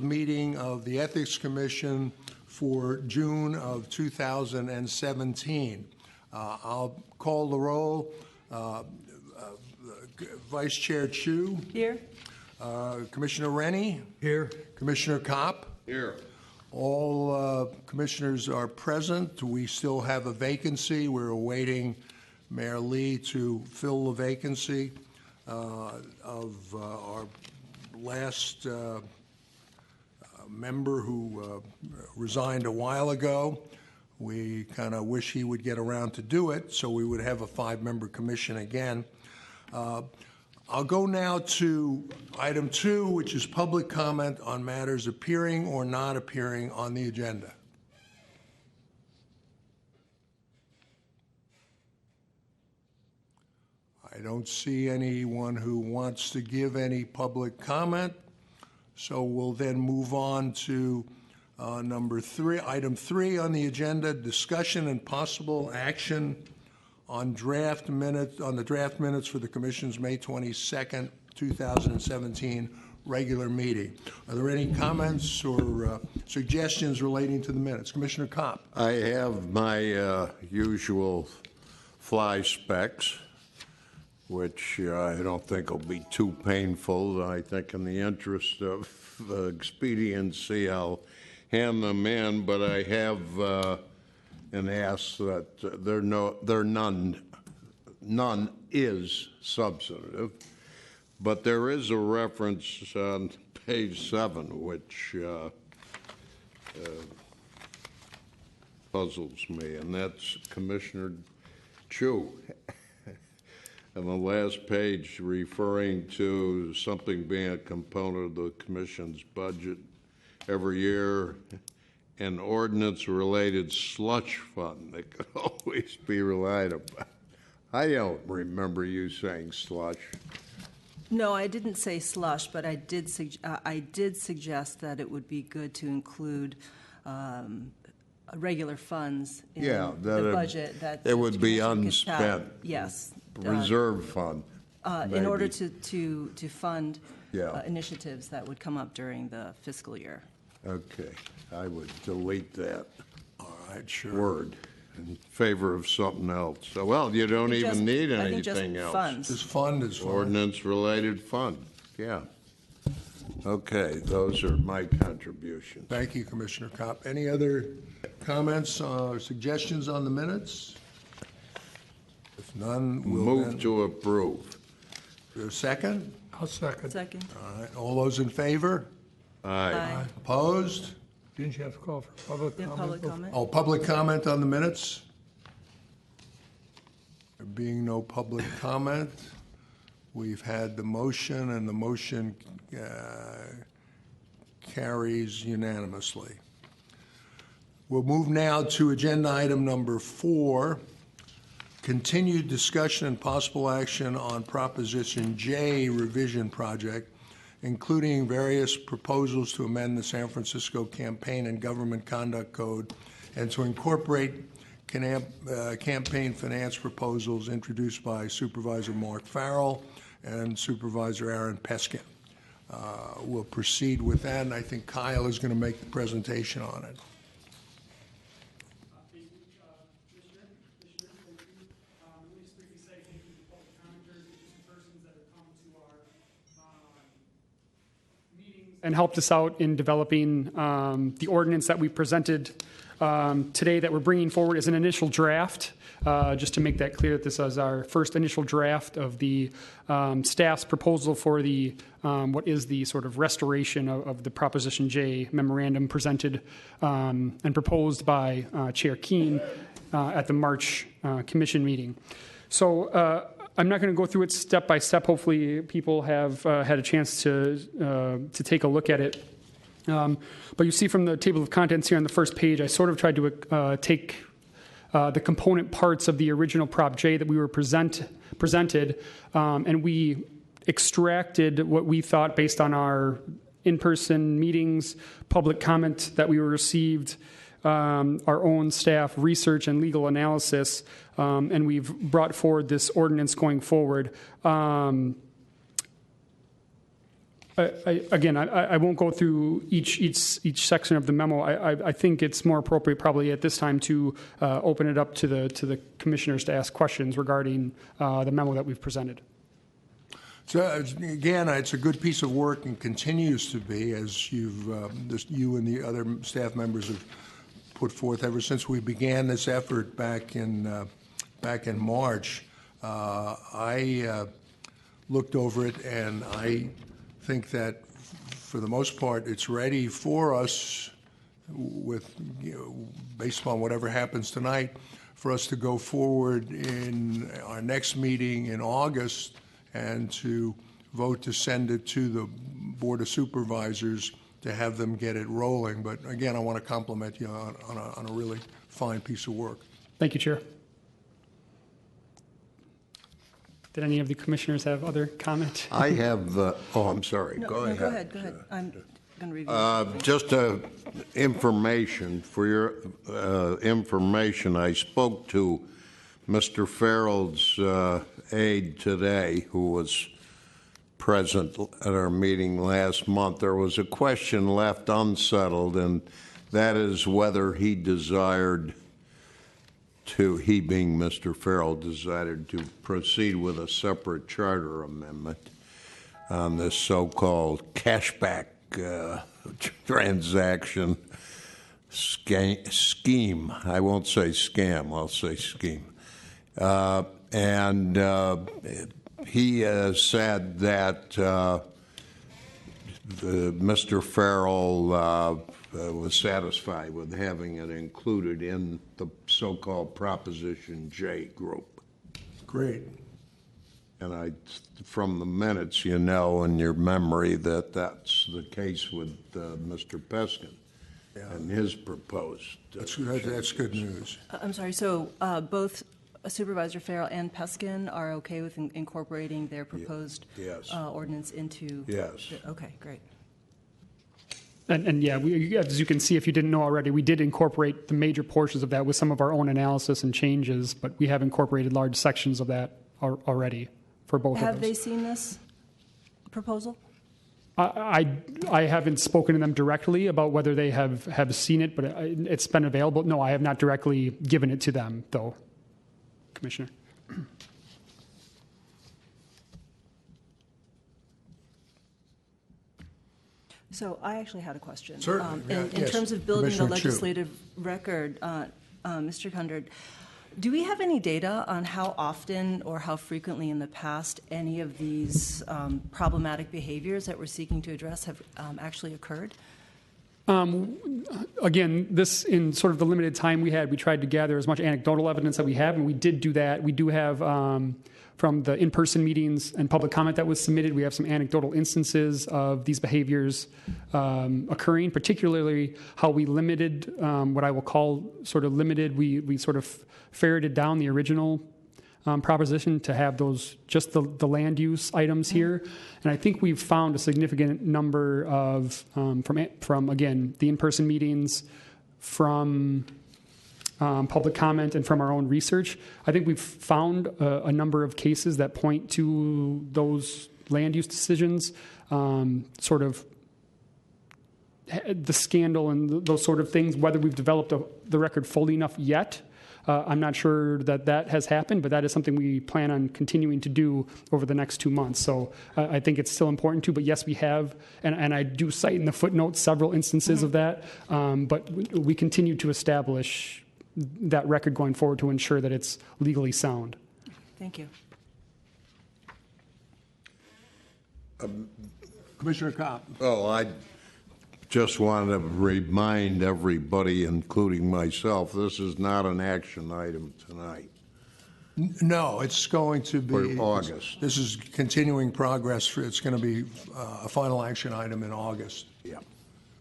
Meeting of the Ethics Commission for June of 2017. I'll call the roll. Vice Chair Chu. Here. Commissioner Rennie. Here. Commissioner Kopp. Here. All commissioners are present. We still have a vacancy. We're awaiting Mayor Lee to fill the vacancy of our last member who resigned a while ago. We kind of wish he would get around to do it, so we would have a 5-member commission again. I'll go now to item 2, which is public comment on matters appearing or not appearing on the agenda. I don't see anyone who wants to give any public comment. So we'll then move on to item 3 on the agenda, discussion and possible action on the draft minutes for the Commission's May 22nd, 2017 regular meeting. Are there any comments or suggestions relating to the minutes? Commissioner Kopp. I have my usual fly specs, which I don't think will be too painful. I think in the interest of expediency, I'll hand them in, but I have an ask that none is substantive, but there is a reference on page 7, which puzzles me, and that's Commissioner Chu. On the last page, referring to something being a component of the Commission's budget every year, an ordinance-related slush fund that could always be relied upon. I don't remember you saying slush. No, I didn't say slush, but I did suggest that it would be good to include regular funds in the budget. That it would be unspent. Yes. Reserve fund. In order to fund initiatives that would come up during the fiscal year. Okay. I would delete that word in favor of something else. So, well, you don't even need anything else. Funds. This fund is fine. Ordinance-related fund. Yeah. Okay, those are my contributions. Thank you, Commissioner Kopp. Any other comments or suggestions on the minutes? If none, we'll move to approve. Is there a second? I'll second. Second. All right. All those in favor? Aye. Opposed? Didn't you have to call for public comment? Public comment. Oh, public comment on the minutes? There being no public comment, we've had the motion, and the motion carries unanimously. We'll move now to agenda item number 4, continued discussion and possible action on Proposition J revision project, including various proposals to amend the San Francisco Campaign and Government Conduct Code and to incorporate campaign finance proposals introduced by Supervisor Mark Farrell and Supervisor Aaron Peskin. We'll proceed with that, and I think Kyle is going to make the presentation on it. And helped us out in developing the ordinance that we presented today that we're bringing forward as an initial draft. Just to make that clear, that this is our first initial draft of the staff's proposal for the what is the sort of restoration of the Proposition J memorandum presented and proposed by Chair Keene at the March Commission meeting. So I'm not going to go through it step by step. Hopefully people have had a chance to take a look at it. But you see from the table of contents here on the first page, I sort of tried to take the component parts of the original Prop J that we were presented, and we extracted what we thought based on our in-person meetings, public comment that we received, our own staff research and legal analysis, and we've brought forward this ordinance going forward. I won't go through each section of the memo. I think it's more appropriate probably at this time to open it up to the commissioners to ask questions regarding the memo that we've presented. So again, it's a good piece of work and continues to be, as you and the other staff members have put forth ever since we began this effort back in March. I looked over it, and I think that for the most part, it's ready for us with, based upon whatever happens tonight, for us to go forward in our next meeting in August and to vote to send it to the Board of Supervisors to have them get it rolling. But again, I want to compliment you on a really fine piece of work. Thank you, Chair. Did any of the commissioners have other comment? I have, I'm sorry, go ahead. Go ahead. I'm going to review. Just information, for your information, I spoke to Mr. Farrell's aide today, who was present at our meeting last month. There was a question left unsettled, and that is whether he desired to, he being Mr. Farrell, decided to proceed with a separate charter amendment on this so-called cashback transaction scheme. I won't say scam, I'll say scheme. And he said that Mr. Farrell was satisfied with having it included in the so-called Proposition J group. Great. And from the minutes, you know in your memory that that's the case with Mr. Peskin and his proposed. That's good news. I'm sorry, so both Supervisor Farrell and Peskin are okay with incorporating their proposed ordinance into? Yes. Okay, great. And yeah, as you can see, if you didn't know already, we did incorporate the major portions of that with some of our own analysis and changes, but we have incorporated large sections of that already for both of those. Have they seen this proposal? I haven't spoken to them directly about whether they have seen it, but it's been available. No, I have not directly given it to them, though, Commissioner. So I actually had a question. Certainly. In terms of building the Commissioner Chu. legislative record, Mr. Kundert, do we have any data on how often or how frequently in the past any of these problematic behaviors that we're seeking to address have actually occurred? Again, this, in sort of the limited time we had, we tried to gather as much anecdotal evidence that we have, and we did do that. We do have, from the in-person meetings and public comment that was submitted, we have some anecdotal instances of these behaviors occurring, particularly how we limited, what I will call sort of limited, we sort of ferreted down the original proposition to have those, just the land use items here. And I think we've found a significant number of, from again, the in-person meetings, from public comment, and from our own research. I think we've found a number of cases that point to those land use decisions, sort of the scandal and those sort of things. Whether we've developed the record fully enough yet, I'm not sure that has happened, but that is something we plan on continuing to do over the next 2 months. So I think it's still important to, but yes, we have, and I do cite in the footnotes several instances of that, but we continue to establish that record going forward to ensure that it's legally sound. Thank you. Commissioner Kopp. Oh, I just want to remind everybody, including myself, this is not an action item tonight. No, it's going to be. For August. This is continuing progress. It's going to be a final action item in August. Yeah.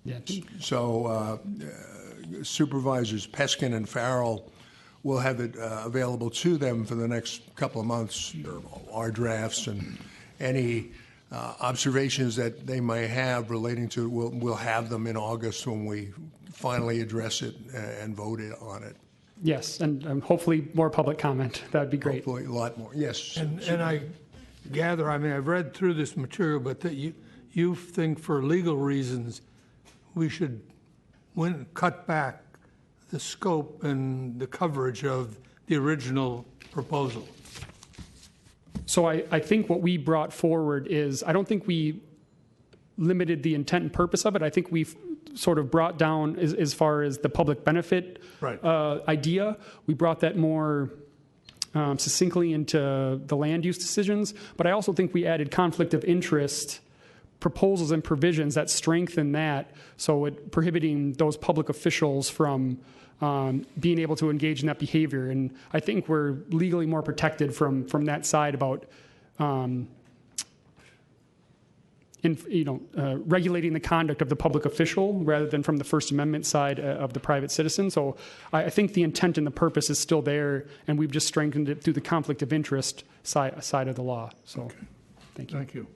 Yeah. So Supervisors Peskin and Farrell will have it available to them for the next couple of months, our drafts and any observations that they may have relating to it. We'll have them in August when we finally address it and vote on it. Yes, and hopefully more public comment. That'd be great. Hopefully a lot more. Yes. And I gather, I mean, I've read through this material, but that you you think for legal reasons we should cut back the scope and the coverage of the original proposal? So I think what we brought forward is, I don't think we limited the intent and purpose of it. I think we've sort of brought down as far as the public benefit Right. idea. We brought that more succinctly into the land use decisions. But I also think we added conflict of interest proposals and provisions that strengthen that, so it prohibiting those public officials from being able to engage in that behavior. And I think we're legally more protected from that side about regulating the conduct of the public official rather than from the First Amendment side of the private citizen. So I think the intent and the purpose is still there, and we've just strengthened it through the conflict of interest side of the law. So, Okay. Thank you. Thank you.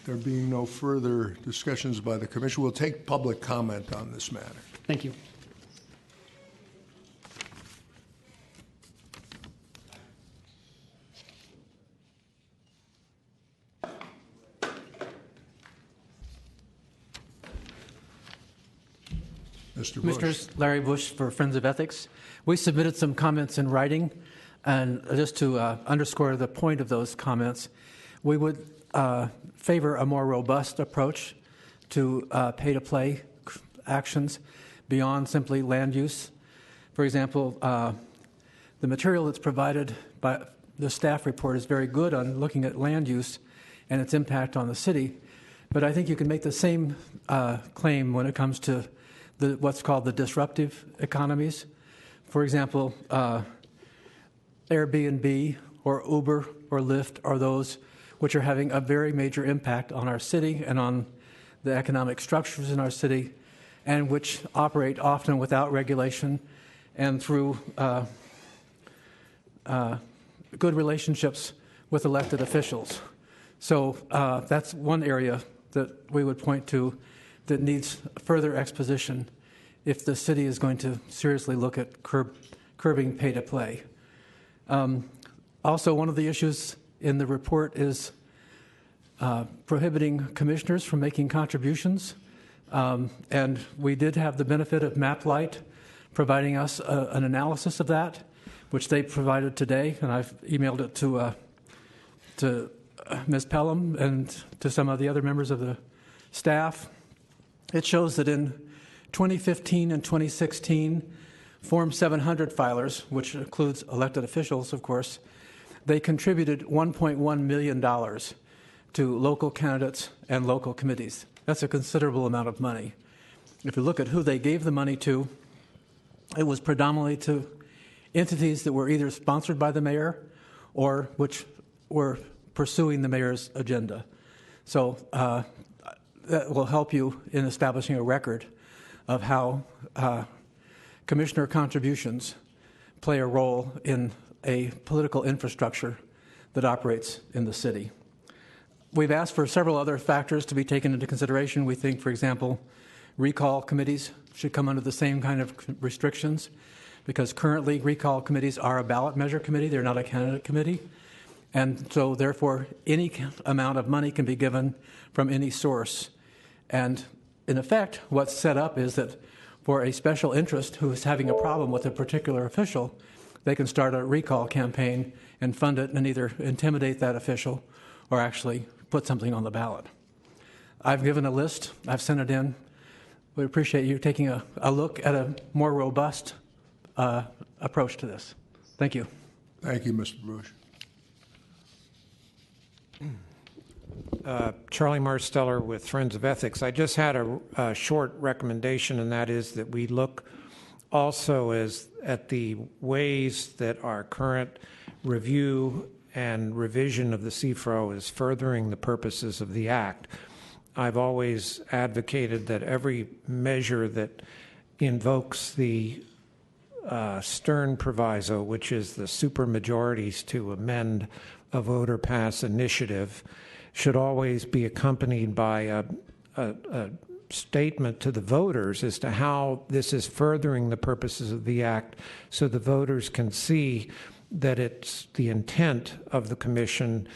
There being no further discussions by the commission, we'll take public comment on this matter. Thank you. Mr. Bush. Commissioners, Larry Bush for Friends of Ethics. We submitted some comments in writing, and just to underscore the point of those comments, we would favor a more robust approach to pay-to-play actions beyond simply land use. For example, the material that's provided by the staff report is very good on looking at land use and its impact on the city, but I think you can make the same claim when it comes to what's called the disruptive economies. For example, Airbnb or Uber or Lyft are those which are having a very major impact on our city and on the economic structures in our city, and which operate often without regulation and through good relationships with elected officials. So that's one area that we would point to that needs further exposition if the city is going to seriously look at curbing pay-to-play. Also, one of the issues in the report is prohibiting commissioners from making contributions. And we did have the benefit of MapLight providing us an analysis of that, which they provided today, and I've emailed it to Ms. Pelham and to some of the other members of the staff. It shows that in 2015 and 2016, Form 700 filers, which includes elected officials, of course, they contributed $1.1 million to local candidates and local committees. That's a considerable amount of money. If you look at who they gave the money to, it was predominantly to entities that were either sponsored by the mayor or which were pursuing the mayor's agenda. So that will help you in establishing a record of how commissioner contributions play a role in a political infrastructure that operates in the city. We've asked for several other factors to be taken into consideration. We think, for example, recall committees should come under the same kind of restrictions, because currently recall committees are a ballot measure committee. They're not a candidate committee. And so, therefore, any amount of money can be given from any source. And in effect, what's set up is that for a special interest who is having a problem with a particular official, they can start a recall campaign and fund it and either intimidate that official or actually put something on the ballot. I've given a list. I've sent it in. We appreciate you taking a look at a more robust approach to this. Thank you. Thank you, Mr. Bush. Charlie Marsteller with Friends of Ethics. I just had a short recommendation, and that is that we look also at the ways that our current review and revision of the CFRO is furthering the purposes of the Act. I've always advocated that every measure that invokes the Stern proviso, which is the supermajorities to amend a voter pass initiative, should always be accompanied by a statement to the voters as to how this is furthering the purposes of the Act, so the voters can see that it's the intent of the commission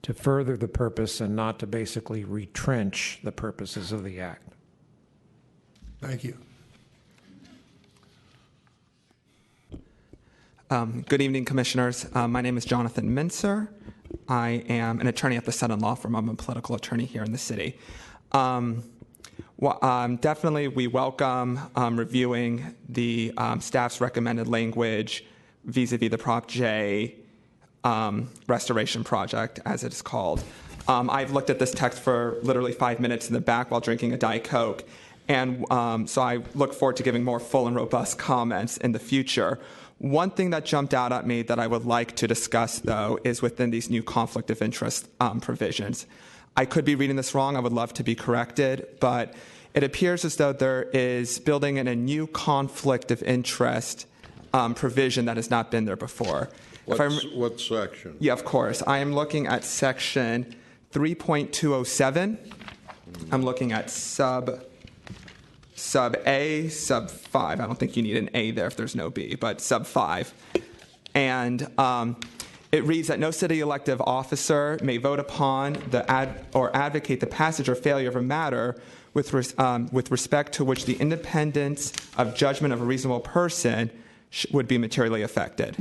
to further the purpose and not to basically retrench the purposes of the act. Thank you. Good evening, Commissioners. My name is Jonathan Mincer. I am an attorney at the Sutton Law Firm. I'm a political attorney here in the city. Definitely, we welcome reviewing the staff's recommended language vis-a-vis the Prop J restoration project, as it is called. I've looked at this text for literally 5 minutes in the back while drinking a Diet Coke, and so I look forward to giving more full and robust comments in the future. One thing that jumped out at me that I would like to discuss, though, is within these new conflict of interest provisions. I could be reading this wrong. I would love to be corrected, but it appears as though there is building in a new conflict of interest provision that has not been there before. What section? Yeah, of course. I am looking at section 3.207. I'm looking at sub A, sub 5. I don't think you need an A there if there's no B, but sub 5. And it reads that no city elective officer may vote upon or advocate the passage or failure of a matter with respect to which the independence of judgment of a reasonable person would be materially affected.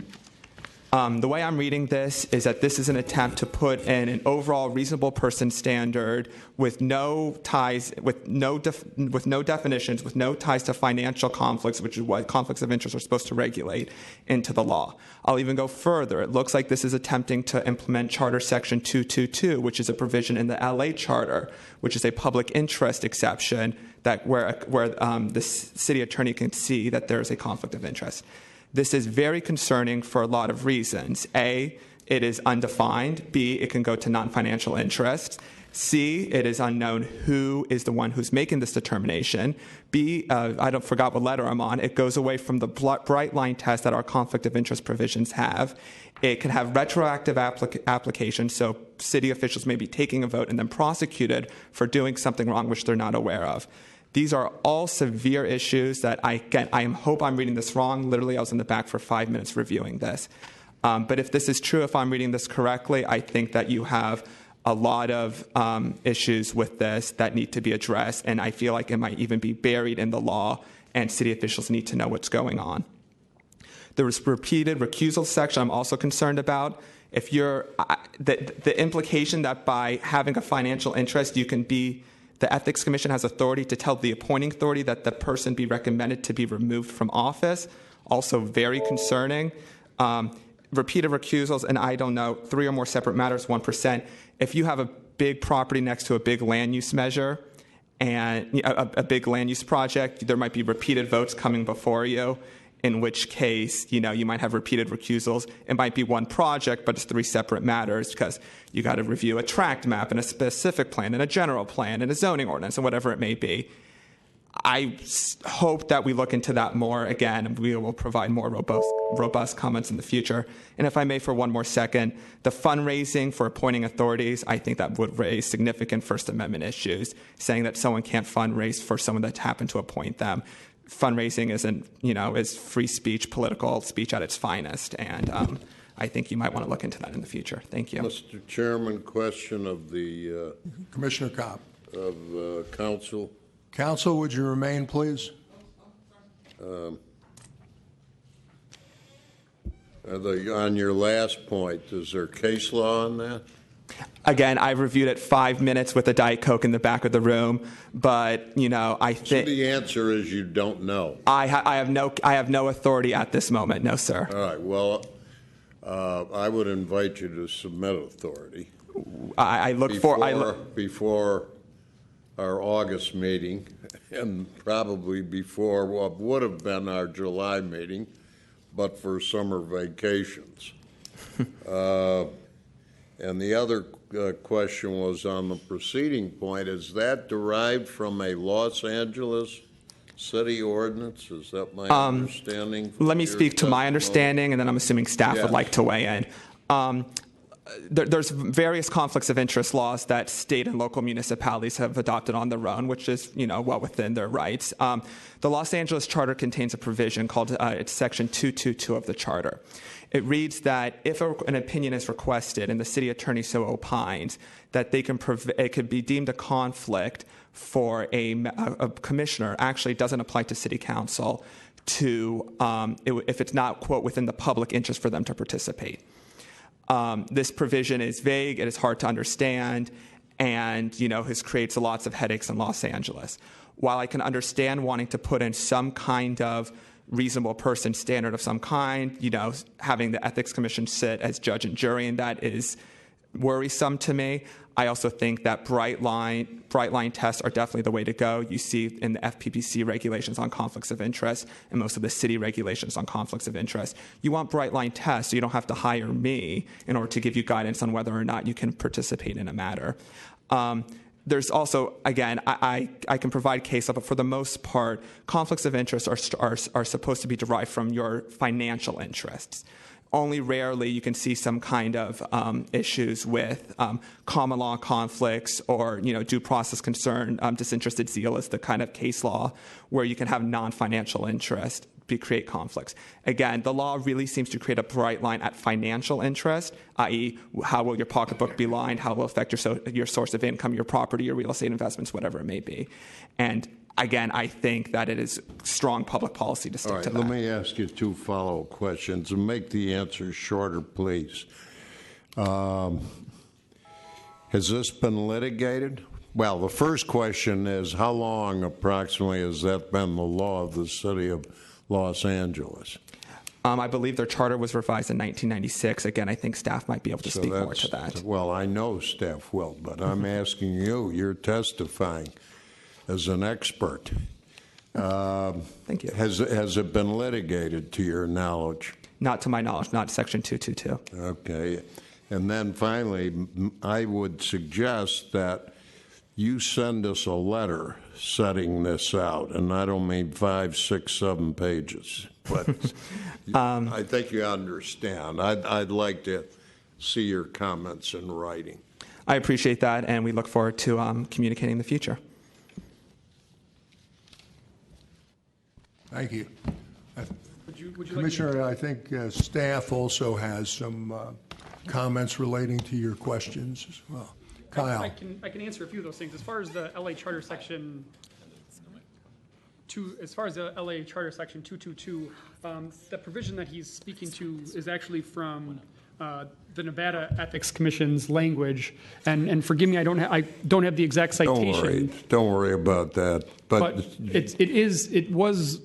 The way I'm reading this is that this is an attempt to put in an overall reasonable person standard with no ties, with no definitions, with no ties to financial conflicts, which is what conflicts of interest are supposed to regulate, into the law. I'll even go further. It looks like this is attempting to implement Charter Section 222, which is a provision in the LA Charter, which is a public interest exception that where the city attorney can see that there is a conflict of interest. This is very concerning for a lot of reasons. A, it is undefined. B, it can go to non-financial interests. C, it is unknown who is the one who's making this determination. B, I forgot what letter I'm on. It goes away from the bright line test that our conflict of interest provisions have. It can have retroactive application, so city officials may be taking a vote and then prosecuted for doing something wrong which they're not aware of. These are all severe issues that I hope I'm reading this wrong. Literally, I was in the back for 5 minutes reviewing this. But if this is true, if I'm reading this correctly, I think that you have a lot of issues with this that need to be addressed, and I feel like it might even be buried in the law, and city officials need to know what's going on. The repeated recusal section I'm also concerned about. If you're the implication that by having a financial interest, you can be the Ethics Commission has authority to tell the appointing authority that the person be recommended to be removed from office. Also very concerning. Repeated recusals, and I don't know, 3 or more separate matters, 1%. If you have a big property next to a big land use measure and a big land use project, there might be repeated votes coming before you, in which case, you might have repeated recusals. It might be one project, but it's 3 separate matters because you got to review a tract map and a specific plan and a general plan and a zoning ordinance and whatever it may be. I hope that we look into that more again, and we will provide more robust comments in the future. And if I may, for one more second, the fundraising for appointing authorities, I think that would raise significant First Amendment issues, saying that someone can't fundraise for someone that's happened to appoint them. Fundraising is free speech, political speech at its finest, and I think you might want to look into that in the future. Thank you. Mr. Chairman, question of the Commissioner Kopp. of counsel. Counsel, would you remain, please? On your last point, is there case law on that? Again, I've reviewed it 5 minutes with a Diet Coke in the back of the room, but I So think the answer is you don't know. I have no authority at this moment. No, sir. All right. Well, I would invite you to submit authority I look before our August meeting, and probably before what would have been our July meeting, but for summer vacations. And the other question was on the preceding point. Is that derived from a Los Angeles city ordinance? Is that my understanding? Let me speak to my understanding, and then I'm assuming staff would like to weigh in. there's various conflicts of interest laws that state and local municipalities have adopted on their own, which is, well within their rights. The Los Angeles Charter contains a provision called it's Section 222 of the Charter. It reads that if an opinion is requested and the city attorney so opines, that they can it could be deemed a conflict for a commissioner. Actually, it doesn't apply to city council if it's not, quote, within the public interest for them to participate. This provision is vague, it is hard to understand, and creates lots of headaches in Los Angeles. While I can understand wanting to put in some kind of reasonable person standard of some kind, having the Ethics Commission sit as judge and jury, and that is worrisome to me. I also think that bright line tests are definitely the way to go. You see in the FPPC regulations on conflicts of interest and most of the city regulations on conflicts of interest. You want bright line tests so you don't have to hire me in order to give you guidance on whether or not you can participate in a matter. There's also, again, I can provide case law, but for the most part, conflicts of interest are supposed to be derived from your financial interests. Only rarely you can see some kind of issues with common law conflicts or due process concern. Disinterested zeal is the kind of case law where you can have non-financial interest create conflicts. Again, the law really seems to create a bright line at financial interest, i.e., how will your pocketbook be lined, how will it affect your source of income, your property, your real estate investments, whatever it may be. And again, I think that it is strong public policy to stick to that. Let me ask you 2 follow-up questions and make the answers shorter, please. Has this been litigated? Well, the first question is, how long approximately has that been the law of the city of Los Angeles? I believe their charter was revised in 1996. Again, I think staff might be able to speak more to that. Well, I know staff will, but I'm asking you. You're testifying as an expert. Thank you. Has it been litigated to your knowledge? Not to my knowledge, not Section 222. Okay. And then finally, I would suggest that you send us a letter setting this out, and I don't mean 5, 6, 7 pages, but I think you understand. I'd like to see your comments in writing. I appreciate that, and we look forward to communicating in the future. Thank you. Would you Commissioner, I think staff also has some comments relating to your questions as well. Kyle. I can answer a few of those things. As far as the LA Charter Section 222, the provision that he's speaking to is actually from the Nevada Ethics Commission's language. And forgive me, I don't have the exact citation. Don't worry about that. But it was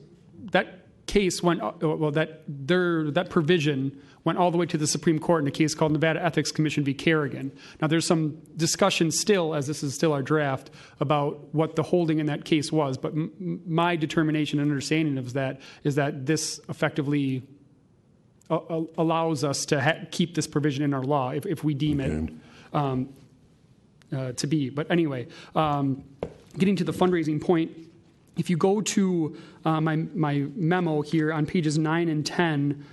that case went that provision went all the way to the Supreme Court in a case called Nevada Ethics Commission v. Kerrigan. Now, there's some discussion still, as this is still our draft, about what the holding in that case was. But my determination and understanding of that is that this effectively allows us to keep this provision in our law if we deem it to be. But anyway, getting to the fundraising point, if you go to my memo here on pages 9 and 10,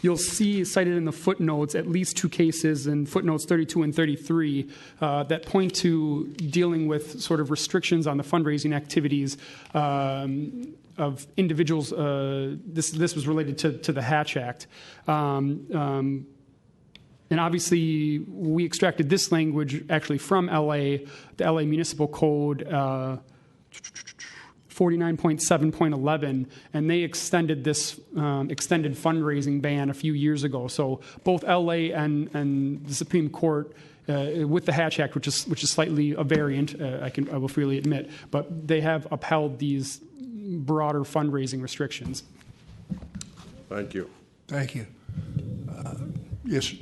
you'll see cited in the footnotes at least 2 cases in footnotes 32 and 33 that point to dealing with sort of restrictions on the fundraising activities of individuals. This was related to the Hatch Act. And obviously, we extracted this language actually from LA, the LA Municipal Code 49.7.11, and they extended this extended fundraising ban a few years ago. So both LA and the Supreme Court, with the Hatch Act, which is slightly a variant, I will freely admit, but they have upheld these broader fundraising restrictions. Thank you. Thank you. Yes.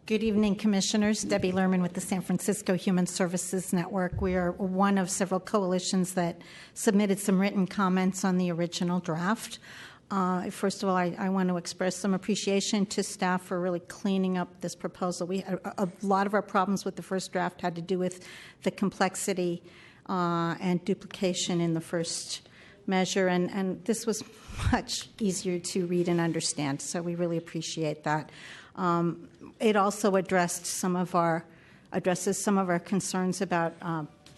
Good evening, Commissioners. Debbie Lerman with the San Francisco Human Services Network. We are one of several coalitions that submitted some written comments on the original draft. First of all, I want to express some appreciation to staff for really cleaning up this proposal. A lot of our problems with the first draft had to do with the complexity and duplication in the first measure, and this was much easier to read and understand, so we really appreciate that. It also addresses some of our concerns about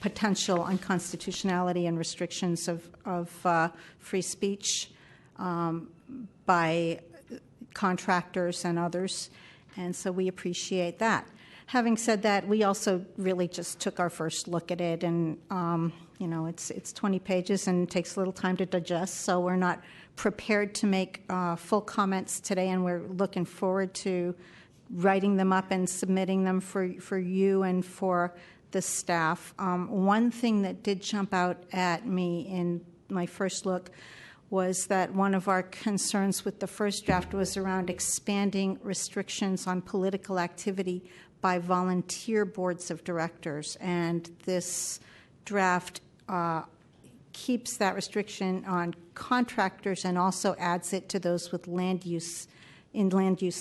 potential unconstitutionality and restrictions of free speech by contractors and others, and so we appreciate that. Having said that, we also really just took our first look at it, and it's 20 pages and takes a little time to digest, so we're not prepared to make full comments today, and we're looking forward to writing them up and submitting them for you and for the staff. One thing that did jump out at me in my first look was that one of our concerns with the first draft was around expanding restrictions on political activity by volunteer boards of directors, and this draft keeps that restriction on contractors and also adds it to those with land use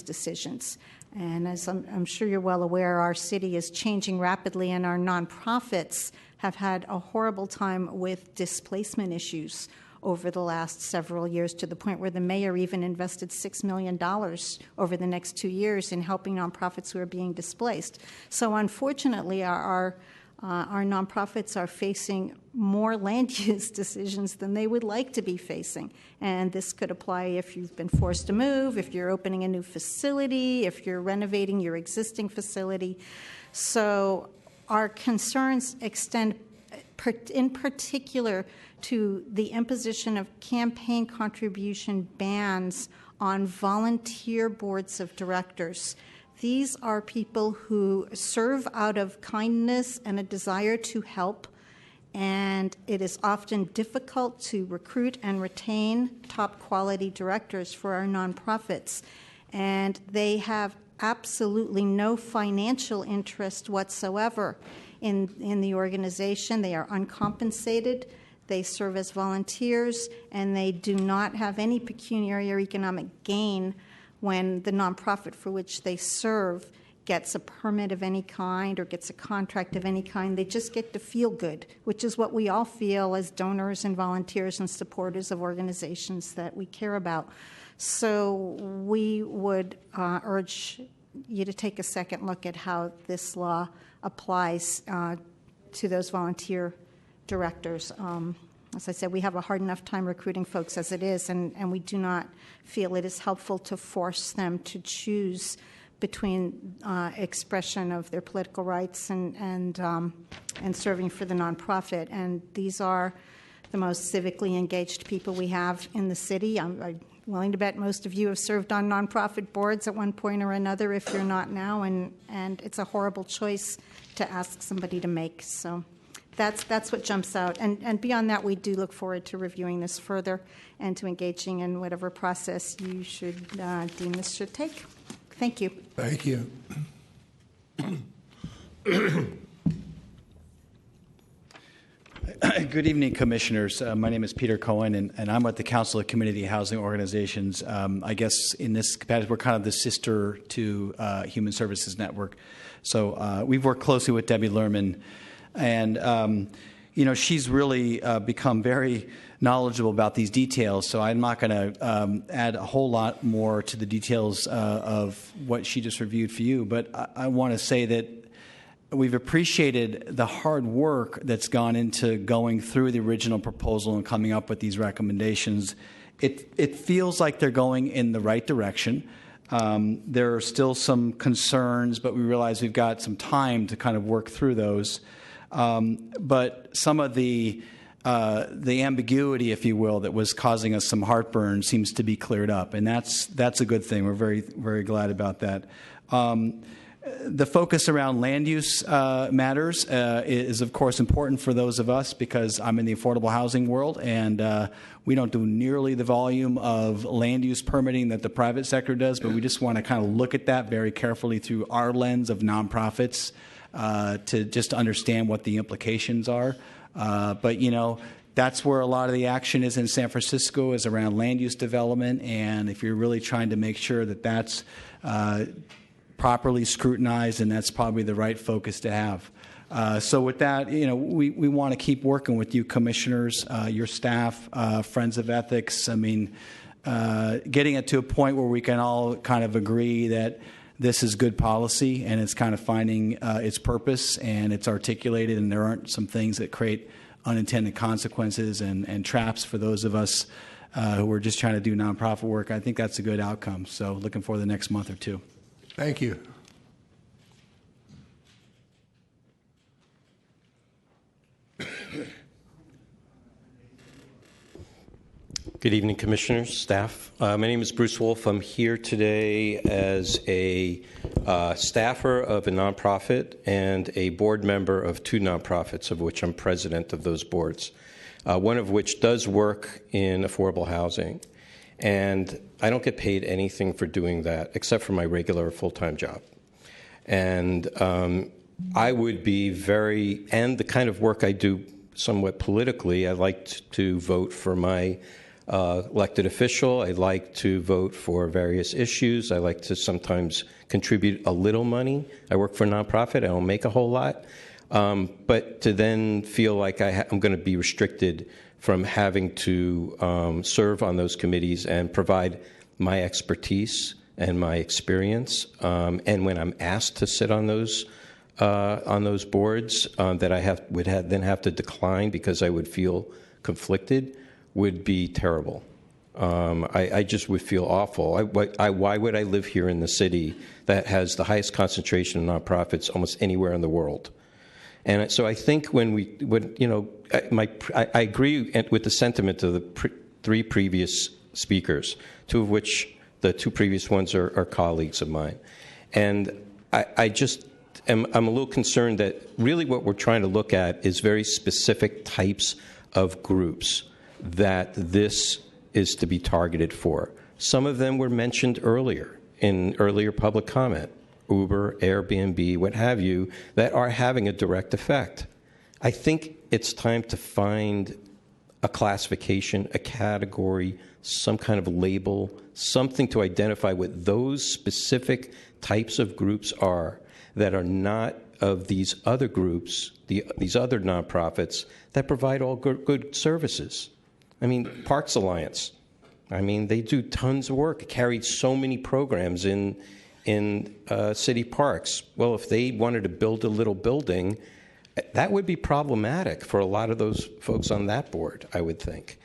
decisions. And as I'm sure you're well aware, our city is changing rapidly, and our nonprofits have had a horrible time with displacement issues over the last several years, to the point where the mayor even invested $6 million over the next 2 years in helping nonprofits who are being displaced. So unfortunately, our nonprofits are facing more land use decisions than they would like to be facing. And this could apply if you've been forced to move, if you're opening a new facility, if you're renovating your existing facility. So our concerns extend in particular to the imposition of campaign contribution bans on volunteer boards of directors. These are people who serve out of kindness and a desire to help, and it is often difficult to recruit and retain top quality directors for our nonprofits. And they have absolutely no financial interest whatsoever in the organization. They are uncompensated. They serve as volunteers, and they do not have any pecuniary or economic gain when the nonprofit for which they serve gets a permit of any kind or gets a contract of any kind. They just get to feel good, which is what we all feel as donors and volunteers and supporters of organizations that we care about. So we would urge you to take a second look at how this law applies to those volunteer directors. As I said, we have a hard enough time recruiting folks as it is, and we do not feel it is helpful to force them to choose between expression of their political rights and serving for the nonprofit. And these are the most civically engaged people we have in the city. I'm willing to bet most of you have served on nonprofit boards at one point or another, if you're not now, and it's a horrible choice to ask somebody to make. So that's what jumps out. And beyond that, we do look forward to reviewing this further and to engaging in whatever process you should deem this should take. Thank you. Thank you. Good evening, Commissioners. My name is Peter Cohen, and I'm with the Council of Community Housing Organizations. I guess in this capacity, we're kind of the sister to Human Services Network. So we've worked closely with Debbie Lerman, and she's really become very knowledgeable about these details. So I'm not going to add a whole lot more to the details of what she just reviewed for you, but I want to say that we've appreciated the hard work that's gone into going through the original proposal and coming up with these recommendations. It feels like they're going in the right direction. There are still some concerns, but we realize we've got some time to kind of work through those. But some of the ambiguity, if you will, that was causing us some heartburn seems to be cleared up, and that's a good thing. We're very, very glad about that. The focus around land use matters is, of course, important for those of us because I'm in the affordable housing world, and we don't do nearly the volume of land use permitting that the private sector does, but we just want to kind of look at that very carefully through our lens of nonprofits to just understand what the implications are. But, that's where a lot of the action is in San Francisco, is around land use development, and if you're really trying to make sure that that's properly scrutinized, and that's probably the right focus to have. So with that, we want to keep working with you commissioners, your staff, Friends of Ethics. I mean, getting it to a point where we can all kind of agree that this is good policy and it's kind of finding its purpose and it's articulated and there aren't some things that create unintended consequences and traps for those of us who are just trying to do nonprofit work. I think that's a good outcome. So looking for the next month or two. Thank you. Good evening, Commissioners, staff. My name is Bruce Wolf. I'm here today as a staffer of a nonprofit and a board member of two nonprofits, of which I'm president of those boards, one of which does work in affordable housing. And I don't get paid anything for doing that except for my regular full-time job. And I would be and the kind of work I do somewhat politically, I like to vote for my elected official. I like to vote for various issues. I like to sometimes contribute a little money. I work for a nonprofit. I don't make a whole lot. But to then feel like I'm going to be restricted from having to serve on those committees and provide my expertise and my experience. And when I'm asked to sit on those boards that I would then have to decline because I would feel conflicted, would be terrible. I just would feel awful. Why would I live here in the city that has the highest concentration of nonprofits almost anywhere in the world? And so I think I agree with the sentiment of the three previous speakers, two of which the two previous ones are colleagues of mine. And I'm a little concerned that really what we're trying to look at is very specific types of groups that this is to be targeted for. Some of them were mentioned earlier in earlier public comment, Uber, Airbnb, what have you, that are having a direct effect. I think it's time to find a classification, a category, some kind of label, something to identify what those specific types of groups are that are not of these other groups, these other nonprofits that provide all good services. I mean, Parks Alliance, they do tons of work. It carried so many programs in city parks. Well, if they wanted to build a little building, that would be problematic for a lot of those folks on that board, I would think.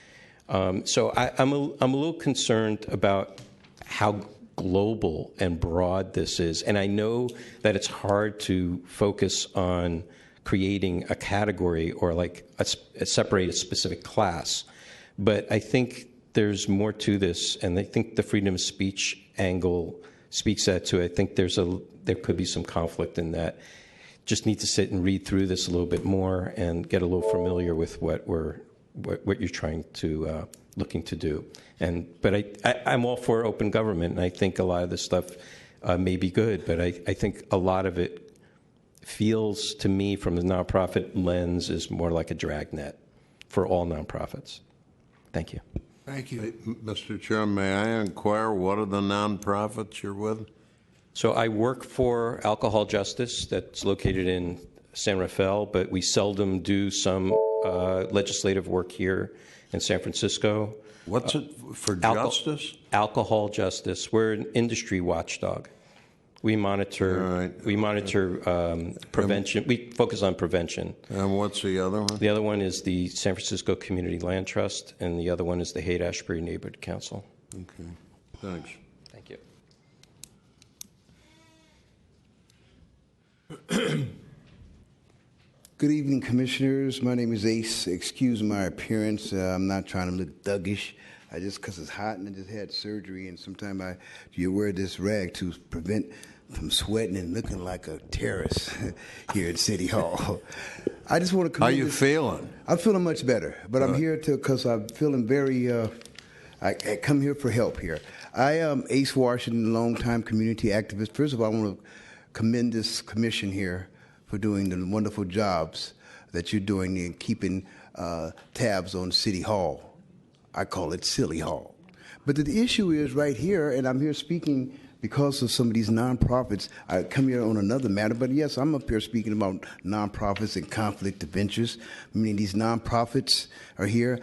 So I'm a little concerned about how global and broad this is. And I know that it's hard to focus on creating a category or separate a specific class. But I think there's more to this, and I think the freedom of speech angle speaks that too. I think there could be some conflict in that. Just need to sit and read through this a little bit more and get a little familiar with what you're trying to looking to do. But I'm all for open government, and I think a lot of this stuff may be good. But I think a lot of it feels to me, from the nonprofit lens, is more like a dragnet for all nonprofits. Thank you. Thank you. Mr. Chairman, may I inquire what are the nonprofits you're with? So I work for Alcohol Justice that's located in San Rafael, but we seldom do some legislative work here in San Francisco. What's it for justice? Alcohol Justice. We're an industry watchdog. We monitor. Right. We monitor prevention. We focus on prevention. And what's the other one? The other one is the San Francisco Community Land Trust, and the other one is the Haight-Ashbury Neighborhood Council. Okay. Thanks. Thank you. Good evening, Commissioners. My name is Ace. Excuse my appearance. I'm not trying to look thuggish. Just because it's hot and I just had surgery, and sometimes you wear this rag to prevent from sweating and looking like a terrorist here at City Hall. I just want to How you feeling? I'm feeling much better, but I'm here because I'm feeling very, I come here for help here. I am Ace Washington, longtime community activist. First of all, I want to commend this commission here for doing the wonderful jobs that you're doing in keeping tabs on City Hall. I call it Silly Hall. But the issue is right here, and I'm here speaking because of some of these nonprofits, I come here on another matter, but yes, I'm up here speaking about nonprofits and conflict of interest. I mean, these nonprofits are here.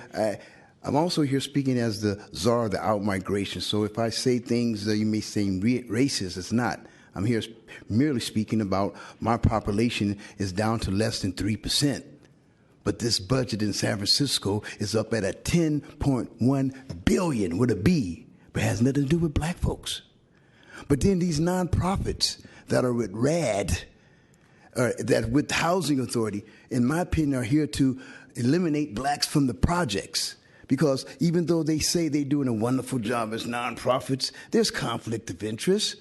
I'm also here speaking as the czar of the out-migration. So if I say things that you may seem racist, it's not. I'm here merely speaking about my population is down to less than 3%. But this budget in San Francisco is up at a $10.1 billion with a B, but has nothing to do with black folks. But then these nonprofits that are with RAD, that with the Housing Authority, in my opinion, are here to eliminate blacks from the projects. Because even though they say they're doing a wonderful job as nonprofits, there's conflict of interest,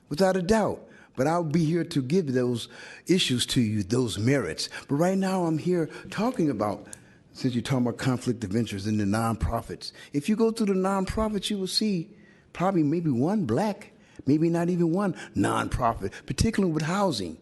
without a doubt. But I'll be here to give those issues to you, those merits. But right now I'm here talking about, since you're talking about conflict of interest in the nonprofits. If you go through the nonprofits, you will see probably maybe one black, maybe not even one nonprofit, particularly with housing.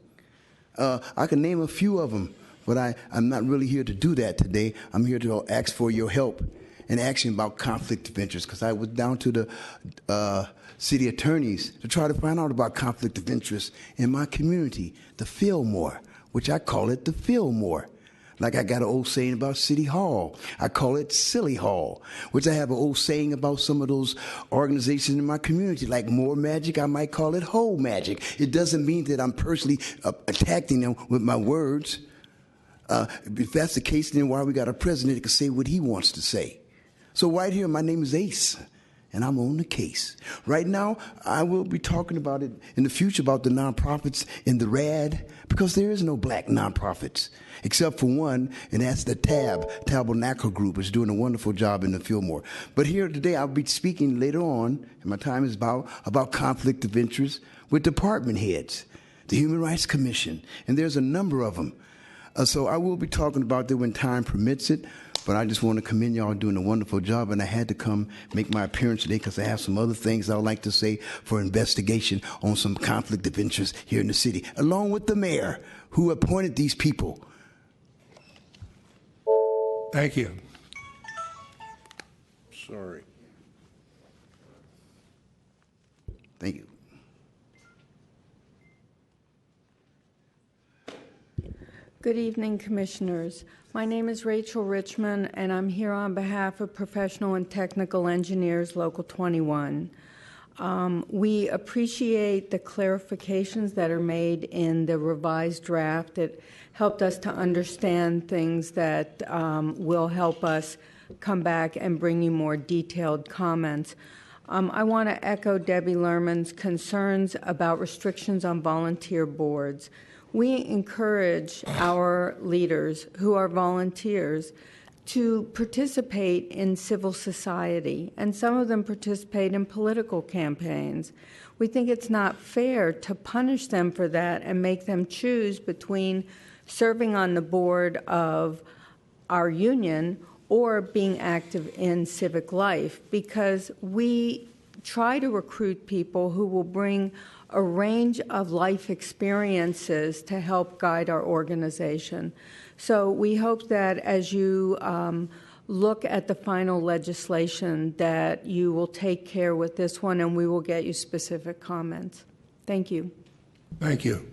I can name a few of them, but I'm not really here to do that today. I'm here to ask for your help and ask you about conflict of interest, because I was down to the city attorneys to try to find out about conflict of interest in my community, the Fillmore, which I call it the Fillmore. Like I got an old saying about City Hall. I call it Silly Hall, which I have an old saying about some of those organizations in my community, like More Magic, I might call it Whole Magic. It doesn't mean that I'm personally attacking them with my words. If that's the case, then why we got a president that can say what he wants to say? So right here, my name is Ace, and I'm on the case. Right now, I will be talking about it in the future about the nonprofits in the RAD, because there is no black nonprofits, except for one, and that's the Tabernacle Group, is doing a wonderful job in the Fillmore. But here today, I'll be speaking later on, and my time is about conflict of interest with department heads, the Human Rights Commission, and there's a number of them. So I will be talking about that when time permits it. But I just want to commend y'all doing a wonderful job, and I had to come make my appearance today because I have some other things I would like to say for investigation on some conflict of interest here in the city, along with the mayor who appointed these people. Thank you. Sorry. Thank you. Good evening, Commissioners. My name is Rachel Richmond, and I'm here on behalf of Professional and Technical Engineers Local 21. We appreciate the clarifications that are made in the revised draft that helped us to understand things that will help us come back and bring you more detailed comments. I want to echo Debbie Lerman's concerns about restrictions on volunteer boards. We encourage our leaders who are volunteers to participate in civil society, and some of them participate in political campaigns. We think it's not fair to punish them for that and make them choose between serving on the board of our union or being active in civic life, because we try to recruit people who will bring a range of life experiences to help guide our organization. So we hope that as you look at the final legislation that you will take care with this one, and we will get you specific comments. Thank you. Thank you.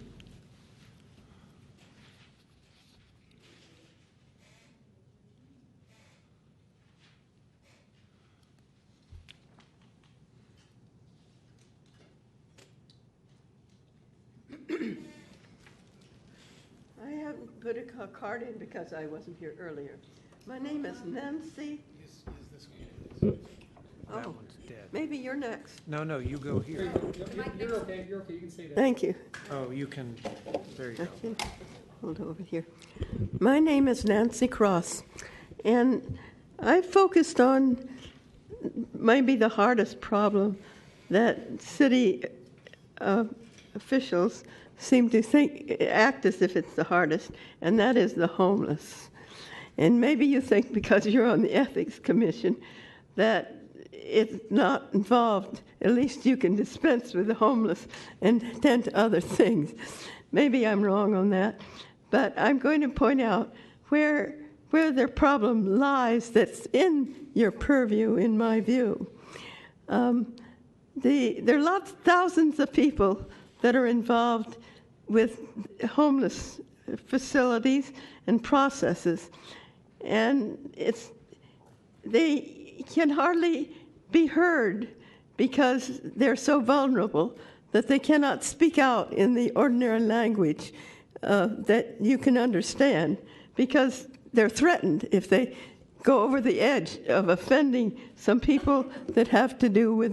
I haven't put a card in because I wasn't here earlier. My name is Nancy. Oh, maybe you're next. No, you go here. You're okay, you can say that. Thank you. Oh, you can, there you go. Okay. Hold over here. My name is Nancy Cross, and I focused on maybe the hardest problem that city officials seem to act as if it's the hardest, and that is the homeless. And maybe you think because you're on the Ethics Commission that it's not involved. At least you can dispense with the homeless and tend to other things. Maybe I'm wrong on that, but I'm going to point out where their problem lies that's in your purview, in my view. there are thousands of people that are involved with homeless facilities and processes, and they can hardly be heard because they're so vulnerable that they cannot speak out in the ordinary language that you can understand, because they're threatened if they go over the edge of offending some people that have to do with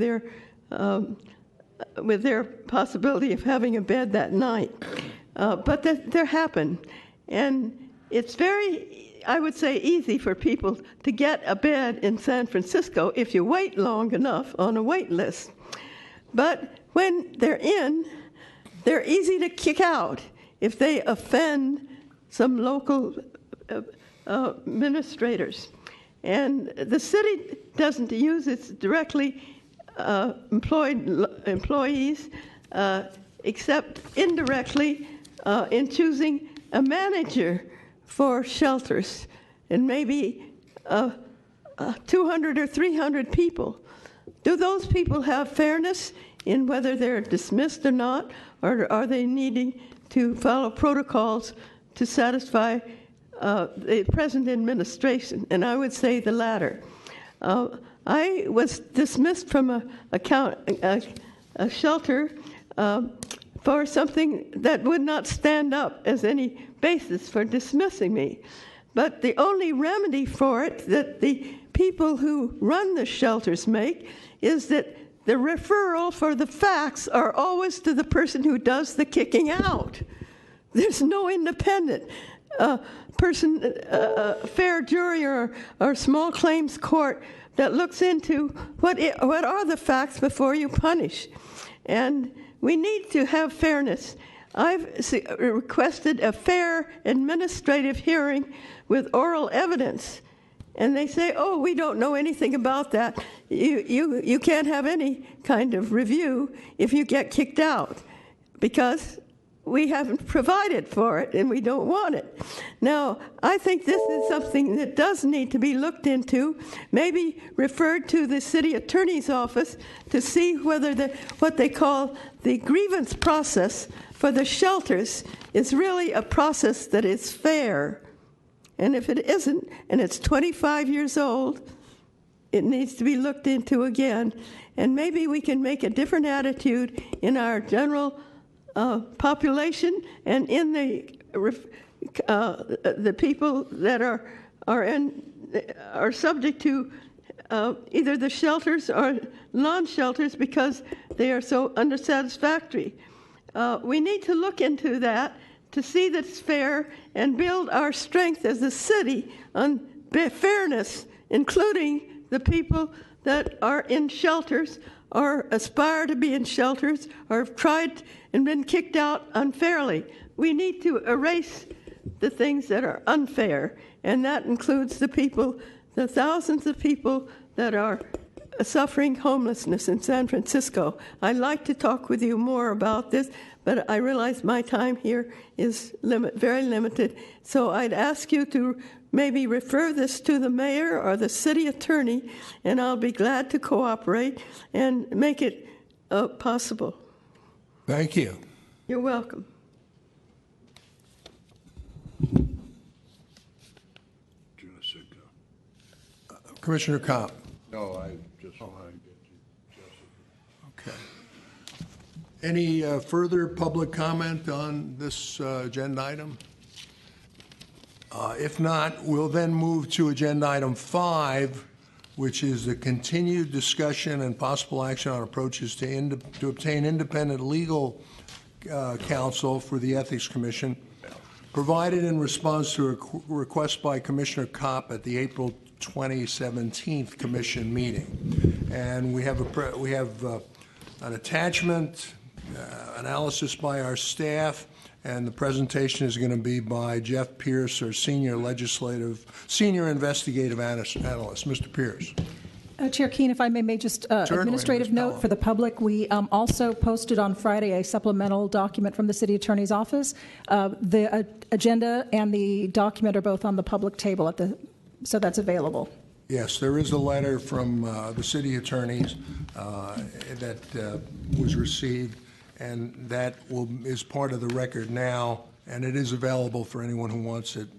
their possibility of having a bed that night. But that happen, and it's very, I would say, easy for people to get a bed in San Francisco if you wait long enough on a wait list. But when they're in, they're easy to kick out if they offend some local administrators. And the city doesn't use its directly employed employees except indirectly in choosing a manager for shelters, and maybe 200 or 300 people. Do those people have fairness in whether they're dismissed or not, or are they needing to follow protocols to satisfy the present administration? And I would say the latter. I was dismissed from a shelter for something that would not stand up as any basis for dismissing me. But the only remedy for it that the people who run the shelters make is that the referral for the facts are always to the person who does the kicking out. There's no independent person, fair jury or small claims court that looks into what are the facts before you punish. And we need to have fairness. I've requested a fair administrative hearing with oral evidence, and they say, oh, we don't know anything about that. You can't have any kind of review if you get kicked out, because we haven't provided for it and we don't want it. Now, I think this is something that does need to be looked into, maybe referred to the city attorney's office to see whether what they call the grievance process for the shelters is really a process that is fair. And if it isn't, and it's 25 years old, it needs to be looked into again. And maybe we can make a different attitude in our general population and in the people that are subject to either the shelters or non-shelters because they are so unsatisfactory. We need to look into that to see that it's fair and build our strength as a city on fairness, including the people that are in shelters or aspire to be in shelters or have tried and been kicked out unfairly. We need to erase the things that are unfair, and that includes the people, the thousands of people that are suffering homelessness in San Francisco. I'd like to talk with you more about this, but I realize my time here is very limited. So I'd ask you to maybe refer this to the mayor or the city attorney, and I'll be glad to cooperate and make it possible. Thank you. You're welcome. Jessica. Commissioner Kopp. No, I just want to get you, Jessica. Okay. Any further public comment on this agenda item? If not, we'll then move to agenda item 5, which is the continued discussion and possible action on approaches to obtain independent legal counsel for the Ethics Commission, provided in response to a request by Commissioner Kopp at the April 2017 Commission meeting. And we have an attachment, analysis by our staff, and the presentation is going to be by Jeff Pierce, our senior investigative analyst. Mr. Pierce. Chair Keene, if I may just administrative note for the public. We also posted on Friday a supplemental document from the City Attorney's Office. The agenda and the document are both on the public table so that's available. Yes, there is a letter from the city attorneys that was received, and that is part of the record now, and it is available for anyone who wants it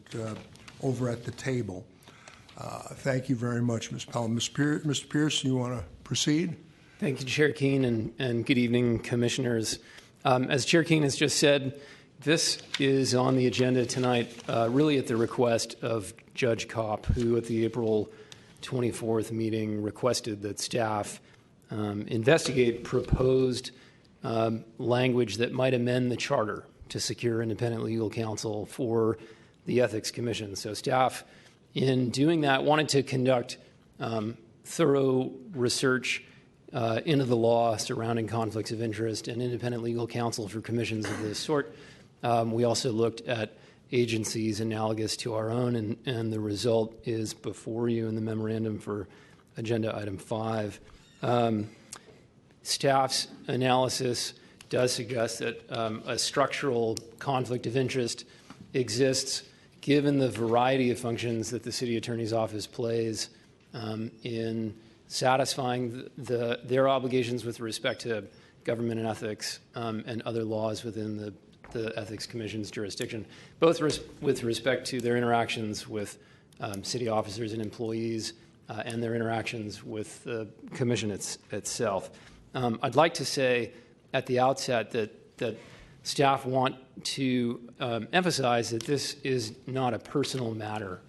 over at the table. Thank you very much, Ms. Pelham. Mr. Pierce, you want to proceed? Thank you, Chair Keene, and good evening, Commissioners. As Chair Keene has just said, this is on the agenda tonight really at the request of Judge Kopp, who at the April 24th meeting requested that staff investigate proposed language that might amend the charter to secure independent legal counsel for the Ethics Commission. So staff, in doing that, wanted to conduct thorough research into the law surrounding conflicts of interest and independent legal counsel for commissions of this sort. We also looked at agencies analogous to our own, and the result is before you in the memorandum for Agenda Item 5. Staff's analysis does suggest that a structural conflict of interest exists given the variety of functions that the City Attorney's Office plays in satisfying their obligations with respect to government and ethics and other laws within the Ethics Commission's jurisdiction, both with respect to their interactions with city officers and employees and their interactions with the Commission itself. I'd like to say at the outset that staff want to emphasize that this is not a personal matter.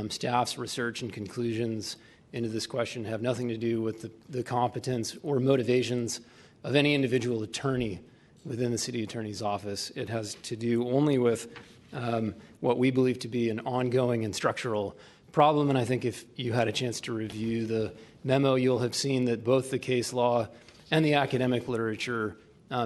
Staff's research and conclusions into this question have nothing to do with the competence or motivations of any individual attorney within the City Attorney's Office. It has to do only with what we believe to be an ongoing and structural problem. And I think if you had a chance to review the memo, you'll have seen that both the case law and the academic literature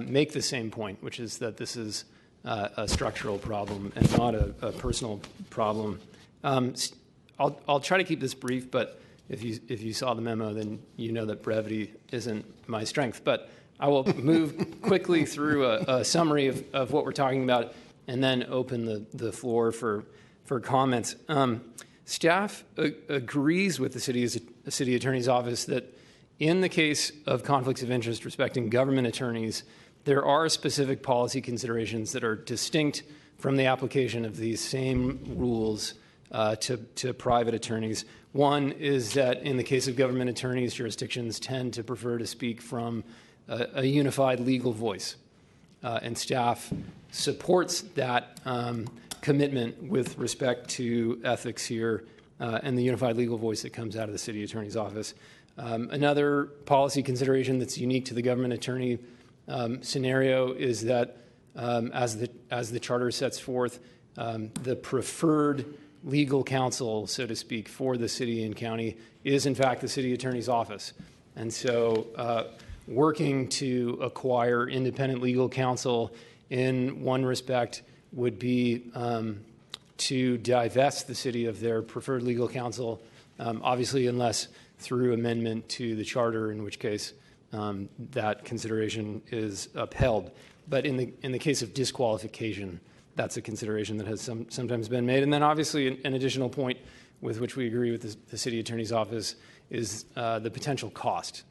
make the same point, which is that this is a structural problem and not a personal problem. I'll try to keep this brief, but if you saw the memo, then you know that brevity isn't my strength. But I will move quickly through a summary of what we're talking about and then open the floor for comments. Staff agrees with the City Attorney's Office that in the case of conflicts of interest respecting government attorneys, there are specific policy considerations that are distinct from the application of these same rules to private attorneys. One is that in the case of government attorneys, jurisdictions tend to prefer to speak from a unified legal voice, and staff supports that commitment with respect to ethics here and the unified legal voice that comes out of the City Attorney's Office. Another policy consideration that's unique to the government attorney scenario is that as the charter sets forth, the preferred legal counsel, so to speak, for the city and county is in fact the City Attorney's Office. And so working to acquire independent legal counsel in one respect would be to divest the city of their preferred legal counsel, obviously unless through amendment to the charter, in which case that consideration is upheld. But in the case of disqualification, that's a consideration that has sometimes been made. And then obviously an additional point with which we agree with the City Attorney's Office is the potential cost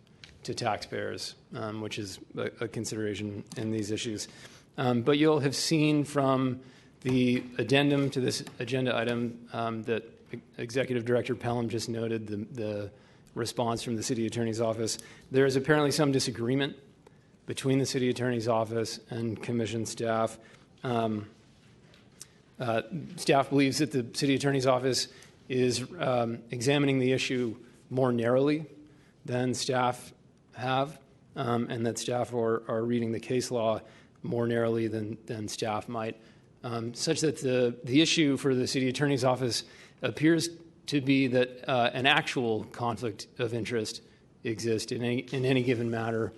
to taxpayers, which is a consideration in these issues. But you'll have seen from the addendum to this agenda item that Executive Director Pelham just noted, the response from the City Attorney's Office. There is apparently some disagreement between the City Attorney's Office and Commission staff. Staff believes that the City Attorney's Office is examining the issue more narrowly than staff have, and that staff are reading the case law more narrowly than staff might, such that the issue for the City Attorney's Office appears to be that an actual conflict of interest exists in any given matter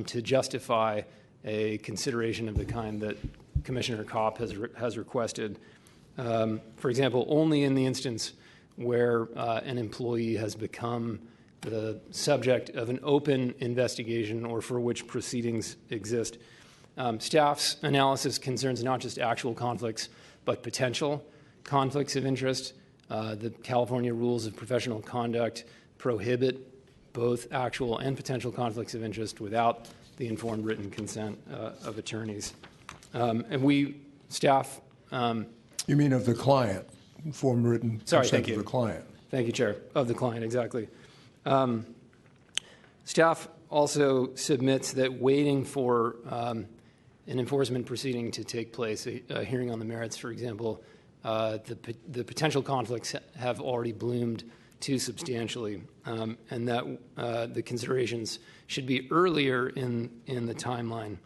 to justify a consideration of the kind that Commissioner Kopp has requested. For example, only in the instance where an employee has become the subject of an open investigation or for which proceedings exist. Staff's analysis concerns not just actual conflicts, but potential conflicts of interest. The California rules of professional conduct prohibit both actual and potential conflicts of interest without the informed written consent of attorneys. And we, staff... you mean of the client, informed written consent of the client? Thank you, Chair. Of the client, exactly. Staff also submits that waiting for an enforcement proceeding to take place, a hearing on the merits, for example, the potential conflicts have already bloomed too substantially, and that the considerations should be earlier in the timeline.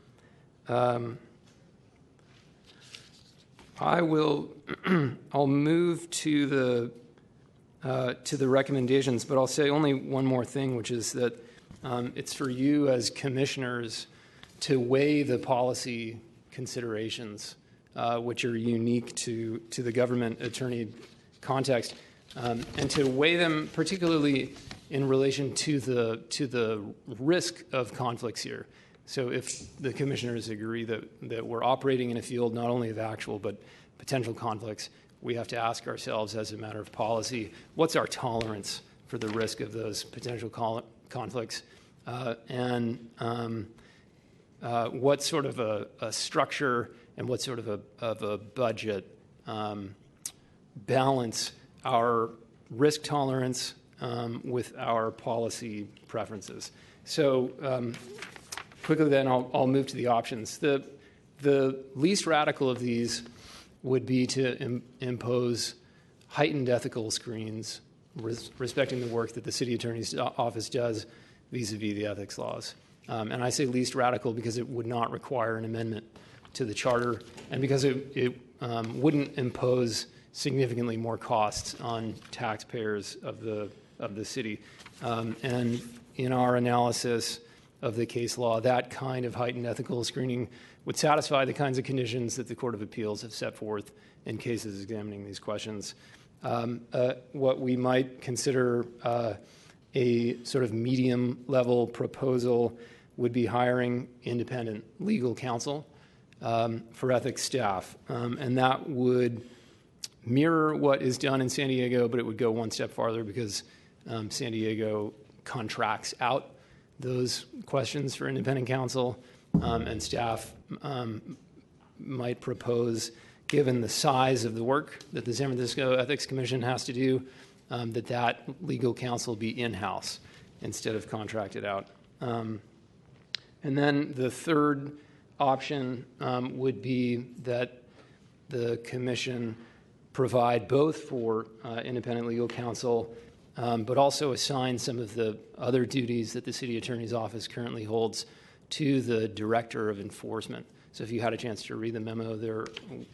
I'll move to the recommendations, but I'll say only one more thing, which is that it's for you as commissioners to weigh the policy considerations, which are unique to the government attorney context, and to weigh them particularly in relation to the risk of conflicts here. So if the commissioners agree that we're operating in a field not only of actual but potential conflicts, we have to ask ourselves as a matter of policy, what's our tolerance for the risk of those potential conflicts? And what sort of a structure and what sort of a budget balance our risk tolerance with our policy preferences. So quickly then, I'll move to the options. The least radical of these would be to impose heightened ethical screens respecting the work that the city attorney's office does vis-a-vis the ethics laws. And I say least radical because it would not require an amendment to the charter and because it wouldn't impose significantly more costs on taxpayers of the city. And in our analysis of the case law, that kind of heightened ethical screening would satisfy the kinds of conditions that the Court of Appeals have set forth in cases examining these questions. What we might consider a sort of medium-level proposal would be hiring independent legal counsel for ethics staff. And that would mirror what is done in San Diego, but it would go one step farther because San Diego contracts out those questions for independent counsel, and staff might propose, given the size of the work that the San Francisco Ethics Commission has to do, that legal counsel be in-house instead of contracted out. And then the third option would be that the commission provide both for independent legal counsel, but also assign some of the other duties that the city attorney's office currently holds to the director of enforcement. So if you had a chance to read the memo,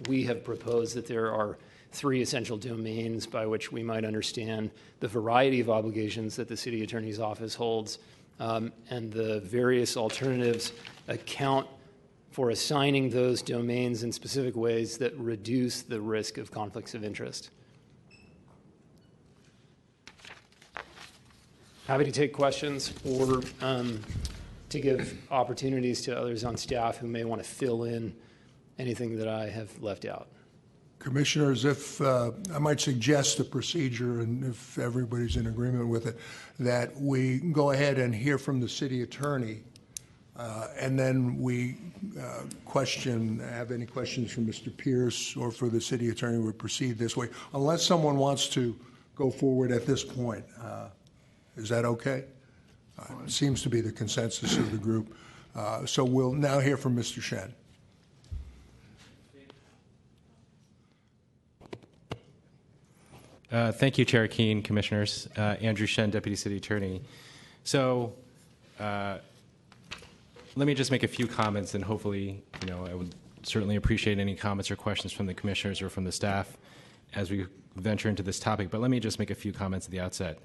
we have proposed that there are 3 essential domains by which we might understand the variety of obligations that the city attorney's office holds, and the various alternatives account for assigning those domains in specific ways that reduce the risk of conflicts of interest. Happy to take questions or to give opportunities to others on staff who may want to fill in anything that I have left out. Commissioners, if I might suggest a procedure, and if everybody's in agreement with it, that we go ahead and hear from the city attorney, and then we have any questions from Mr. Pierce or for the city attorney, we proceed this way, unless someone wants to go forward at this point. Is that okay? It seems to be the consensus of the group. So we'll now hear from Mr. Shen. Thank you, Chair Keene, Commissioners. Andrew Shen, Deputy City Attorney. So let me just make a few comments, and hopefully, I would certainly appreciate any comments or questions from the Commissioners or from the staff as we venture into this topic. But let me just make a few comments at the outset.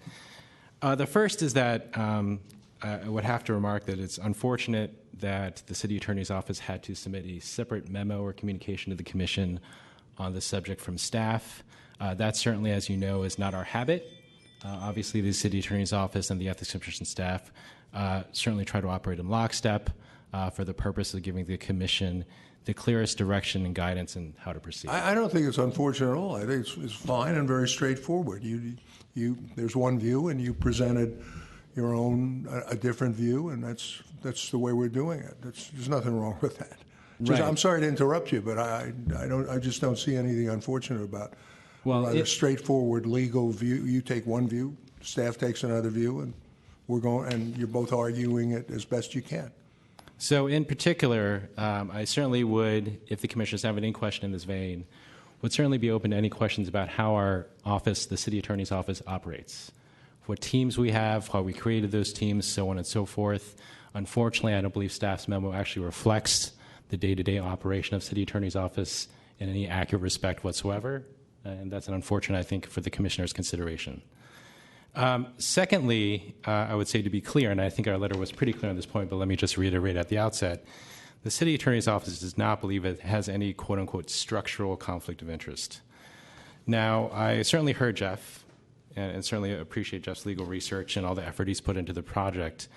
The first is that I would have to remark that it's unfortunate that the City Attorney's Office had to submit a separate memo or communication to the Commission on the subject from staff. That certainly, as you know, is not our habit. Obviously, the City Attorney's Office and the Ethics Commission staff certainly try to operate in lockstep. for the purpose of giving the commission the clearest direction and guidance in how to proceed. I don't think it's unfortunate at all. I think it's fine and very straightforward. There's one view, and you presented your own, a different view, and that's the way we're doing it. There's nothing wrong with that. Right. I'm sorry to interrupt you, but I just don't see anything unfortunate about a straightforward legal view. You take one view, staff takes another view, and you're both arguing it as best you can. So in particular, I certainly would, if the commissioners have any question in this vein, would certainly be open to any questions about how our office, the city attorney's office, operates. What teams we have, how we created those teams, so on and so forth. Unfortunately, I don't believe staff's memo actually reflects the day-to-day operation of city attorney's office in any accurate respect whatsoever. And that's an unfortunate, I think, for the commissioner's consideration. Secondly, I would say, to be clear, and I think our letter was pretty clear on this point, but let me just reiterate at the outset, the city attorney's office does not believe it has any quote-unquote structural conflict of interest. Now, I certainly heard Jeff, and certainly appreciate Jeff's legal research and all the effort he's put into the project,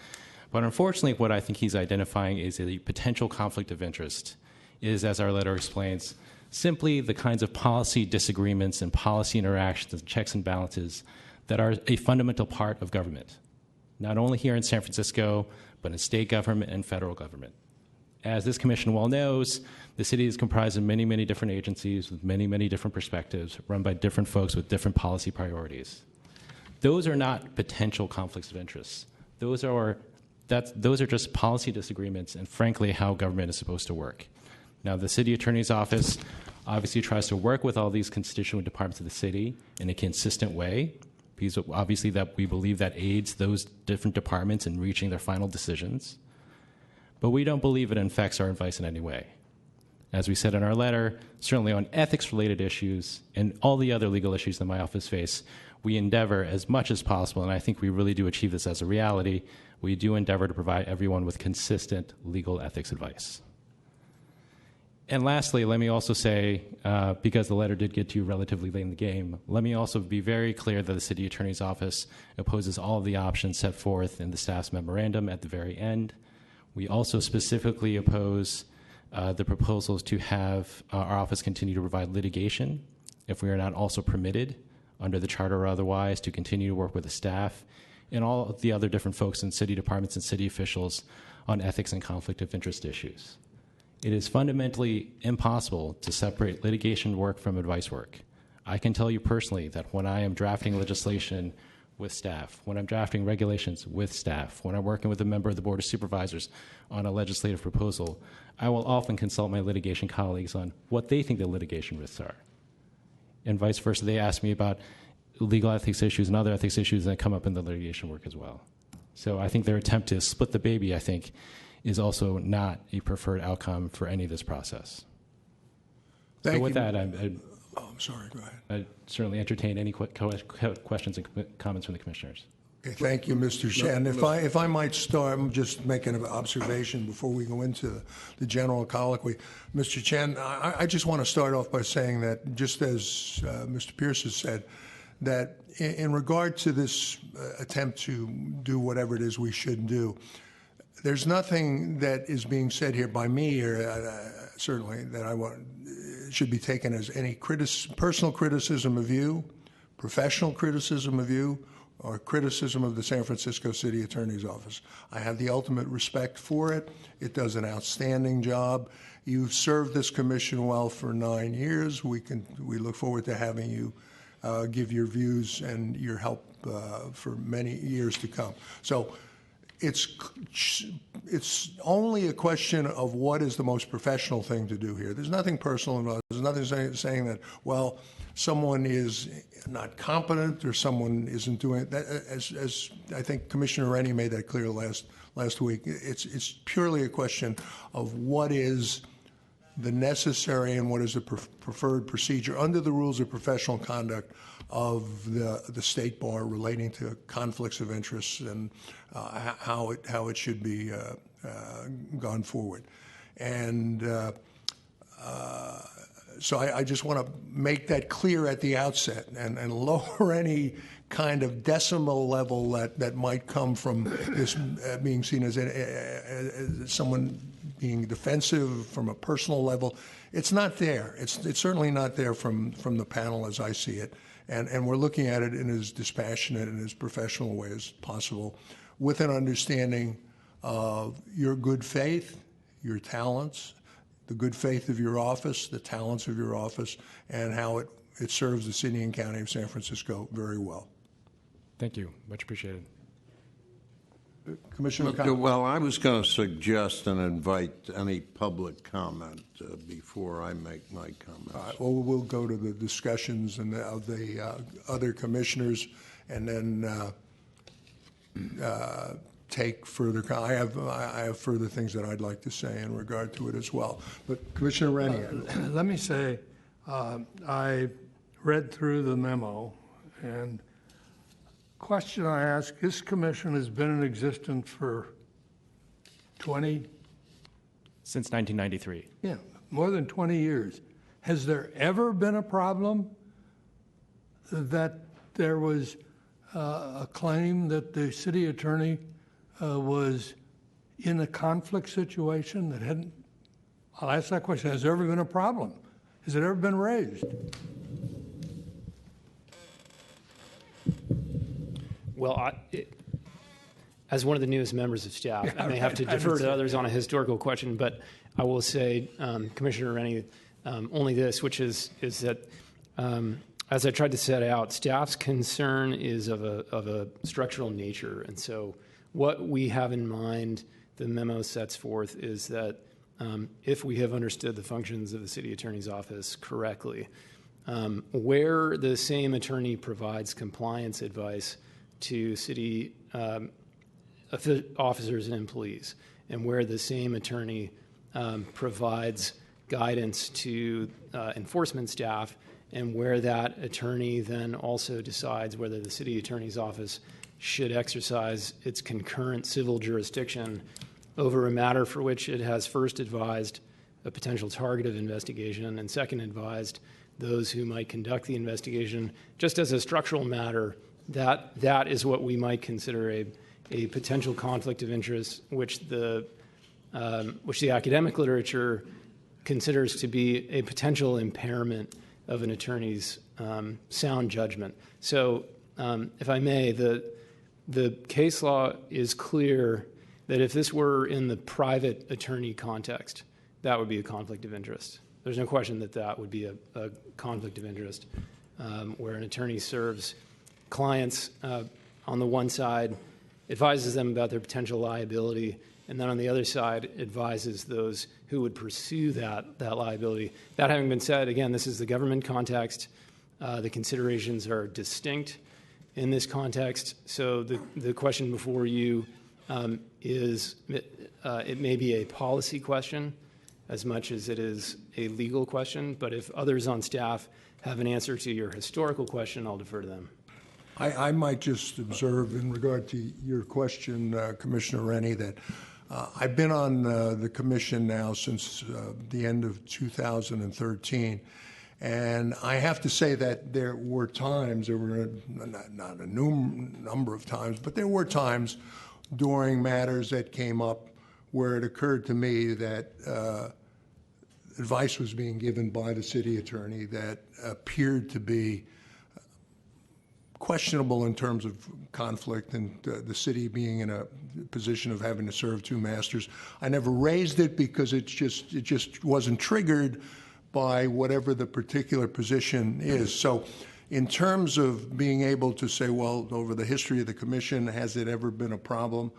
but unfortunately what I think he's identifying is a potential conflict of interest is, as our letter explains, simply the kinds of policy disagreements and policy interactions and checks and balances that are a fundamental part of government, not only here in San Francisco, but in state government and federal government. As this commission well knows, the city is comprised of many, many different agencies with many, many different perspectives, run by different folks with different policy priorities. Those are not potential conflicts of interest. Those are just policy disagreements and, frankly, how government is supposed to work. Now, the city attorney's office obviously tries to work with all these constituent departments of the city in a consistent way, because obviously that we believe that aids those different departments in reaching their final decisions. But we don't believe it affects our advice in any way. As we said in our letter, certainly on ethics-related issues and all the other legal issues that my office face, we endeavor as much as possible, and I think we really do achieve this as a reality, we do endeavor to provide everyone with consistent legal ethics advice. And lastly, let me also say, because the letter did get to you relatively late in the game, let me also be very clear that the city attorney's office opposes all of the options set forth in the staff's memorandum at the very end. We also specifically oppose the proposals to have our office continue to provide litigation if we are not also permitted under the charter or otherwise to continue to work with the staff and all of the other different folks in city departments and city officials on ethics and conflict of interest issues. It is fundamentally impossible to separate litigation work from advice work. I can tell you personally that when I am drafting legislation with staff, when I'm drafting regulations with staff, when I'm working with a member of the Board of Supervisors on a legislative proposal, I will often consult my litigation colleagues on what they think the litigation risks are. And vice versa, they ask me about legal ethics issues and other ethics issues that come up in the litigation work as well. So I think their attempt to split the baby, I think, is also not a preferred outcome for any of this process. Thank so with you. that, I'm sorry, go ahead. I certainly entertain any questions and comments from the commissioners. Okay, thank you, Mr. Shen. If I might start, I'm just making an observation before we go into the general colloquy. Mr. Chen, I just want to start off by saying that, just as Mr. Pierce has said, that in regard to this attempt to do whatever it is we should do, there's nothing that is being said here by me, or certainly that I want should be taken as any personal criticism of you, professional criticism of you, or criticism of the San Francisco City Attorney's Office. I have the ultimate respect for it. It does an outstanding job. You've served this commission well for 9 years. We look forward to having you give your views and your help for many years to come. So it's only a question of what is the most professional thing to do here. There's nothing personal involved. There's nothing saying that, well, someone is not competent or someone isn't doing it. As I think Commissioner Rennie made that clear last week, it's purely a question of what is the necessary and what is the preferred procedure under the rules of professional conduct of the state bar relating to conflicts of interest and how it should be gone forward. And So I just want to make that clear at the outset and lower any kind of decimal level that might come from this being seen as someone being defensive from a personal level. It's not there. It's certainly not there from the panel as I see it. And we're looking at it in as dispassionate and as professional a way as possible, with an understanding of your good faith, your talents, the good faith of your office, the talents of your office, and how it serves the city and county of San Francisco very well. Thank you. Much appreciated. Commissioner McConnell. Well, I was going to suggest and invite any public comment before I make my comments. All right, well, we'll go to the discussions and of the other commissioners, and then take further. I have further things that I'd like to say in regard to it as well. But Commissioner Rennie, let me say, I read through the memo, and question I ask: this commission has been in existence for 20? Since 1993. Yeah, more than 20 years. Has there ever been a problem that there was a claim that the city attorney was in a conflict situation that hadn't? I'll ask that question. Has there ever been a problem? Has it ever been raised? Well, as one of the newest members of staff, I may have to defer to others on a historical question, but I will say, Commissioner Rennie, only this, which is that as I tried to set out, staff's concern is of a structural nature, and so what we have in mind, the memo sets forth, is that if we have understood the functions of the city attorney's office correctly, where the same attorney provides compliance advice to city officers and employees, and where the same attorney provides guidance to enforcement staff, and where that attorney then also decides whether the city attorney's office should exercise its concurrent civil jurisdiction over a matter for which it has first advised a potential target of investigation and second advised those who might conduct the investigation. Just as a structural matter, that is what we might consider a potential conflict of interest, which the academic literature considers to be a potential impairment of an attorney's sound judgment. So, if I may, the case law is clear that if this were in the private attorney context, that would be a conflict of interest. There's no question that would be a conflict of interest, where an attorney serves clients on the one side, advises them about their potential liability, and then on the other side advises those who would pursue that liability. That having been said, again, this is the government context. The considerations are distinct in this context. So the question before you is, it may be a policy question as much as it is a legal question, but if others on staff have an answer to your historical question, I'll defer to them. I might just observe in regard to your question, Commissioner Rennie, that I've been on the commission now since the end of 2013, and I have to say that there were times, there were not a number of times, but there were times during matters that came up where it occurred to me that advice was being given by the city attorney that appeared to be questionable in terms of conflict and the city being in a position of having to serve two masters. I never raised it because it just wasn't triggered by whatever the particular position is. So in terms of being able to say, well, over the history of the commission, has it ever been a problem?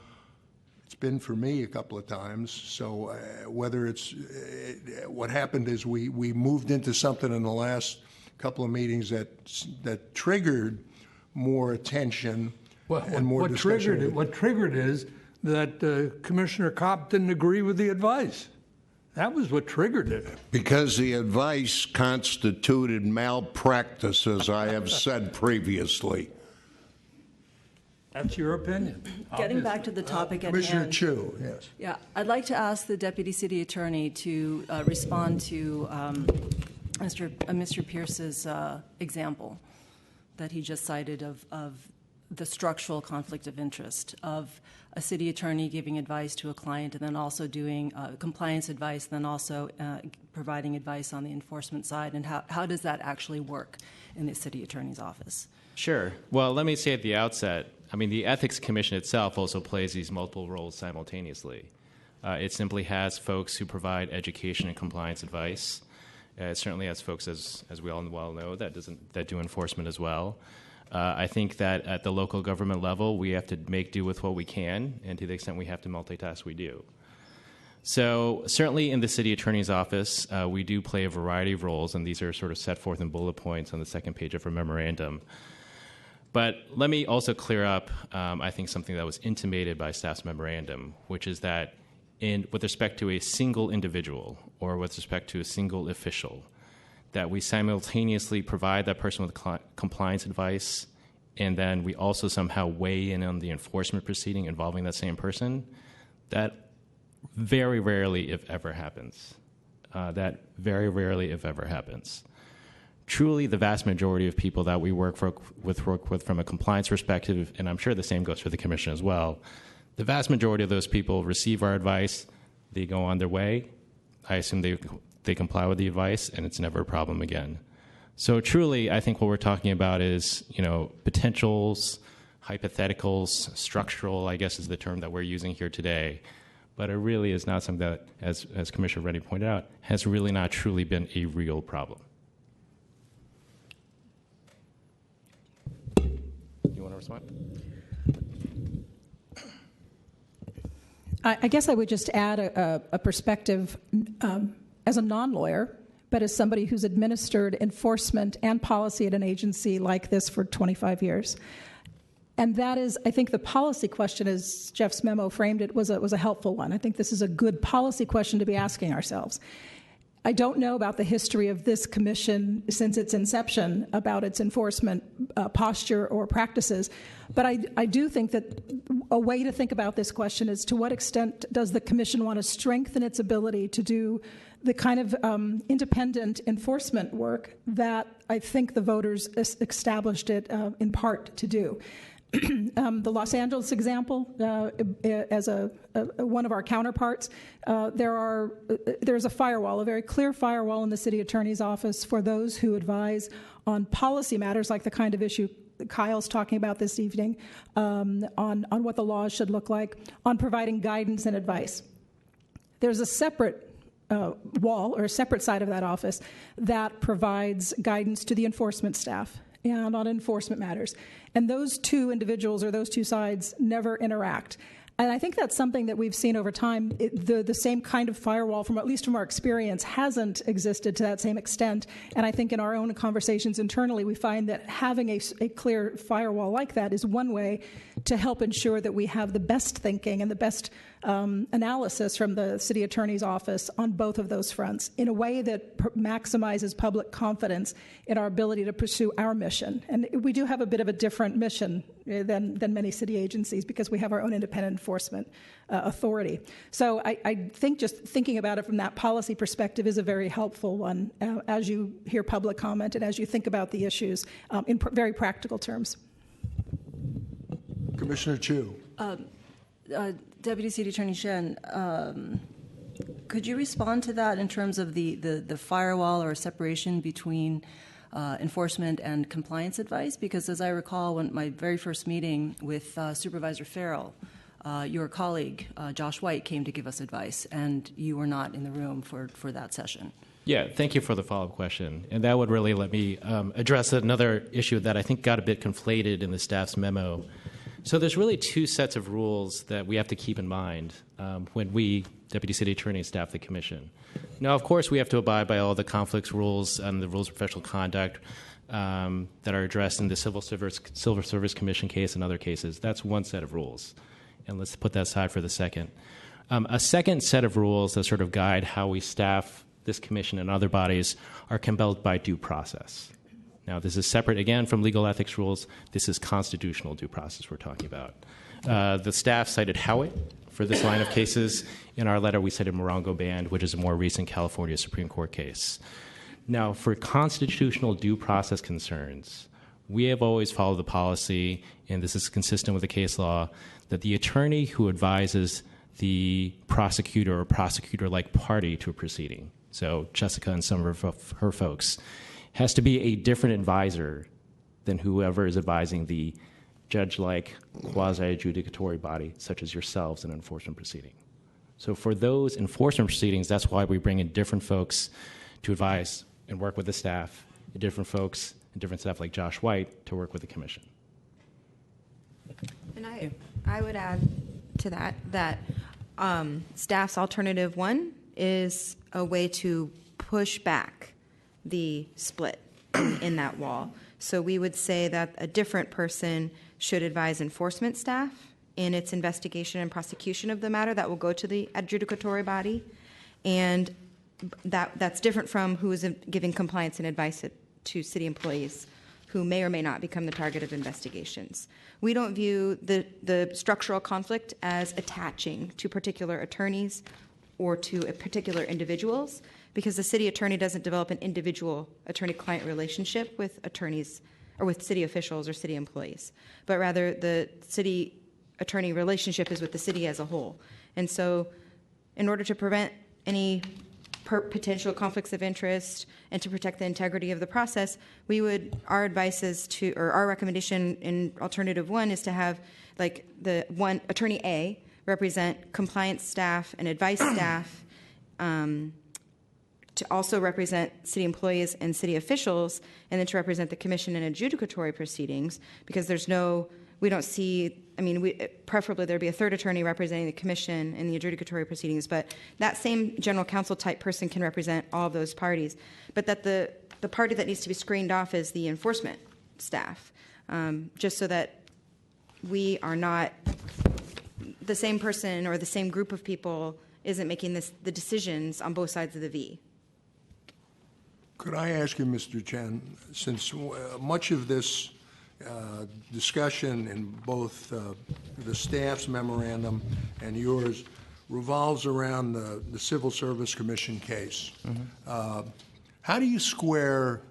It's been for me a couple of times. So whether it's what happened is we moved into something in the last couple of meetings that triggered more attention and more discussion. What triggered is that Commissioner Kopp didn't agree with the advice. That was what triggered it. Because the advice constituted malpractice, as I have said previously. That's your opinion. Getting back to the topic at Commissioner hand. Chu, yes. Yeah, I'd like to ask the Deputy City Attorney to respond to Mr. Pierce's example that he just cited of the structural conflict of interest of a city attorney giving advice to a client and then also doing compliance advice, then also providing advice on the enforcement side, and how does that actually work in the city attorney's office? Sure. Well, let me say at the outset, I mean, the Ethics Commission itself also plays these multiple roles simultaneously. It simply has folks who provide education and compliance advice. It certainly has folks, as we all well know, that do enforcement as well. I think that at the local government level, we have to make do with what we can, and to the extent we have to multitask, we do. So certainly in the city attorney's office, we do play a variety of roles, and these are sort of set forth in bullet points on the second page of our memorandum. But let me also clear up, I think, something that was intimated by staff's memorandum, which is that with respect to a single individual or with respect to a single official, that we simultaneously provide that person with compliance advice, and then we also somehow weigh in on the enforcement proceeding involving that same person. That very rarely, if ever, happens. Truly, the vast majority of people that we work with from a compliance perspective, and I'm sure the same goes for the commission as well, the vast majority of those people receive our advice, they go on their way, I assume they comply with the advice, and it's never a problem again. So truly, I think what we're talking about is, potentials, hypotheticals, structural, I guess is the term that we're using here today. But it really is not something that, as Commissioner Reddy pointed out, has really not truly been a real problem. You want to respond? I guess I would just add a perspective as a non-lawyer, but as somebody who's administered enforcement and policy at an agency like this for 25 years. And that is, I think the policy question, as Jeff's memo framed it, was a helpful one. I think this is a good policy question to be asking ourselves. I don't know about the history of this commission since its inception about its enforcement posture or practices, but I do think that a way to think about this question is to what extent does the commission want to strengthen its ability to do the kind of independent enforcement work that I think the voters established it in part to do. The Los Angeles example, as one of our counterparts, there's a firewall, a very clear firewall in the city attorney's office for those who advise on policy matters like the kind of issue Kyle's talking about this evening, on what the laws should look like, on providing guidance and advice. There's a separate wall or a separate side of that office that provides guidance to the enforcement staff and on enforcement matters. And those two individuals or those two sides never interact. And I think that's something that we've seen over time. The same kind of firewall, at least from our experience, hasn't existed to that same extent. And I think in our own conversations internally, we find that having a clear firewall like that is one way to help ensure that we have the best thinking and the best analysis from the city attorney's office on both of those fronts in a way that maximizes public confidence in our ability to pursue our mission. And we do have a bit of a different mission than many city agencies because we have our own independent enforcement authority. So I think just thinking about it from that policy perspective is a very helpful one as you hear public comment and as you think about the issues in very practical terms. Commissioner Chu. Deputy City Attorney Shen, could you respond to that in terms of the firewall or separation between enforcement and compliance advice? Because as I recall, when my very first meeting with Supervisor Farrell, your colleague, Josh White, came to give us advice, and you were not in the room for that session. Yeah, thank you for the follow-up question. And that would really let me address another issue that I think got a bit conflated in the staff's memo. So there's really two sets of rules that we have to keep in mind when we, Deputy City Attorney, staff the commission. Now, of course, we have to abide by all the conflicts rules and the rules of professional conduct that are addressed in the Civil Service Commission case and other cases. That's one set of rules. And let's put that aside for the second. A second set of rules that sort of guide how we staff this commission and other bodies are compelled by due process. Now, this is separate, again, from legal ethics rules. This is constitutional due process we're talking about. The staff cited Howitt for this line of cases. In our letter, we cited Morongo Band, which is a more recent California Supreme Court case. Now, for constitutional due process concerns, we have always followed the policy, and this is consistent with the case law, that the attorney who advises the prosecutor or prosecutor-like party to a proceeding, so Jessica and some of her folks, has to be a different advisor than whoever is advising the judge-like quasi-adjudicatory body, such as yourselves in an enforcement proceeding. So for those enforcement proceedings, that's why we bring in different folks to advise and work with the staff, and different folks and different staff like Josh White to work with the commission. And I would add to that staff's alternative one is a way to push back the split in that wall. So we would say that a different person should advise enforcement staff in its investigation and prosecution of the matter that will go to the adjudicatory body, and that's different from who is giving compliance and advice to city employees who may or may not become the target of investigations. We don't view the structural conflict as attaching to particular attorneys or to particular individuals, because the city attorney doesn't develop an individual attorney-client relationship with attorneys or with city officials or city employees, but rather the city attorney relationship is with the city as a whole. And so in order to prevent any potential conflicts of interest and to protect the integrity of the process, our advice is to, or our recommendation in alternative one is to have like the one attorney A represent compliance staff and advice staff, to also represent city employees and city officials, and then to represent the commission in adjudicatory proceedings, because we don't see, preferably there'd be a third attorney representing the commission in the adjudicatory proceedings, but that same general counsel type person can represent all of those parties. But that the party that needs to be screened off is the enforcement staff, just so that we are not, the same person or the same group of people isn't making the decisions on both sides of the V. Could I ask you, Mr. Chen, since much of this discussion in both the staff's memorandum and yours revolves around the Civil Service Commission case. Mm-hmm. How do you square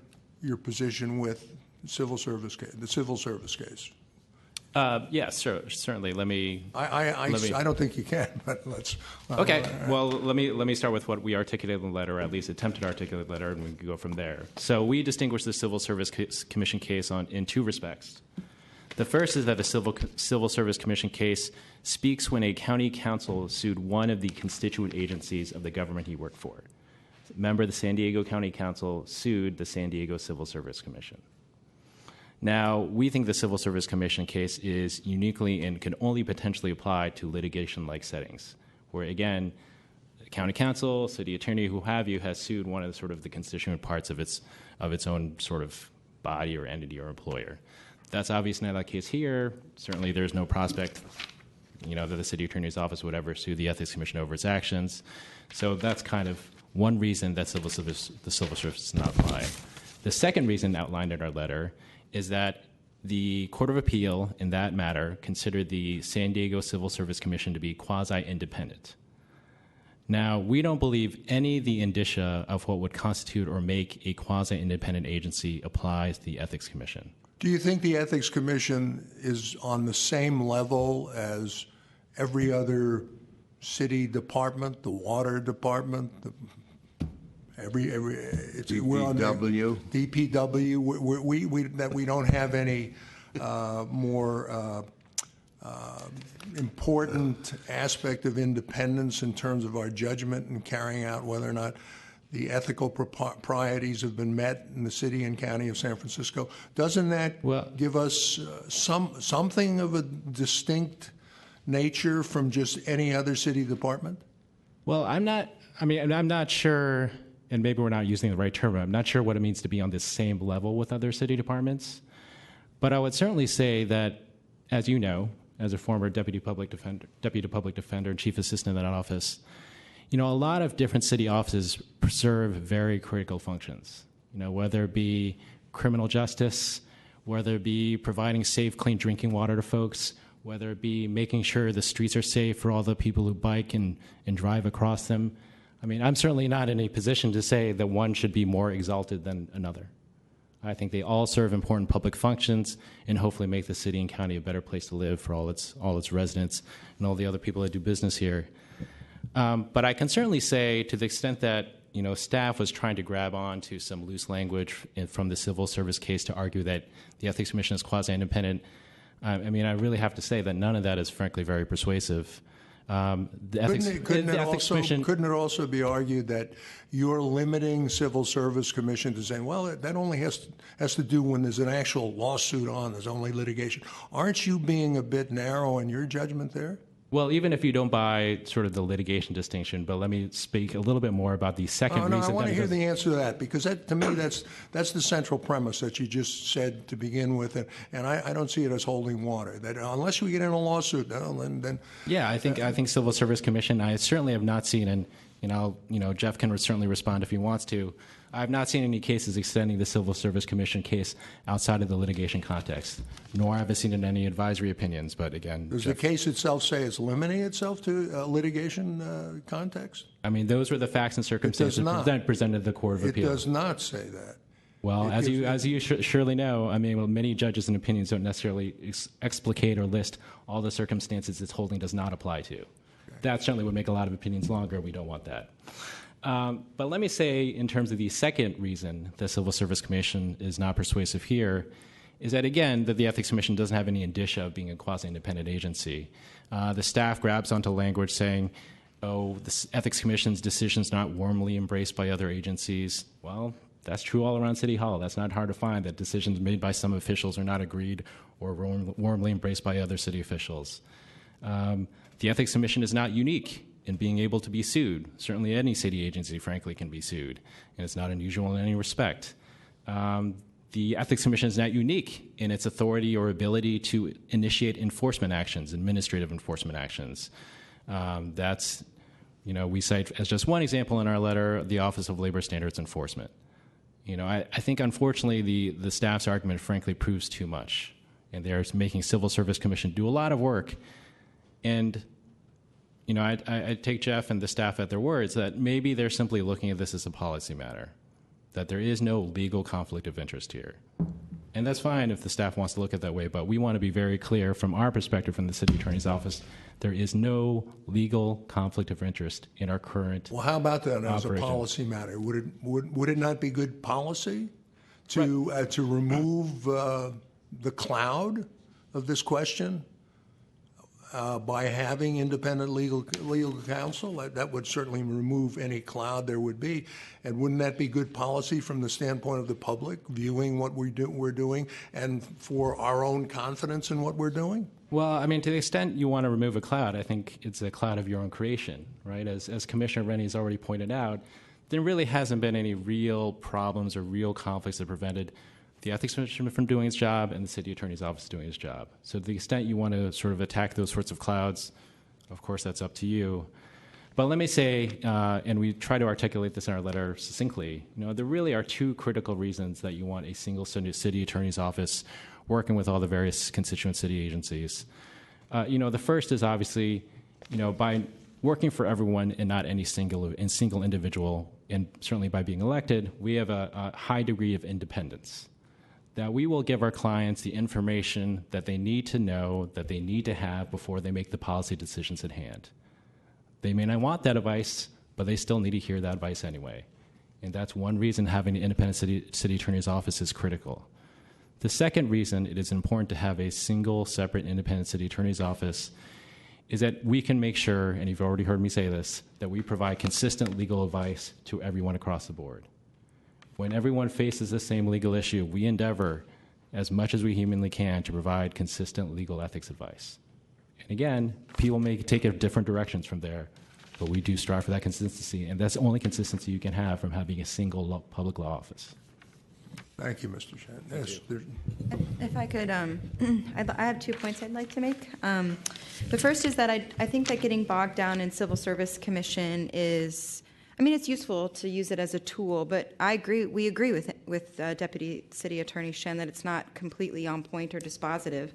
your position with the civil service case? Yes, sure, certainly. I don't think you can, but let's. Okay. Well, let me start with what we articulated in the letter, or at least attempted to articulate in the letter, and we can go from there. So we distinguish the Civil Service Commission case in two respects. The first is that the Civil Service Commission case speaks when a county council sued one of the constituent agencies of the government he worked for. Remember, the San Diego County Council sued the San Diego Civil Service Commission. Now, we think the Civil Service Commission case is uniquely and can only potentially apply to litigation-like settings, where, again, the county council, city attorney, who have you, has sued one of the constituent parts of its own sort of body or entity or employer. That's obviously not the case here. Certainly, there's no prospect, that the city attorney's office would ever sue the Ethics Commission over its actions. So that's kind of one reason that the Civil Service does not apply. The second reason outlined in our letter is that the Court of Appeal in that matter considered the San Diego Civil Service Commission to be quasi-independent. Now, we don't believe any of the indicia of what would constitute or make a quasi-independent agency applies to the Ethics Commission. Do you think the Ethics Commission is on the same level as every other city department, the water department, DPW. DPW. That we don't have any more important aspect of independence in terms of our judgment and carrying out whether or not the ethical proprieties have been met in the city and county of San Francisco. Doesn't that give us something of a distinct nature from just any other city department? Well, I'm not sure. And maybe we're not using the right term. I'm not sure what it means to be on the same level with other city departments. But I would certainly say that, as you know, as a former deputy public defender and chief assistant in that office, a lot of different city offices serve very critical functions. Whether it be criminal justice, whether it be providing safe, clean drinking water to folks, whether it be making sure the streets are safe for all the people who bike and drive across them. I mean, I'm certainly not in a position to say that one should be more exalted than another. I think they all serve important public functions and hopefully make the city and county a better place to live for all its residents and all the other people that do business here. But I can certainly say, to the extent that staff was trying to grab on to some loose language from the civil service case to argue that the Ethics Commission is quasi-independent, I mean, I really have to say that none of that is frankly very persuasive. Couldn't it also be argued that you're limiting civil service commission to saying, well, that only has to do when there's an actual lawsuit on, there's only litigation? Aren't you being a bit narrow in your judgment there? Well, even if you don't buy sort of the litigation distinction, but let me speak a little bit more about the second reason. I want to hear the answer to that, because to me that's the central premise that you just said to begin with, and I don't see it as holding water. That unless we get in a lawsuit, then yeah, I think Civil Service Commission. I certainly have not seen, and Jeff can certainly respond if he wants to. I've not seen any cases extending the Civil Service Commission case outside of the litigation context, nor have I seen in any advisory opinions. But again, does the case itself say it's limiting itself to litigation context? I mean, those were the facts and circumstances presented to the Court of Appeal. It does not say that. Well, as you surely know, I mean, many judges and opinions don't necessarily explicate or list all the circumstances its holding does not apply to. Okay. That certainly would make a lot of opinions longer. We don't want that. But let me say, in terms of the second reason the Civil Service Commission is not persuasive here, is that, again, that the Ethics Commission doesn't have any indicia of being a quasi-independent agency. The staff grabs onto language saying, the Ethics Commission's decision's not warmly embraced by other agencies. Well, that's true all around City Hall. That's not hard to find, that decisions made by some officials are not agreed or warmly embraced by other city officials. The Ethics Commission is not unique in being able to be sued. Certainly any city agency, frankly, can be sued, and it's not unusual in any respect. The Ethics Commission is not unique in its authority or ability to initiate enforcement actions, administrative enforcement actions. We cite as just one example in our letter, the Office of Labor Standards Enforcement. I think, unfortunately, the staff's argument, frankly, proves too much, and they're making Civil Service Commission do a lot of work. And I take Jeff and the staff at their words that maybe they're simply looking at this as a policy matter, that there is no legal conflict of interest here. And that's fine if the staff wants to look at it that way, but we want to be very clear from our perspective from the City Attorney's Office, there is no legal conflict of interest in our current Well, how about that as operation. A policy matter? Would it not be good policy to remove the cloud of this question? By having independent legal counsel, that would certainly remove any cloud there would be. And wouldn't that be good policy from the standpoint of the public, viewing what we're doing, and for our own confidence in what we're doing? Well, I mean, to the extent you want to remove a cloud, I think it's a cloud of your own creation, right? As Commissioner Rennie's already pointed out, there really hasn't been any real problems or real conflicts that prevented the Ethics Commission from doing its job and the City Attorney's Office doing its job. So to the extent you want to sort of attack those sorts of clouds, of course, that's up to you. But let me say, and we try to articulate this in our letter succinctly, there really are two critical reasons that you want a single City Attorney's Office working with all the various constituent city agencies. The first is obviously, by working for everyone and not any single individual, and certainly by being elected, we have a high degree of independence. That we will give our clients the information that they need to know, that they need to have before they make the policy decisions at hand. They may not want that advice, but they still need to hear that advice anyway. And that's one reason having an independent city attorney's office is critical. The second reason it is important to have a single, separate, independent city attorney's office is that we can make sure, and you've already heard me say this, that we provide consistent legal advice to everyone across the board. When everyone faces the same legal issue, we endeavor, as much as we humanly can, to provide consistent legal ethics advice. And again, people may take it different directions from there, but we do strive for that consistency, and that's the only consistency you can have from having a single public law office. Thank you, Mr. Shannon. Yes, if I could, I have 2 points I'd like to make. The first is that I think that getting bogged down in Civil Service Commission is, it's useful to use it as a tool, but we agree with Deputy City Attorney Shen that it's not completely on point or dispositive.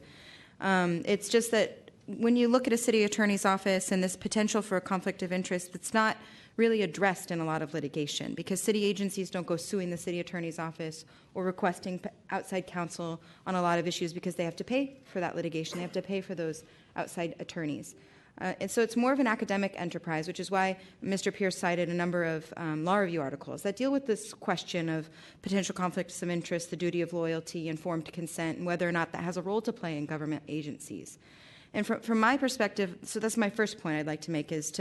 It's just that when you look at a city attorney's office and this potential for a conflict of interest, it's not really addressed in a lot of litigation, because city agencies don't go suing the city attorney's office or requesting outside counsel on a lot of issues because they have to pay for that litigation. They have to pay for those outside attorneys. And so it's more of an academic enterprise, which is why Mr. Pierce cited a number of law review articles that deal with this question of potential conflicts of interest, the duty of loyalty, informed consent, and whether or not that has a role to play in government agencies. And from my perspective, so that's my first point I'd like to make, is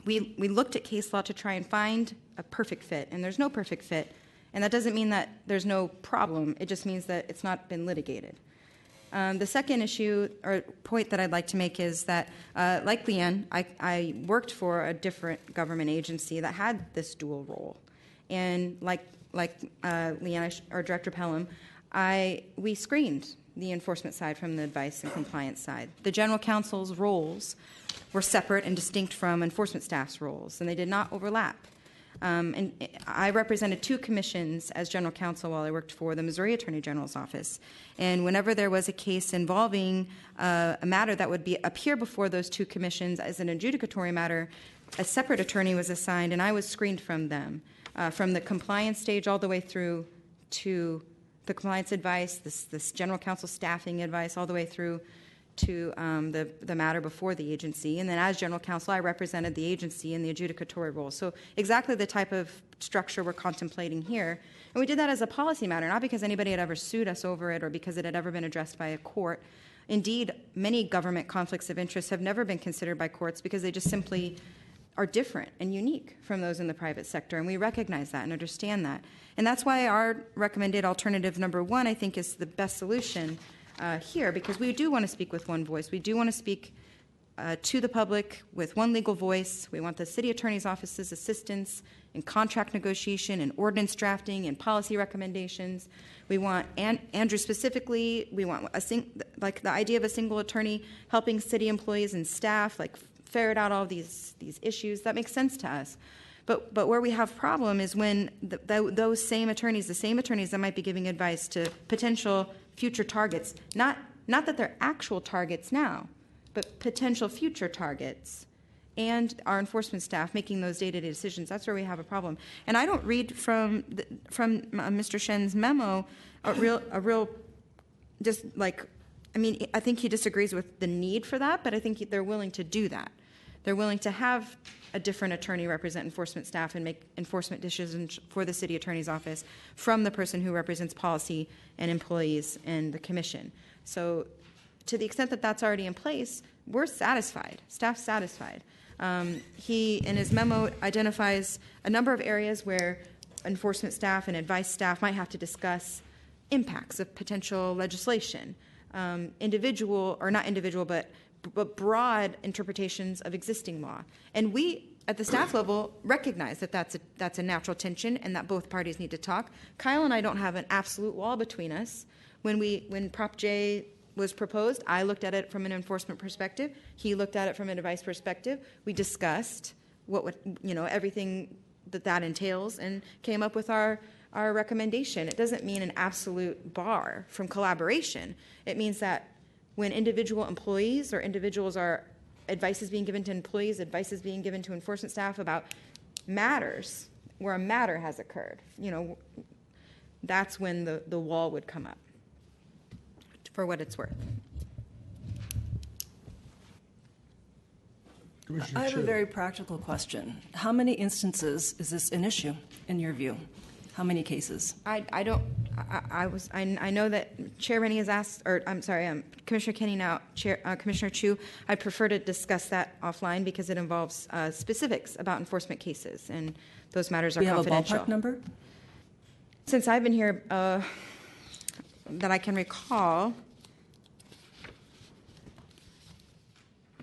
we looked at case law to try and find a perfect fit, and there's no perfect fit. And that doesn't mean that there's no problem. It just means that it's not been litigated. The second issue or point that I'd like to make is that, like Leanne, I worked for a different government agency that had this dual role. And like Leanne or Director Pelham, we screened the enforcement side from the advice and compliance side. The general counsel's roles were separate and distinct from enforcement staff's roles, and they did not overlap. And I represented 2 commissions as general counsel while I worked for the Missouri Attorney General's office. And whenever there was a case involving a matter that would appear before those 2 commissions as an adjudicatory matter, a separate attorney was assigned, and I was screened from them, from the compliance stage all the way through to the compliance advice, this general counsel staffing advice, all the way through to the matter before the agency. And then as general counsel, I represented the agency in the adjudicatory role. So exactly the type of structure we're contemplating here. And we did that as a policy matter, not because anybody had ever sued us over it or because it had ever been addressed by a court. Indeed, many government conflicts of interest have never been considered by courts because they just simply are different and unique from those in the private sector. And we recognize that and understand that. And that's why our recommended alternative number 1, I think, is the best solution here, because we do want to speak with one voice. We do want to speak to the public with one legal voice. We want the city attorney's office's assistance in contract negotiation and ordinance drafting and policy recommendations. We want, Andrew specifically, we want like the idea of a single attorney helping city employees and staff like ferret out all these issues. That makes sense to us. But where we have problem is when those same attorneys, the same attorneys that might be giving advice to potential future targets, not that they're actual targets now, but potential future targets, and our enforcement staff making those day-to-day decisions. That's where we have a problem. And I don't read from Mr. Shen's memo a real just like, I mean, I think he disagrees with the need for that, but I think they're willing to do that. They're willing to have a different attorney represent enforcement staff and make enforcement decisions for the city attorney's office from the person who represents policy and employees and the commission. So to the extent that that's already in place, we're satisfied, staff's satisfied. He, in his memo, identifies a number of areas where enforcement staff and advice staff might have to discuss impacts of potential legislation, individual, or not individual, but broad interpretations of existing law. And we, at the staff level, recognize that that's a natural tension and that both parties need to talk. Kyle and I don't have an absolute wall between us. When Prop J was proposed, I looked at it from an enforcement perspective. He looked at it from an advice perspective. We discussed what would, everything that entails and came up with our recommendation. It doesn't mean an absolute bar from collaboration. It means that when individual employees or individuals are, advice is being given to employees, advice is being given to enforcement staff about matters, where a matter has occurred, that's when the wall would come up, for what it's worth. I have a very practical question. How many instances is this an issue, in your view? How many cases? I know that Chair Rennie has asked, or I'm sorry, Commissioner Kenney now, Commissioner Chu. I prefer to discuss that offline because it involves specifics about enforcement cases, and those matters are confidential. Do you have a ballpark number? Since I've been here, that I can recall,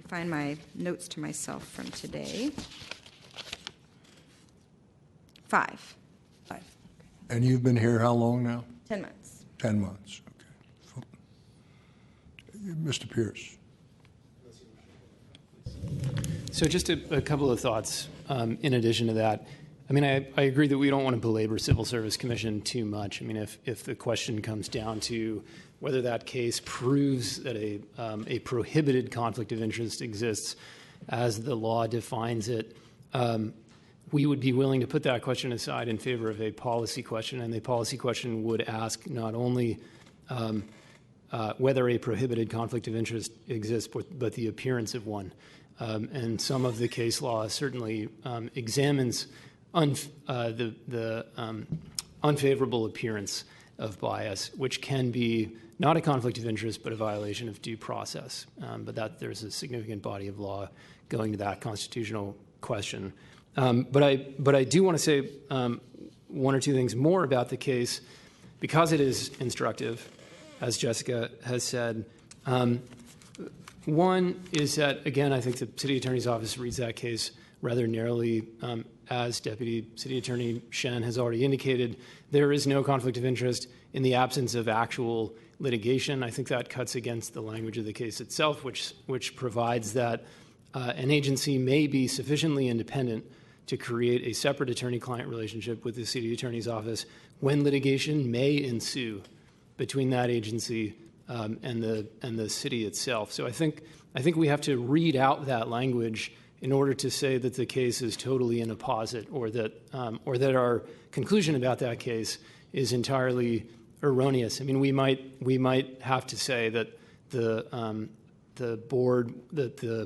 find my notes to myself from today. 5. And you've been here how long now? 10 months. 10 months, okay. Mr. Pierce. So just a couple of thoughts in addition to that. I mean, I agree that we don't want to belabor Civil Service Commission too much. I mean, if the question comes down to whether that case proves that a prohibited conflict of interest exists as the law defines it, we would be willing to put that question aside in favor of a policy question, and the policy question would ask not only whether a prohibited conflict of interest exists, but the appearance of one. And some of the case law certainly examines the unfavorable appearance of bias, which can be not a conflict of interest, but a violation of due process. But that there's a significant body of law going to that constitutional question. But I do want to say one or two things more about the case, because it is instructive, as Jessica has said. One is that, again, I think the city attorney's office reads that case rather narrowly. As Deputy City Attorney Shen has already indicated, there is no conflict of interest in the absence of actual litigation. I think that cuts against the language of the case itself, which provides that an agency may be sufficiently independent to create a separate attorney-client relationship with the city attorney's office when litigation may ensue between that agency and the city itself. So I think we have to read out that language in order to say that the case is totally in a posit, or that our conclusion about that case is entirely erroneous. I mean, we might have to say that the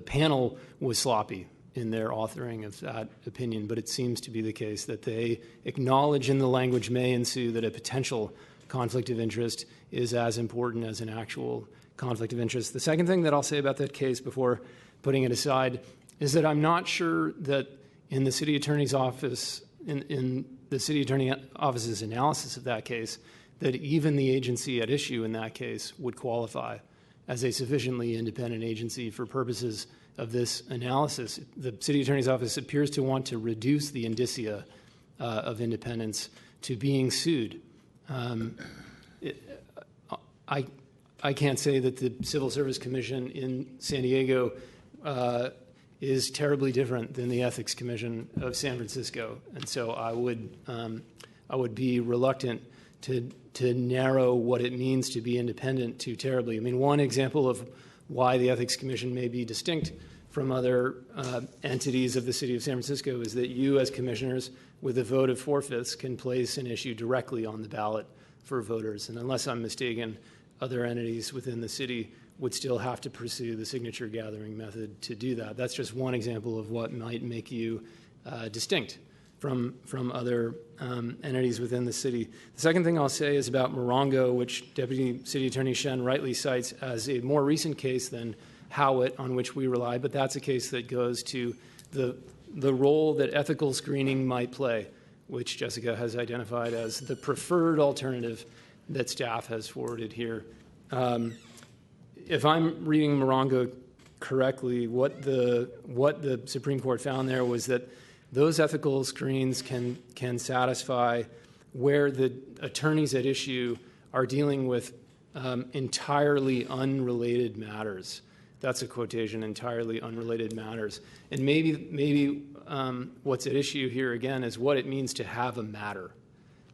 panel was sloppy in their authoring of that opinion, but it seems to be the case that they acknowledge in the language may ensue that a potential conflict of interest is as important as an actual conflict of interest. The second thing that I'll say about that case before putting it aside is that I'm not sure that in the city attorney's office, in the city attorney office's analysis of that case, that even the agency at issue in that case would qualify as a sufficiently independent agency for purposes of this analysis. The city attorney's office appears to want to reduce the indicia of independence to being sued. I can't say that the Civil Service Commission in San Diego is terribly different than the Ethics Commission of San Francisco, and so I would be reluctant to narrow what it means to be independent too terribly. I mean, one example of why the Ethics Commission may be distinct from other entities of the city of San Francisco is that you, as commissioners, with a vote of 4/5, can place an issue directly on the ballot for voters. And unless I'm mistaken, other entities within the city would still have to pursue the signature gathering method to do that. That's just one example of what might make you distinct from other entities within the city. The second thing I'll say is about Morongo, which Deputy City Attorney Shen rightly cites as a more recent case than Howitt, on which we rely, but that's a case that goes to the role that ethical screening might play, which Jessica has identified as the preferred alternative that staff has forwarded here. If I'm reading Morongo correctly, what the Supreme Court found there was that those ethical screens can satisfy where the attorneys at issue are dealing with entirely unrelated matters. That's a quotation, entirely unrelated matters. And maybe what's at issue here again is what it means to have a matter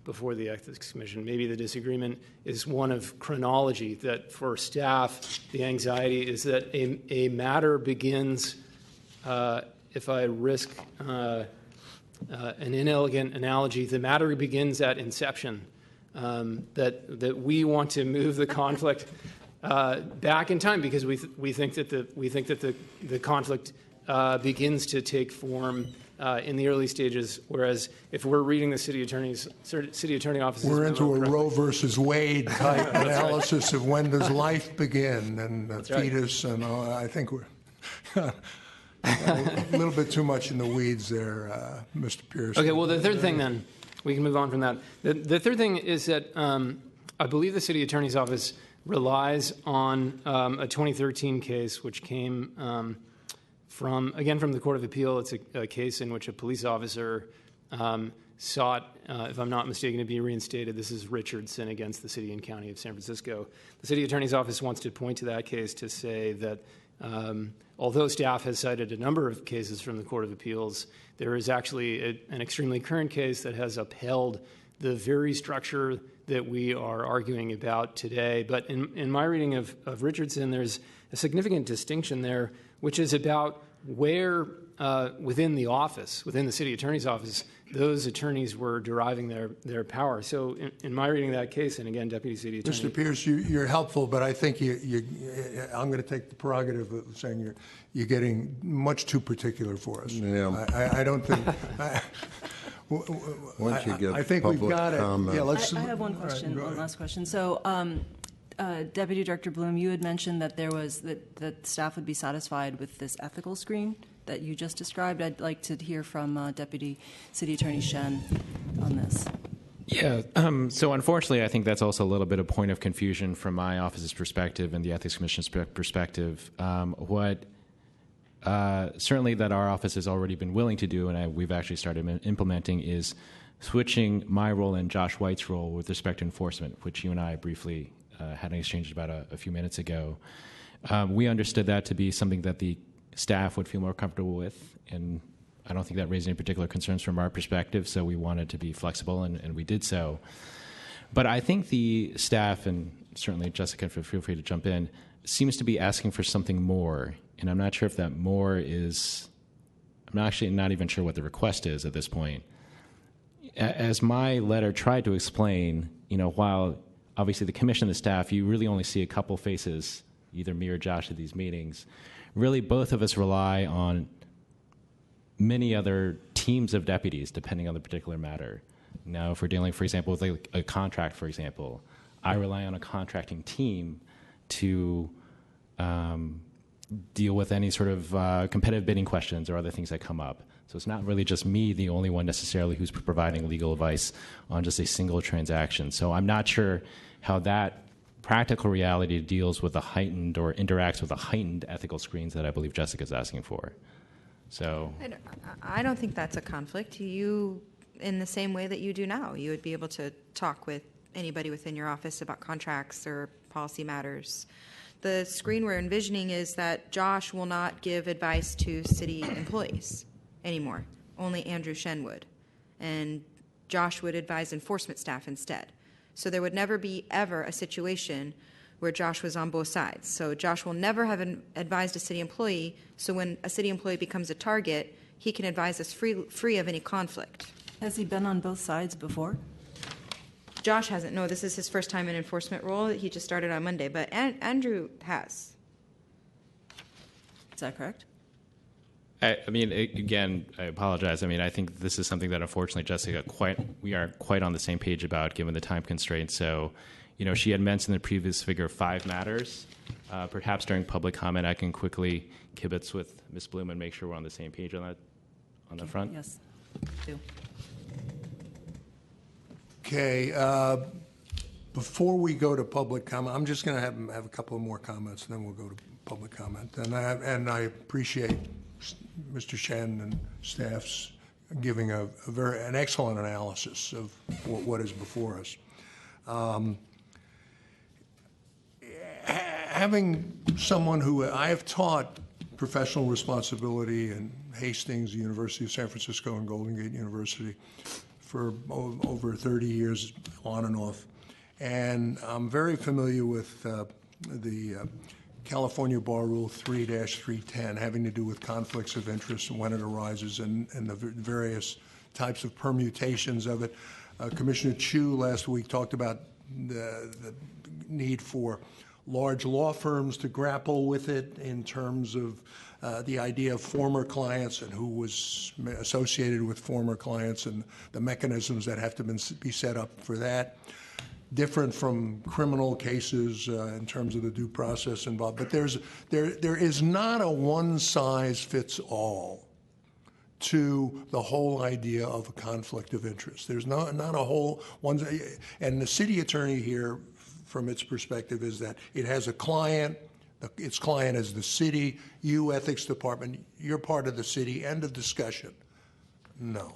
before the Ethics Commission. Maybe the disagreement is one of chronology, that for staff, the anxiety is that a matter begins, if I risk an inelegant analogy, the matter begins at inception, that we want to move the conflict back in time because we think that the conflict begins to take form in the early stages, whereas if we're reading the city attorney office, we're into a Roe versus Wade type analysis of when does life begin and the fetus, and I think we're a little bit too much in the weeds there, Mr. Pierce. Okay, well, the third thing then, we can move on from that. The third thing is that I believe the city attorney's office relies on a 2013 case which came from the Court of Appeal. It's a case in which a police officer sought, if I'm not mistaken, to be reinstated. This is Richardson against the city and county of San Francisco. The city attorney's office wants to point to that case to say that although staff has cited a number of cases from the Court of Appeals, there is actually an extremely current case that has upheld the very structure that we are arguing about today. But in my reading of Richardson, there's a significant distinction there, which is about where within the office, within the city attorney's office, those attorneys were deriving their power. So in my reading of that case, and again, Deputy City Attorney. Mr. Pierce, you're helpful, but I think I'm going to take the prerogative of saying you're getting much too particular for us. Yeah. I don't think. Once you get I think we've public got it. comment. Yeah, let's. I have one question, one last question. So, Deputy Director Bloom, you had mentioned that that staff would be satisfied with this ethical screen that you just described. I'd like to hear from Deputy City Attorney Shen on this. Yeah, so unfortunately, I think that's also a little bit of point of confusion from my office's perspective and the Ethics Commission's perspective. Certainly that our office has already been willing to do, and we've actually started implementing, is switching my role and Josh White's role with respect to enforcement, which you and I briefly had an exchange about a few minutes ago. We understood that to be something that the staff would feel more comfortable with, and I don't think that raised any particular concerns from our perspective, so we wanted to be flexible, and we did so. But I think the staff, and certainly Jessica, feel free to jump in, seems to be asking for something more, and I'm not sure if that more is, I'm actually not even sure what the request is at this point. As my letter tried to explain, while obviously the commission and the staff, you really only see a couple faces, either me or Josh at these meetings. Really, both of us rely on many other teams of deputies, depending on the particular matter. Now, if we're dealing, for example, with a contract, for example, I rely on a contracting team to deal with any sort of competitive bidding questions or other things that come up. So it's not really just me, the only one necessarily who's providing legal advice on just a single transaction. So I'm not sure how that practical reality deals with a heightened or interacts with the heightened ethical screens that I believe Jessica's asking for. So I don't think that's a conflict. You, in the same way that you do now, you would be able to talk with anybody within your office about contracts or policy matters. The screen we're envisioning is that Josh will not give advice to city employees anymore. Only Andrew Shen would. And Josh would advise enforcement staff instead. So there would never be ever a situation where Josh was on both sides. So Josh will never have advised a city employee, so when a city employee becomes a target, he can advise us free of any conflict. Has he been on both sides before? Josh hasn't. No, this is his first time in enforcement role. He just started on Monday, but Andrew has. Is that correct? I mean, again, I apologize. I mean, I think this is something that unfortunately, Jessica, we aren't quite on the same page about given the time constraints. So, she had mentioned the previous figure of 5 matters. Perhaps during public comment, I can quickly kibitz with Ms. Bloom and make sure we're on the same page on that front. Yes, do. Okay. Before we go to public comment, I'm just going to have a couple of more comments, and then we'll go to public comment. And I appreciate Mr. Shen and staff's giving an excellent analysis of what is before us. Having someone who I have taught professional responsibility in Hastings, the University of San Francisco, and Golden Gate University for over 30 years on and off. And I'm very familiar with the California Bar Rule 3-310 having to do with conflicts of interest and when it arises and the various types of permutations of it. Commissioner Chu last week talked about the need for large law firms to grapple with it in terms of the idea of former clients and who was associated with former clients and the mechanisms that have to be set up for that. Different from criminal cases in terms of the due process involved. But there is not a one-size-fits-all to the whole idea of a conflict of interest. There's not a whole one. And the city attorney here, from its perspective, is that it has a client. Its client is the city. You, ethics department, you're part of the city. End of discussion. No.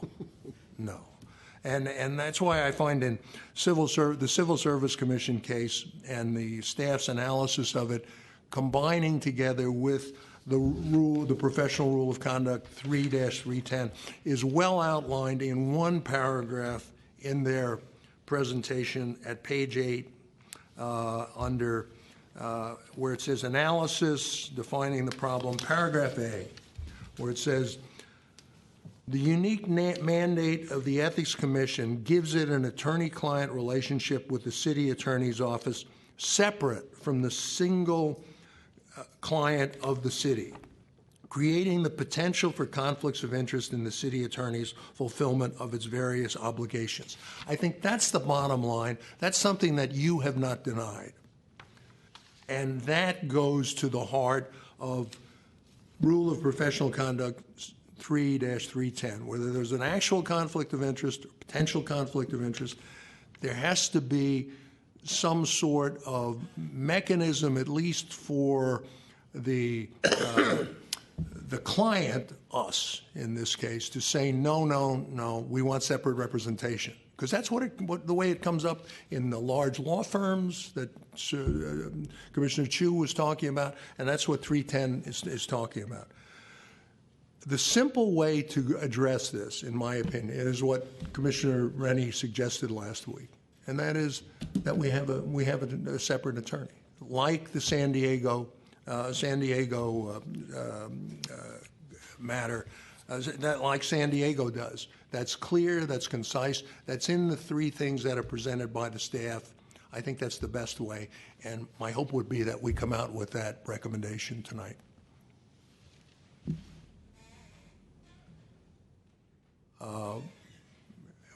And that's why I find in the Civil Service Commission case and the staff's analysis of it, combining together with the professional rule of conduct 3-310 is well outlined in one paragraph in their presentation at page 8 under where it says analysis, defining the problem, paragraph A, where it says The unique mandate of the Ethics Commission gives it an attorney-client relationship with the city attorney's office separate from the single client of the city, creating the potential for conflicts of interest in the city attorney's fulfillment of its various obligations. I think that's the bottom line. That's something that you have not denied. And that goes to the heart of Rule of Professional Conduct 3-310, whether there's an actual conflict of interest or potential conflict of interest, there has to be some sort of mechanism, at least for the client, us in this case, to say, no, we want separate representation. Because that's the way it comes up in the large law firms that Commissioner Chu was talking about, and that's what 310 is talking about. The simple way to address this, in my opinion, is what Commissioner Rennie suggested last week, and that is that we have a separate attorney, like the San Diego matter, like San Diego does. That's clear, that's concise, that's in the three things that are presented by the staff. I think that's the best way, and my hope would be that we come out with that recommendation tonight.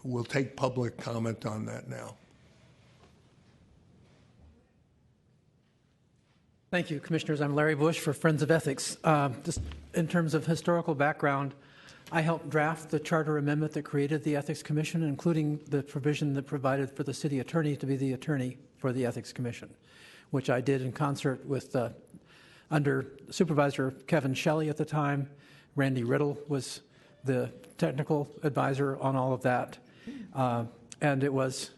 We'll take public comment on that now. Thank you, Commissioners. I'm Larry Bush for Friends of Ethics. Just in terms of historical background, I helped draft the charter amendment that created the Ethics Commission, including the provision that provided for the city attorney to be the attorney for the Ethics Commission, which I did in concert with under Supervisor Kevin Shelley at the time. Randy Riddle was the technical advisor on all of that. And it was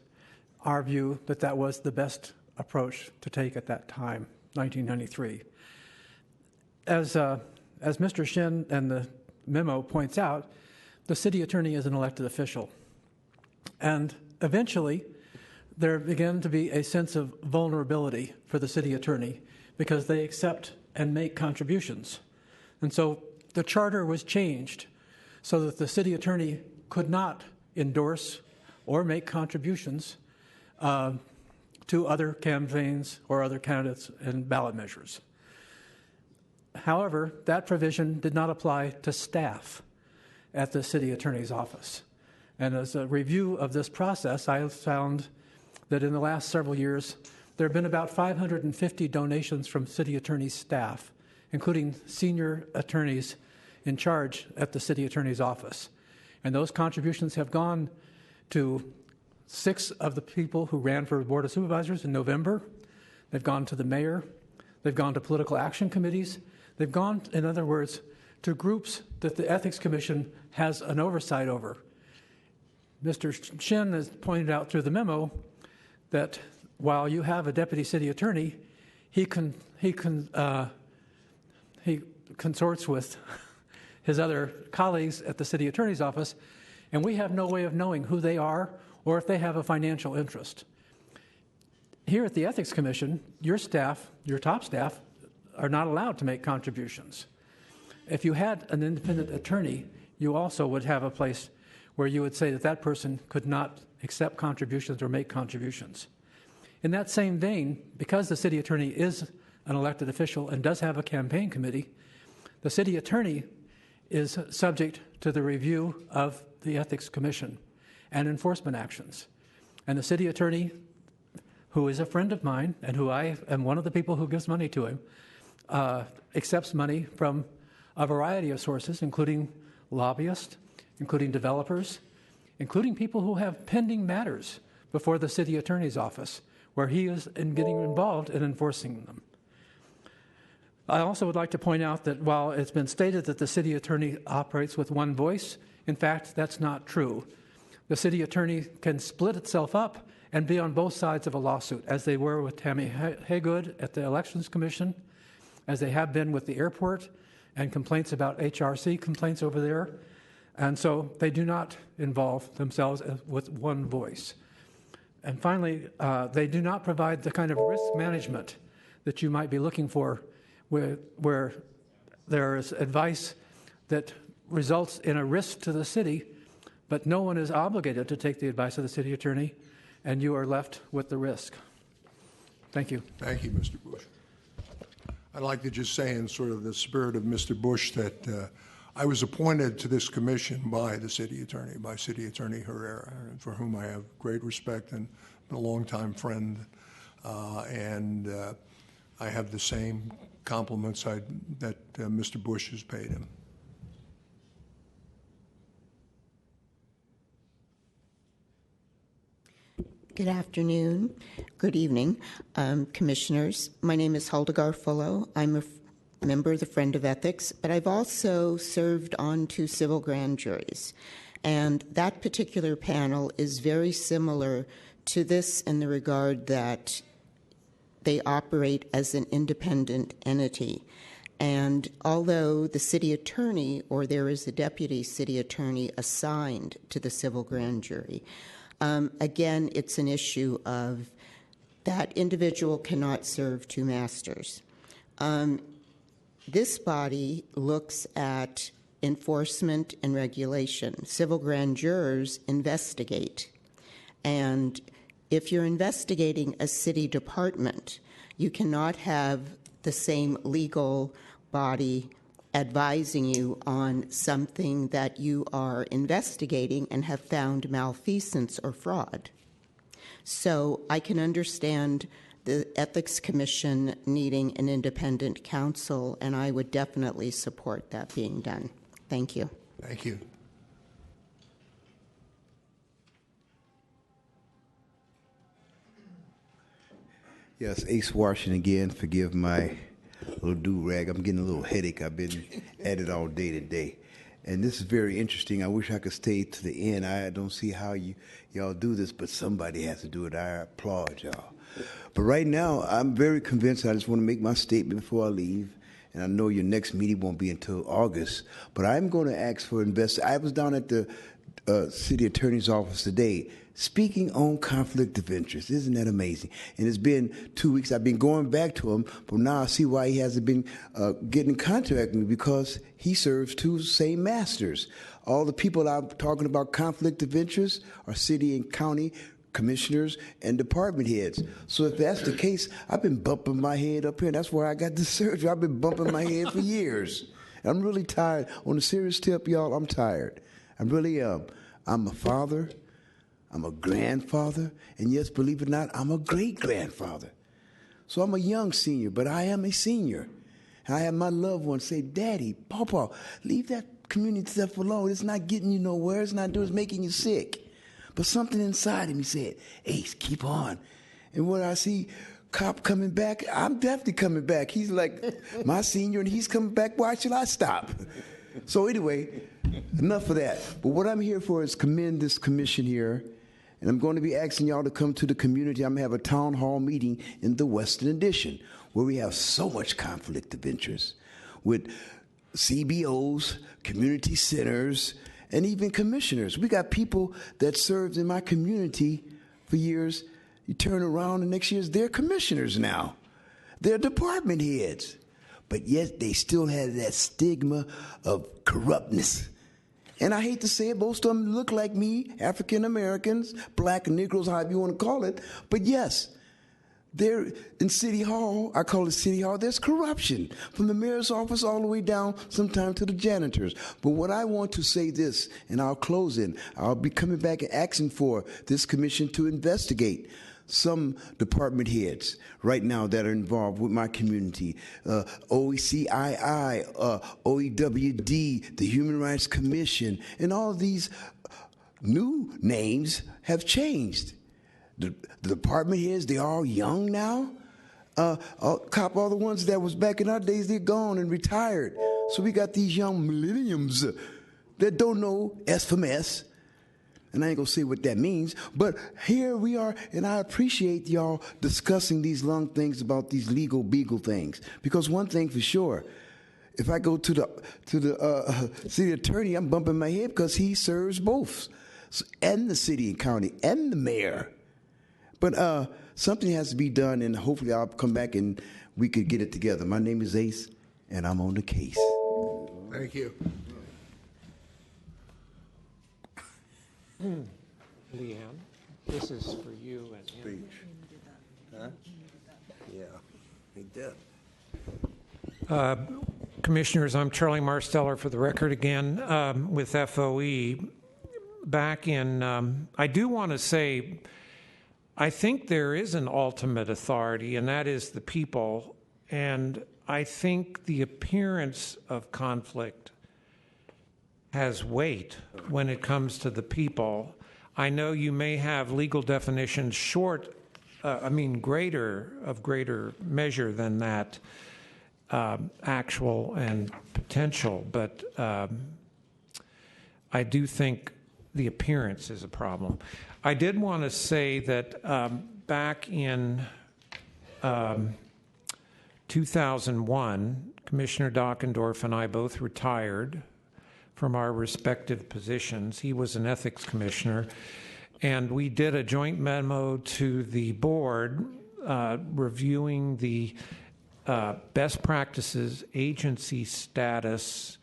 our view that that was the best approach to take at that time, 1993. As Mr. Shin and the memo points out, the city attorney is an elected official. And eventually, there began to be a sense of vulnerability for the city attorney because they accept and make contributions. And so the charter was changed so that the city attorney could not endorse or make contributions to other campaigns or other candidates and ballot measures. However, that provision did not apply to staff at the city attorney's office. And as a review of this process, I have found that in the last several years, there have been about 550 donations from city attorney's staff, including senior attorneys in charge at the city attorney's office. And those contributions have gone to 6 of the people who ran for Board of Supervisors in November. They've gone to the mayor. They've gone to political action committees. They've gone, in other words, to groups that the Ethics Commission has an oversight over. Mr. Shin has pointed out through the memo that while you have a deputy city attorney, he consorts with his other colleagues at the city attorney's office, and we have no way of knowing who they are or if they have a financial interest. Here at the Ethics Commission, your staff, your top staff, are not allowed to make contributions. If you had an independent attorney, you also would have a place where you would say that that person could not accept contributions or make contributions. In that same vein, because the city attorney is an elected official and does have a campaign committee, the city attorney is subject to the review of the Ethics Commission and enforcement actions. And the city attorney, who is a friend of mine and who I am one of the people who gives money to him, accepts money from a variety of sources, including lobbyists, including developers, including people who have pending matters before the city attorney's office, where he is getting involved in enforcing them. I also would like to point out that while it's been stated that the city attorney operates with one voice, in fact, that's not true. The city attorney can split itself up and be on both sides of a lawsuit, as they were with Tammy Haygood at the Elections Commission, as they have been with the airport and complaints about HRC complaints over there. And so they do not involve themselves with one voice. And finally, they do not provide the kind of risk management that you might be looking for where there is advice that results in a risk to the city, but no one is obligated to take the advice of the city attorney, and you are left with the risk. Thank you. Thank you, Mr. Bush. I'd like to just say in sort of the spirit of Mr. Bush that I was appointed to this commission by the city attorney, by City Attorney Herrera, for whom I have great respect and been a longtime friend. And I have the same compliments that Mr. Bush has paid him. Good afternoon, good evening, commissioners. My name is Hulda Garfulo. I'm a member of the Friend of Ethics, but I've also served on 2 civil grand juries. And that particular panel is very similar to this in the regard that they operate as an independent entity. And although the city attorney, or there is a deputy city attorney assigned to the civil grand jury, again, it's an issue of that individual cannot serve 2 masters. This body looks at enforcement and regulation. Civil grand jurors investigate. And if you're investigating a city department, you cannot have the same legal body advising you on something that you are investigating and have found malfeasance or fraud. So I can understand the Ethics Commission needing an independent counsel, and I would definitely support that being done. Thank you. Thank you. Yes, Ace Washington again. Forgive my little do-rag. I'm getting a little headache. I've been at it all day today. And this is very interesting. I wish I could stay to the end. I don't see how y'all do this, but somebody has to do it. I applaud y'all. But right now, I'm very convinced. I just want to make my statement before I leave. And I know your next meeting won't be until August. But I'm going to ask for I was down at the city attorney's office today speaking on conflict of interest. Isn't that amazing? And it's been 2 weeks. I've been going back to him, but now I see why he hasn't been getting in contact with me, because he serves 2 same masters. All the people I'm talking about conflict of interest are city and county commissioners and department heads. So if that's the case, I've been bumping my head up here. That's where I got the surgery. I've been bumping my head for years. I'm really tired. On a serious tip, y'all, I'm tired. I really am. I'm a father. I'm a grandfather. And yes, believe it or not, I'm a great-grandfather. So I'm a young senior, but I am a senior. And I have my loved ones say, Daddy, Papa, leave that community stuff alone. It's not getting you nowhere. It's not doing, it's making you sick. But something inside of me said, Ace, keep on. And when I see Kopp coming back, I'm definitely coming back. He's like my senior, and he's coming back. Why should I stop? So anyway, enough of that. But what I'm here for is commend this commission here. And I'm going to be asking y'all to come to the community. I'm going to have a town hall meeting in the Western Addition, where we have so much conflict of interest with CBOs, community centers, and even commissioners. We got people that served in my community for years. You turn around, and next year they're commissioners now. They're department heads. But yet they still have that stigma of corruptness. And I hate to say it, most of them look like me, African Americans, black Negroes, however you want to call it. But yes, there in City Hall, I call it City Hall, there's corruption from the mayor's office all the way down sometimes to the janitors. But what I want to say this, and I'll close in, I'll be coming back and asking for this commission to investigate some department heads right now that are involved with my community, OECII, OEWD, the Human Rights Commission, and all these new names have changed. The department heads, they're all young now. Kopp, all the ones that was back in our days, they're gone and retired. So we got these young millenniums that don't know S from S. And I ain't going to say what that means, but here we are, and I appreciate y'all discussing these long things about these legal beagle things. Because one thing for sure, if I go to the city attorney, I'm bumping my head because he serves both, and the city and county, and the mayor. But something has to be done, and hopefully I'll come back and we could get it together. My name is Ace, and I'm on the case. Thank you. Leanne, this is for you and Speech. Huh? Yeah, he did. Commissioners, I'm Charlie Marsteller for the record again with FOE. Back in, I do want to say, I think there is an ultimate authority, and that is the people. And I think the appearance of conflict has weight when it comes to the people. I know you may have legal definitions greater measure than that. Actual and potential, but I do think the appearance is a problem. I did want to say that back in 2001, Commissioner Dockendorf and I both retired from our respective positions. He was an ethics commissioner, and we did a joint memo to the board reviewing the best practices agency status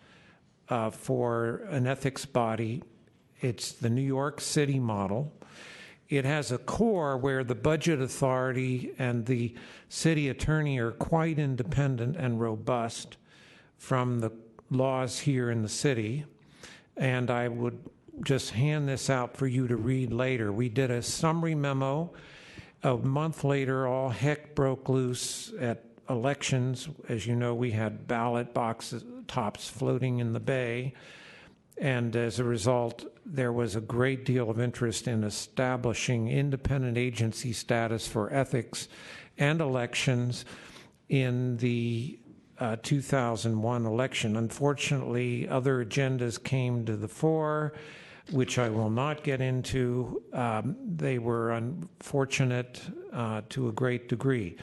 for an ethics body. It's the New York City model. It has a core where the budget authority and the city attorney are quite independent and robust from the laws here in the city. And I would just hand this out for you to read later. We did a summary memo. A month later, all heck broke loose at elections. As you know, we had ballot boxes tops floating in the bay, and as a result, there was a great deal of interest in establishing independent agency status for ethics and elections in the 2001 election. Unfortunately, other agendas came to the fore, which I will not get into. They were unfortunate to a great degree.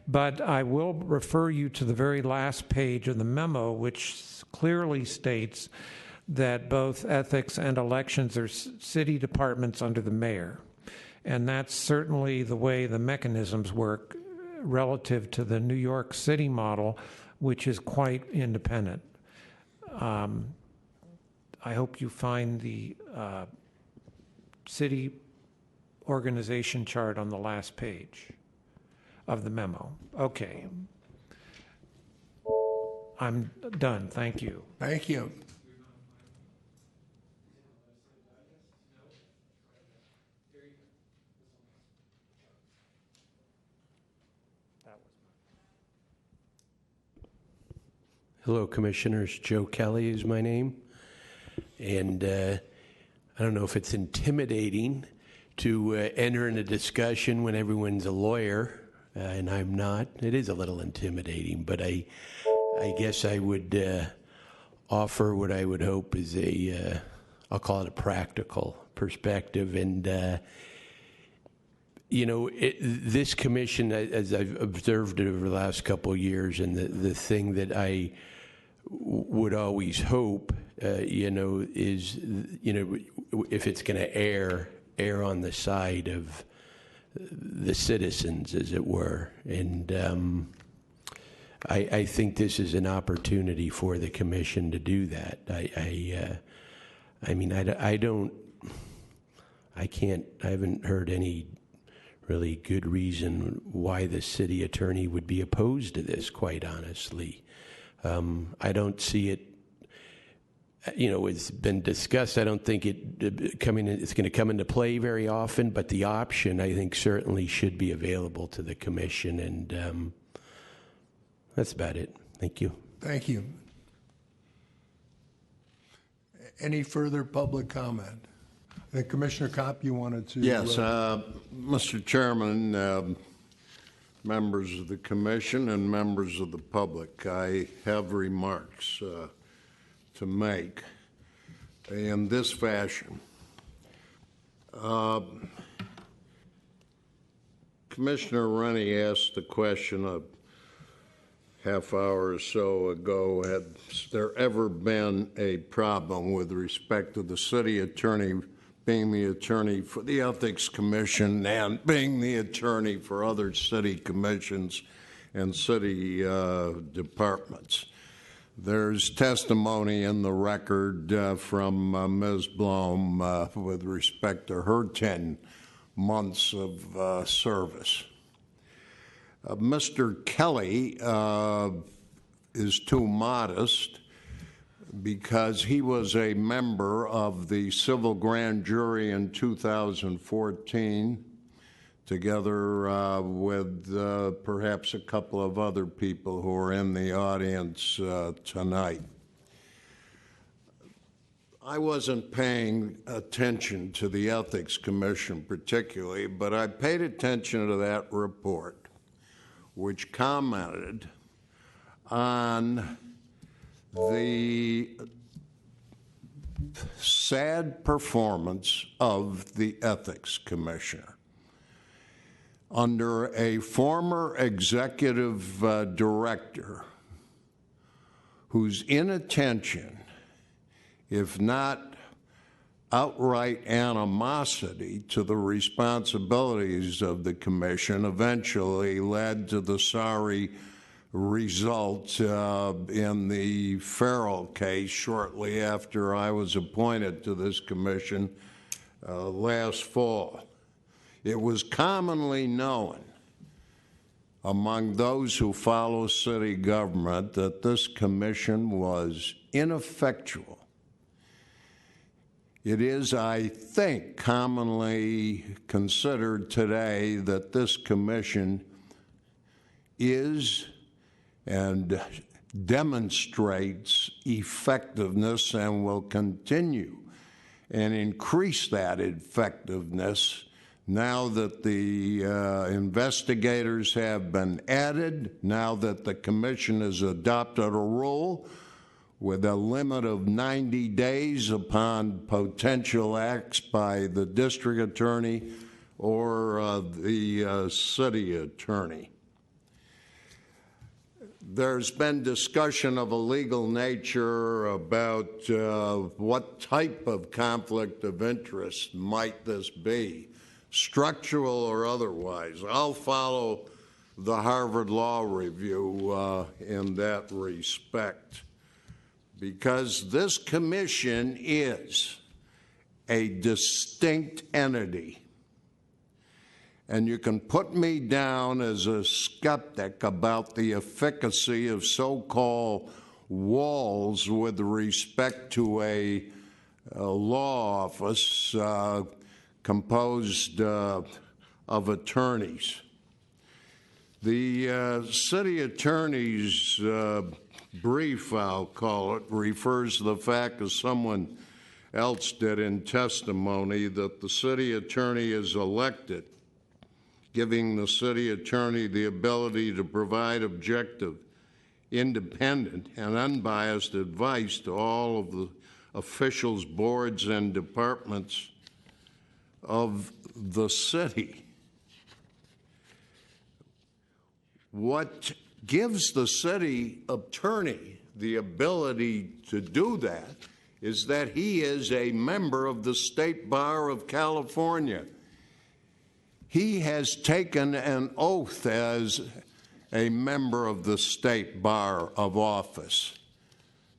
But I will refer you to the very last page of the memo, which clearly states that both ethics and elections are city departments under the mayor. And that's certainly the way the mechanisms work relative to the New York City model, which is quite independent. I hope you find the city organization chart on the last page of the memo. Okay. I'm done. Thank you. Thank you. Hello, Commissioners. Joe Kelly is my name. And I don't know if it's intimidating to enter in a discussion when everyone's a lawyer, and I'm not. It is a little intimidating, but I guess I would offer what I would hope is I'll call it a practical perspective. And, this commission, as I've observed it over the last couple of years, and the thing that I would always hope, is, if it's going to err on the side of the citizens, as it were. And I think this is an opportunity for the commission to do that. I haven't heard any really good reason why the city attorney would be opposed to this, quite honestly. I don't see it, it's been discussed. I don't think it's going to come into play very often, but the option, I think, certainly should be available to the commission, and that's about it. Thank you. Thank you. Any further public comment? I think Commissioner Kopp, you wanted to... Yes, Mr. Chairman, members of the commission and members of the public, I have remarks to make in this fashion. Commissioner Rennie asked the question a half hour or so ago, has there ever been a problem with respect to the city attorney being the attorney for the Ethics Commission and being the attorney for other city commissions and city departments? There's testimony in the record from Ms. Blom with respect to her 10 months of service. Mr. Kelly is too modest because he was a member of the civil grand jury in 2014, together with perhaps a couple of other people who are in the audience tonight. I wasn't paying attention to the Ethics Commission particularly, but I paid attention to that report, which commented on the sad performance of the Ethics Commissioner. Under a former executive director whose inattention, if not outright animosity to the responsibilities of the commission, eventually led to the sorry result in the Farrell case shortly after I was appointed to this commission last fall. It was commonly known among those who follow city government that this commission was ineffectual. It is, I think, commonly considered today that this commission is and demonstrates effectiveness and will continue and increase that effectiveness now that the investigators have been added, now that the commission has adopted a rule with a limit of 90 days upon potential acts by the district attorney or the city attorney. There's been discussion of a legal nature about what type of conflict of interest might this be, structural or otherwise. I'll follow the Harvard Law Review in that respect, because this commission is a distinct entity. And you can put me down as a skeptic about the efficacy of so-called walls with respect to a law office composed of attorneys. The city attorney's brief, I'll call it, refers to the fact, as someone else did in testimony, that the city attorney is elected, giving the city attorney the ability to provide objective, independent, and unbiased advice to all of the officials, boards, and departments of the city. What gives the city attorney the ability to do that is that he is a member of the State Bar of California. He has taken an oath as a member of the State Bar of Office.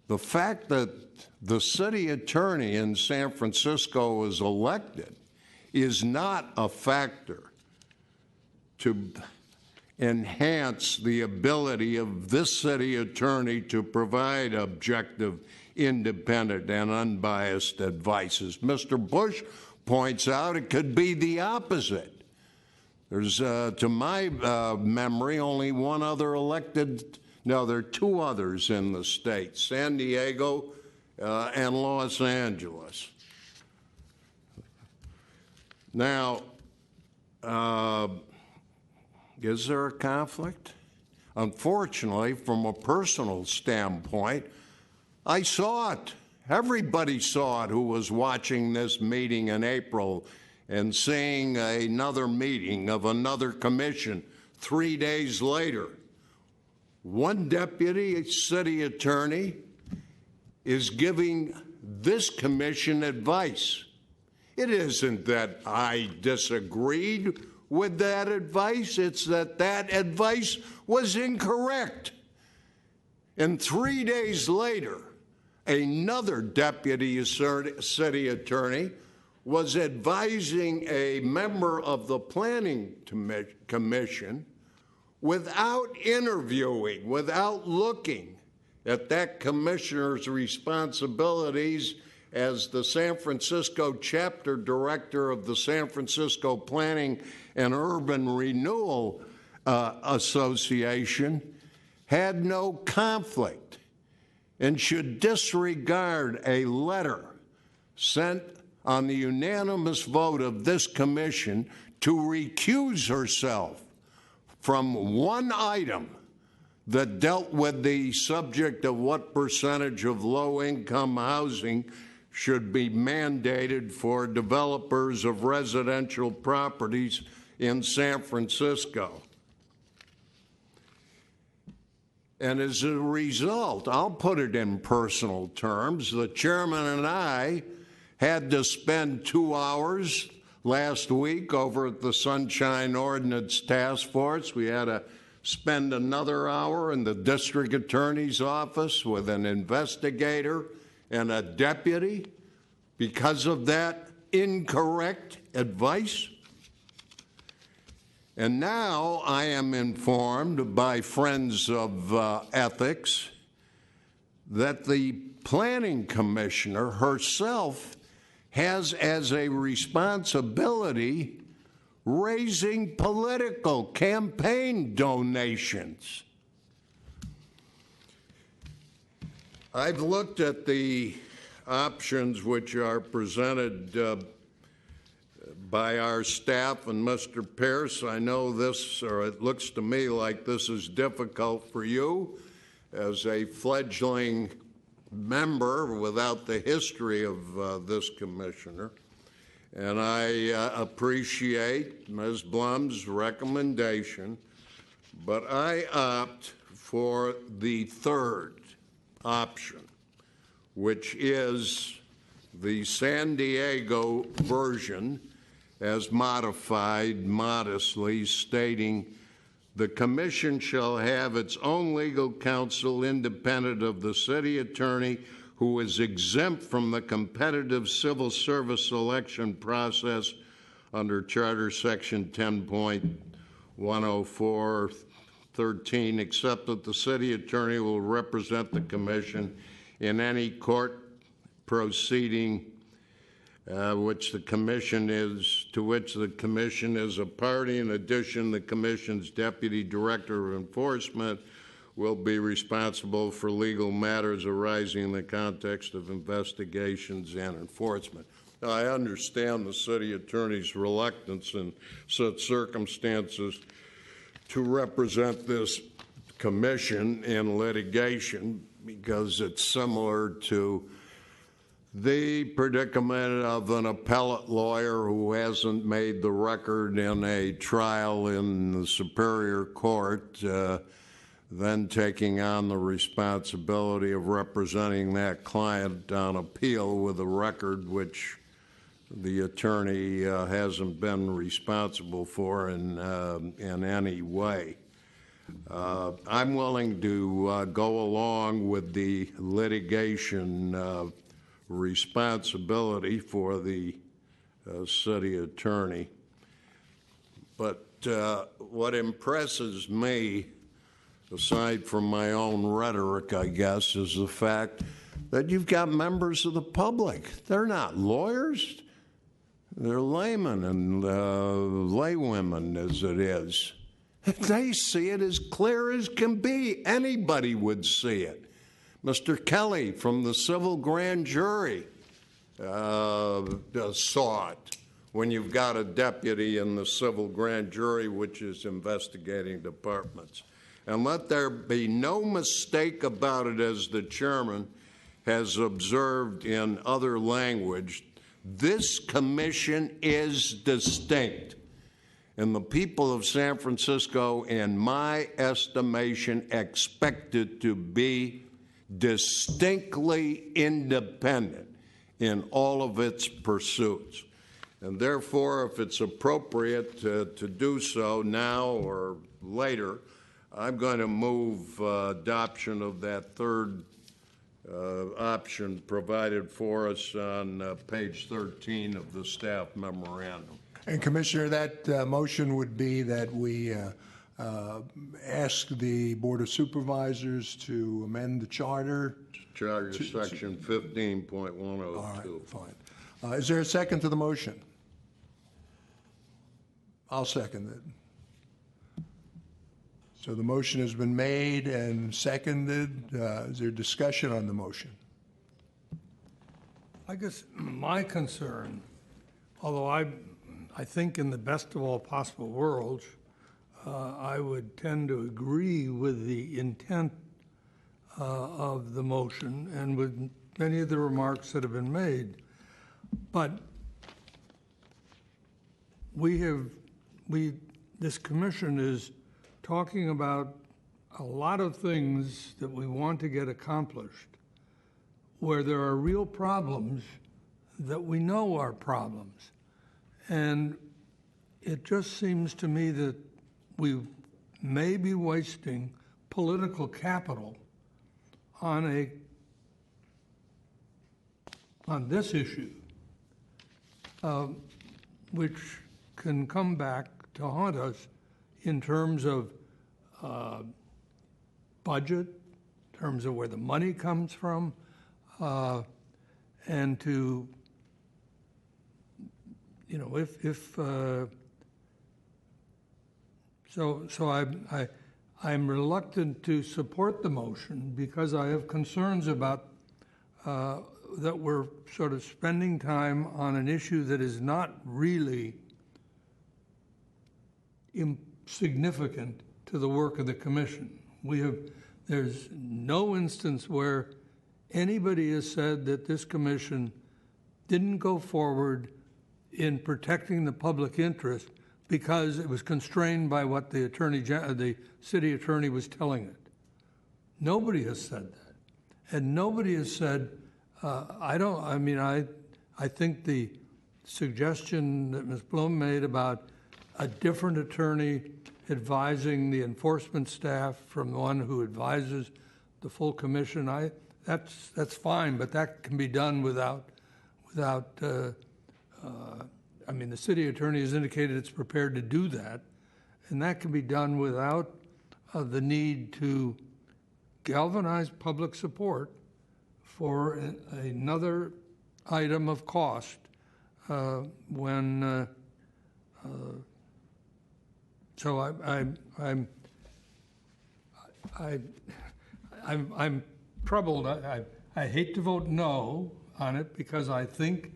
The fact that the city attorney in San Francisco is elected is not a factor to enhance the ability of this city attorney to provide objective, independent, and unbiased advice. As Mr. Bush points out, it could be the opposite. There's, to my memory, only one other elected, no, there are two others in the state, San Diego and Los Angeles. Now, is there a conflict? Unfortunately, from a personal standpoint, I saw it. Everybody saw it who was watching this meeting in April and seeing another meeting of another commission 3 days later. One deputy city attorney is giving this commission advice. It isn't that I disagreed with that advice, it's that that advice was incorrect. And 3 days later, another deputy city attorney was advising a member of the planning commission without interviewing, without looking at that commissioner's responsibilities as the San Francisco chapter director of the San Francisco Planning and Urban Renewal Association, had no conflict and should disregard a letter sent on the unanimous vote of this commission to recuse herself from one item that dealt with the subject of what percentage of low-income housing should be mandated for developers of residential properties in San Francisco. And as a result, I'll put it in personal terms, the chairman and I had to spend 2 hours last week over at the Sunshine Ordinance Task Force. We had to spend another hour in the district attorney's office with an investigator and a deputy because of that incorrect advice. And now I am informed by friends of ethics that the planning commissioner herself has as a responsibility raising political campaign donations. I've looked at the options which are presented by our staff and Mr. Pierce. I know this, or it looks to me like this is difficult for you as a fledgling member without the history of this commissioner. And I appreciate Ms. Blum's recommendation, but I opt for the third option, which is the San Diego version as modified modestly, stating the commission shall have its own legal counsel independent of the city attorney who is exempt from the competitive civil service selection process under Charter Section 10.104.13, except that the city attorney will represent the commission in any court proceeding to which the commission is a party. In addition, the commission's deputy director of enforcement will be responsible for legal matters arising in the context of investigations and enforcement. Now, I understand the city attorney's reluctance in such circumstances to represent this commission in litigation because it's similar to the predicament of an appellate lawyer who hasn't made the record in a trial in the Superior Court, then taking on the responsibility of representing that client on appeal with a record which the attorney hasn't been responsible for in any way. I'm willing to go along with the litigation responsibility for the city attorney. But what impresses me, aside from my own rhetoric, I guess, is the fact that you've got members of the public. They're not lawyers. They're laymen and laywomen, as it is. They see it as clear as can be. Anybody would see it. Mr. Kelly from the civil grand jury saw it when you've got a deputy in the civil grand jury, which is investigating departments. And let there be no mistake about it, as the chairman has observed in other language, this commission is distinct. And the people of San Francisco, in my estimation, expect it to be distinctly independent in all of its pursuits. And therefore, if it's appropriate to do so now or later, I'm going to move adoption of that third option provided for us on page 13 of the staff memorandum. And Commissioner, that motion would be that we ask the Board of Supervisors to amend the charter. Charter section 15.102. All right, fine. Is there a second to the motion? I'll second it. So the motion has been made and seconded. Is there discussion on the motion? I guess my concern, although I think in the best of all possible worlds, I would tend to agree with the intent of the motion and with many of the remarks that have been made. But this commission is talking about a lot of things that we want to get accomplished where there are real problems that we know are problems. And it just seems to me that we may be wasting political capital on this issue, which can come back to haunt us in terms of budget, in terms of where the money comes from, and to, I'm reluctant to support the motion because I have concerns about that we're sort of spending time on an issue that is not really insignificant to the work of the commission. There's no instance where anybody has said that this commission didn't go forward in protecting the public interest because it was constrained by what the city attorney was telling it. Nobody has said that. And nobody has said, I think the suggestion that Ms. Bloom made about a different attorney advising the enforcement staff from the one who advises the full commission, that's fine, but that can be done without the city attorney has indicated it's prepared to do that, and that can be done without the need to galvanize public support for another item of cost when. So I'm troubled. I hate to vote no on it because I think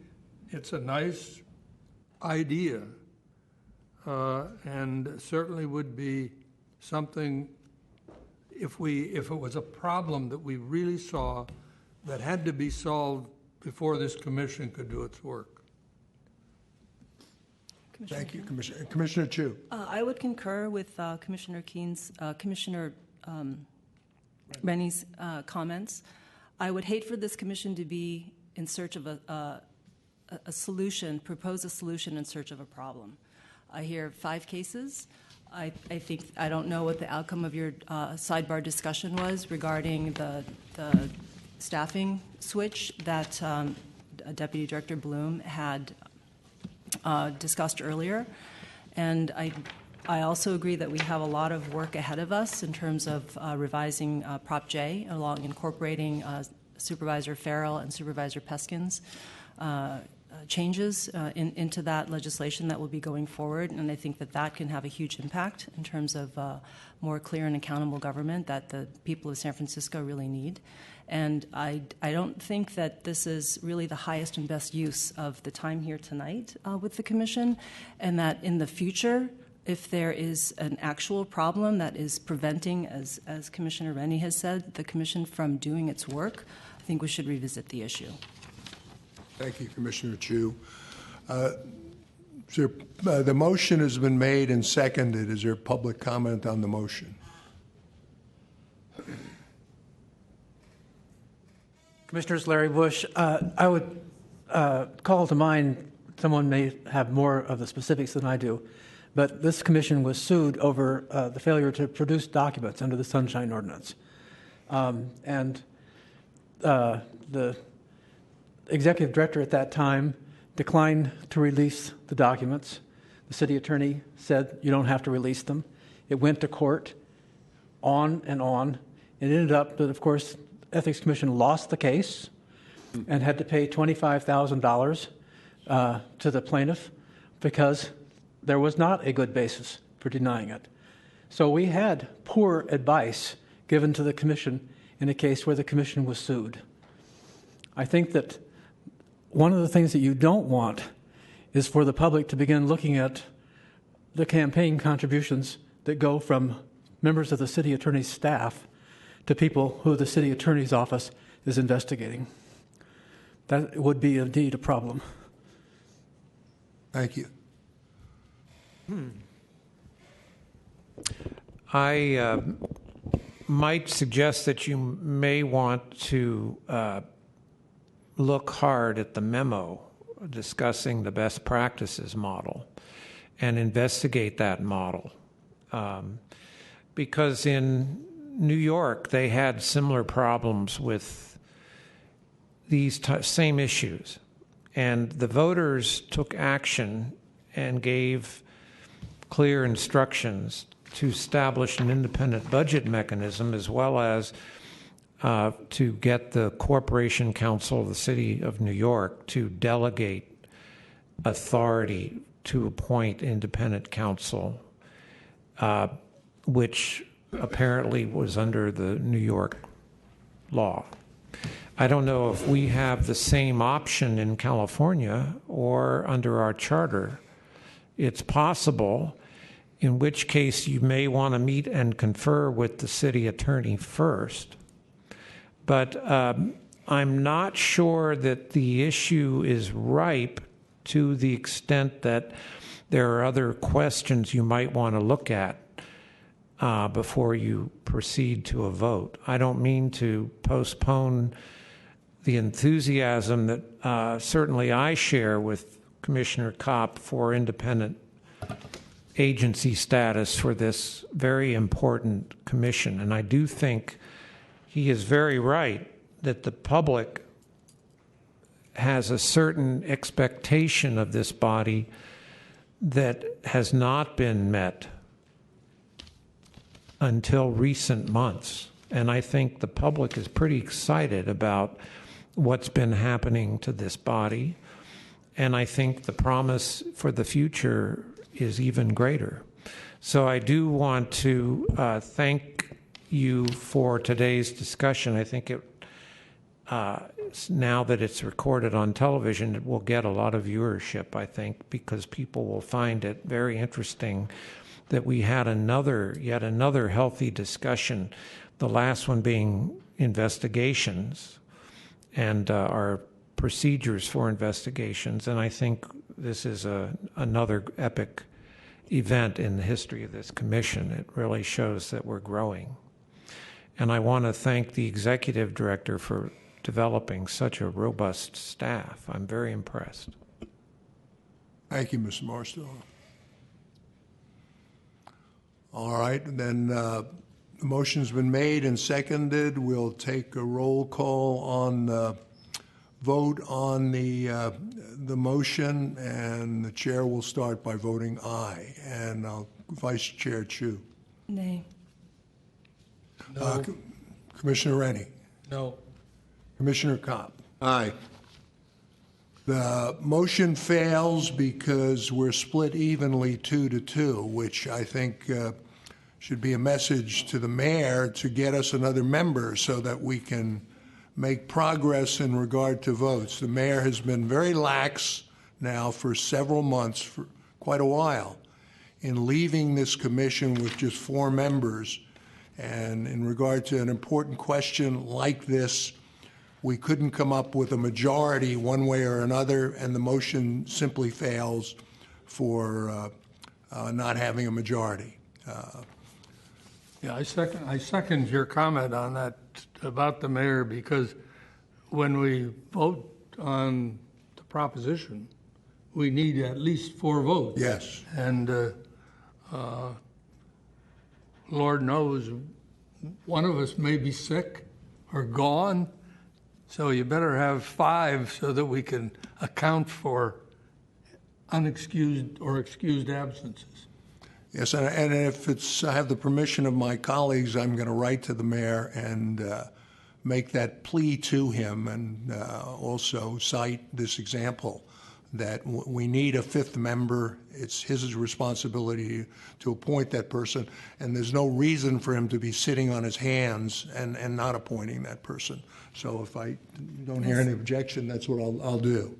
it's a nice idea, and certainly would be something if it was a problem that we really saw that had to be solved before this commission could do its work. Thank you, Commissioner. Commissioner Chu. I would concur with Commissioner Rennie's comments. I would hate for this commission to be in search of a solution, propose a solution in search of a problem. I hear 5 cases. I don't know what the outcome of your sidebar discussion was regarding the staffing switch that Deputy Director Bloom had discussed earlier. And I also agree that we have a lot of work ahead of us in terms of revising Prop J, along incorporating Supervisor Farrell and Supervisor Peskin's changes into that legislation that will be going forward. And I think that can have a huge impact in terms of more clear and accountable government that the people of San Francisco really need. And I don't think that this is really the highest and best use of the time here tonight with the commission, and that in the future, if there is an actual problem that is preventing, as Commissioner Rennie has said, the commission from doing its work, I think we should revisit the issue. Thank you, Commissioner Chu. The motion has been made and seconded. Is there public comment on the motion? Commissioners, Larry Bush, I would call to mind, someone may have more of the specifics than I do, but this commission was sued over the failure to produce documents under the Sunshine Ordinance. And the executive director at that time declined to release the documents. The city attorney said, you don't have to release them. It went to court, on and on. It ended up that, of course, the Ethics Commission lost the case and had to pay $25,000 to the plaintiff because there was not a good basis for denying it. So we had poor advice given to the commission in a case where the commission was sued. I think that one of the things that you don't want is for the public to begin looking at the campaign contributions that go from members of the city attorney's staff to people who the city attorney's office is investigating. That would be indeed a problem. Thank you. I might suggest that you may want to look hard at the memo discussing the best practices model and investigate that model. Because in New York, they had similar problems with these same issues. And the voters took action and gave clear instructions to establish an independent budget mechanism, as well as to get the Corporation Counsel of the City of New York to delegate authority to appoint independent counsel, which apparently was under the New York law. I don't know if we have the same option in California or under our charter. It's possible, in which case you may want to meet and confer with the city attorney first. But I'm not sure that the issue is ripe to the extent that there are other questions you might want to look at before you proceed to a vote. I don't mean to postpone the enthusiasm that certainly I share with Commissioner Kopp for independent agency status for this very important commission. And I do think he is very right that the public has a certain expectation of this body that has not been met until recent months. And I think the public is pretty excited about what's been happening to this body. And I think the promise for the future is even greater. So I do want to thank you for today's discussion. I think it, now that it's recorded on television, it will get a lot of viewership, I think, because people will find it very interesting that we had yet another healthy discussion, the last one being investigations and our procedures for investigations. And I think this is another epic event in the history of this commission. It really shows that we're growing. And I want to thank the executive director for developing such a robust staff. I'm very impressed. Thank you, Mr. Marsteller. All right, then the motion's been made and seconded. We'll take a roll call on vote on the motion, and the chair will start by voting aye. And Vice Chair Chu. Nay. No. Commissioner Rennie. No. Commissioner Kopp. Aye. The motion fails because we're split evenly 2-2, which I think should be a message to the mayor to get us another member so that we can make progress in regard to votes. The mayor has been very lax now for several months, for quite a while, in leaving this commission with just 4 members. And in regard to an important question like this, we couldn't come up with a majority one way or another, and the motion simply fails for not having a majority. Yeah, I second your comment on that about the mayor, because when we vote on the proposition, we need at least 4 votes. Yes. And Lord knows one of us may be sick or gone, so you better have 5 so that we can account for unexcused or excused absences. Yes, and if I have the permission of my colleagues, I'm going to write to the mayor and make that plea to him, and also cite this example that we need a 5th member. It's his responsibility to appoint that person, and there's no reason for him to be sitting on his hands and not appointing that person. So if I don't hear any objection, that's what I'll do.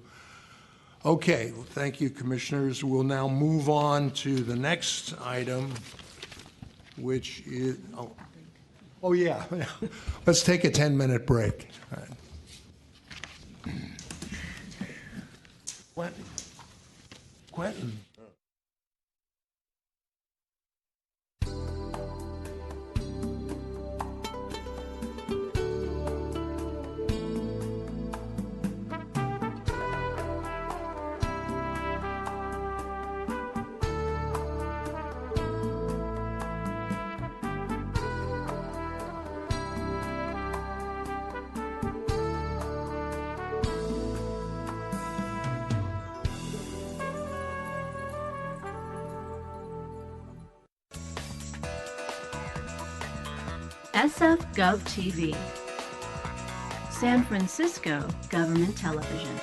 Okay, well, thank you, Commissioners. We'll now move on to the next item, which is, oh yeah, let's take a 10-minute break. All right. Quentin. SF Gov TV, San Francisco Government Television.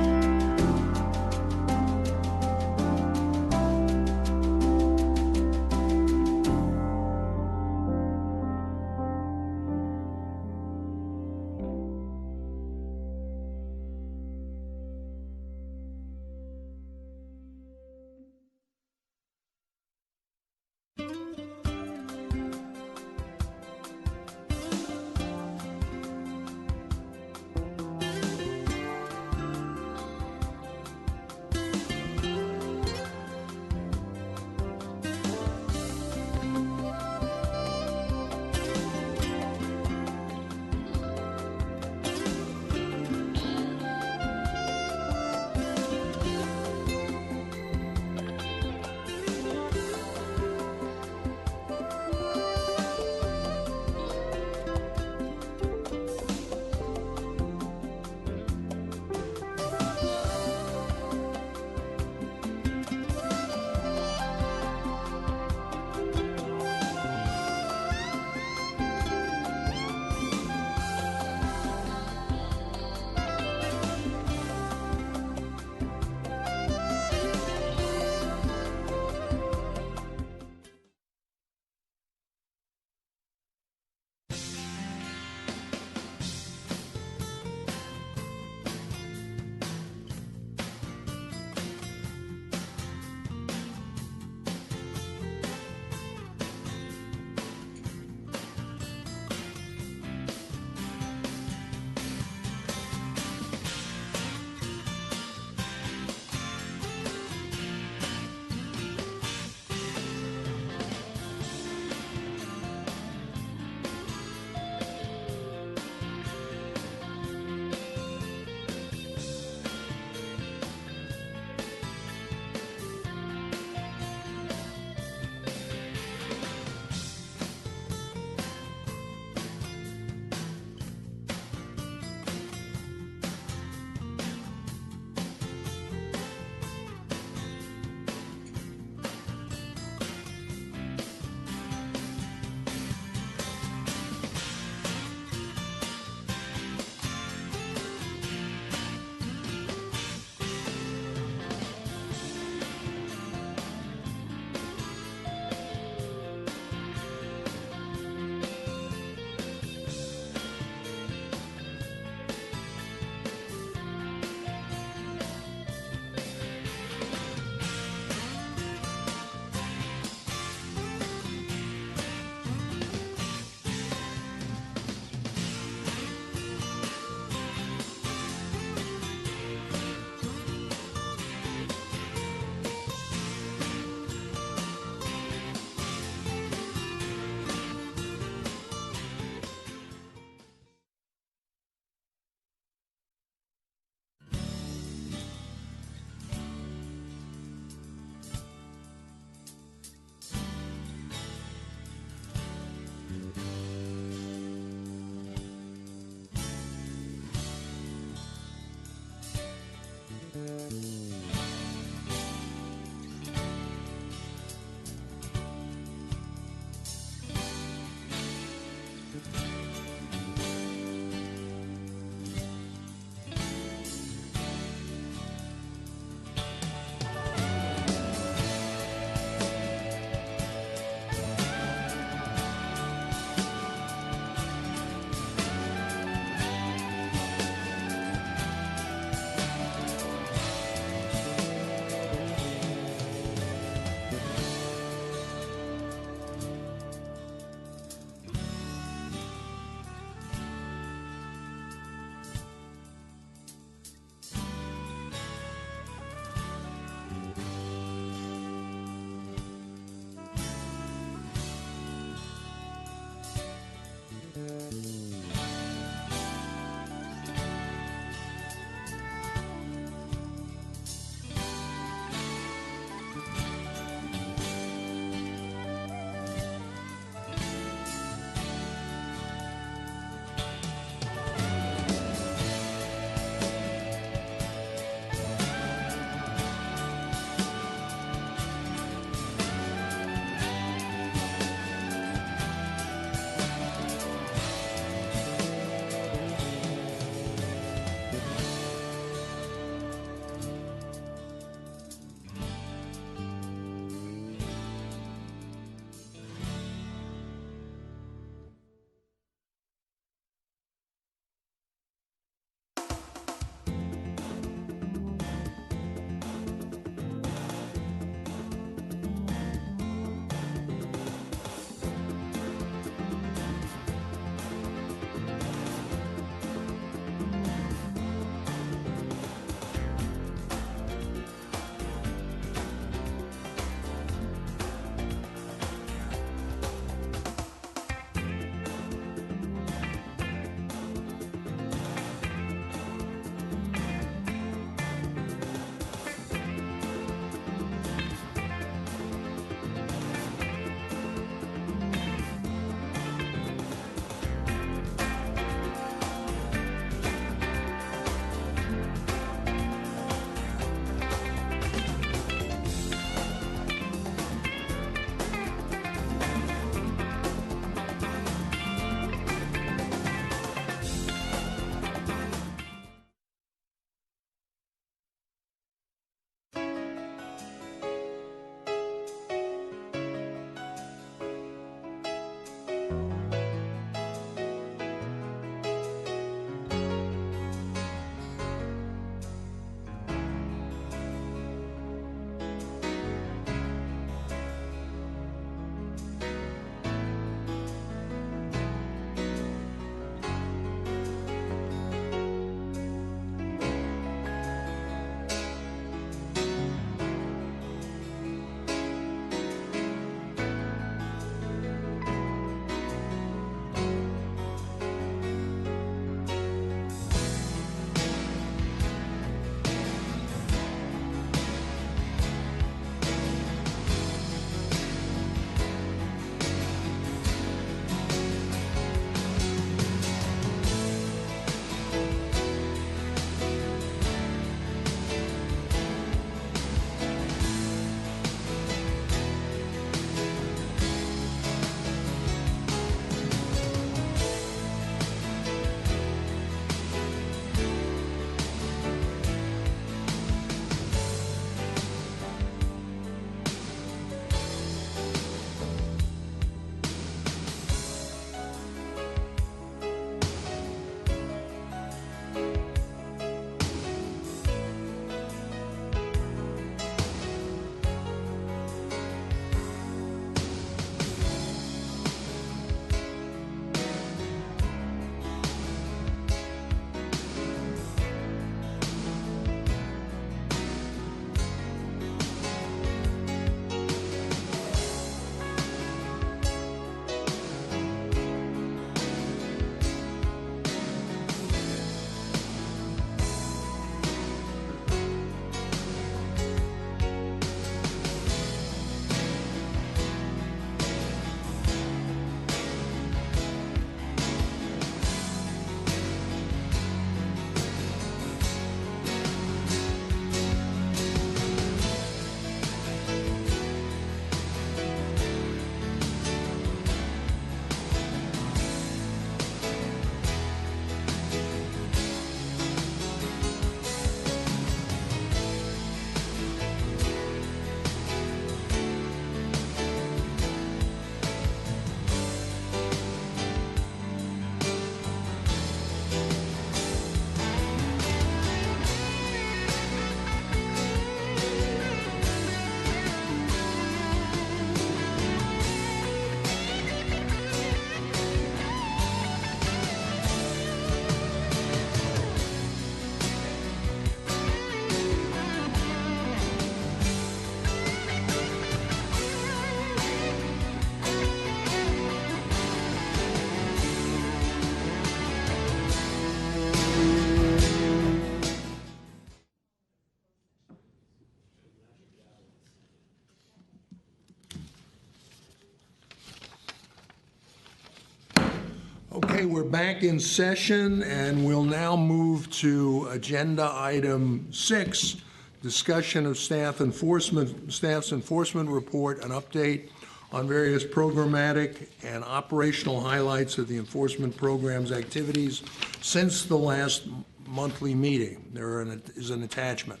Okay, we're back in session, and we'll now move to agenda item 6, discussion of staff's enforcement report, an update on various programmatic and operational highlights of the enforcement program's activities since the last monthly meeting. There is an attachment.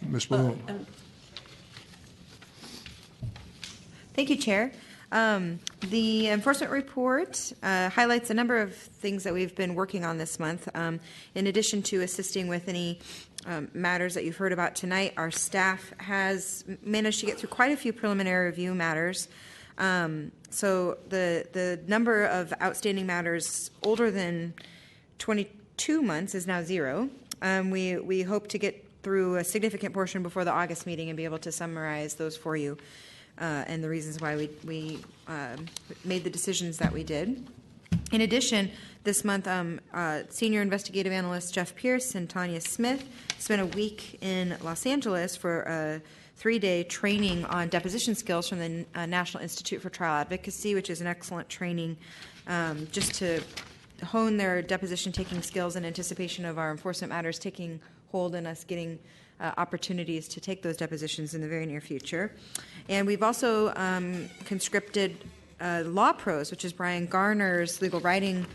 Ms. Bloom. Thank you, Chair. The enforcement report highlights a number of things that we've been working on this month. In addition to assisting with any matters that you've heard about tonight, our staff has managed to get through quite a few preliminary review matters. So the number of outstanding matters older than 22 months is now 0. We hope to get through a significant portion before the August meeting and be able to summarize those for you. And the reasons why we made the decisions that we did. In addition, this month, Senior Investigative Analyst Jeff Pierce and Tanya Smith spent a week in Los Angeles for a 3-day training on deposition skills from the National Institute for Trial Advocacy, which is an excellent training just to hone their deposition taking skills in anticipation of our enforcement matters taking hold and us getting opportunities to take those depositions in the very near future. And we've also conscripted Law Pros, which is Brian Garner's legal writing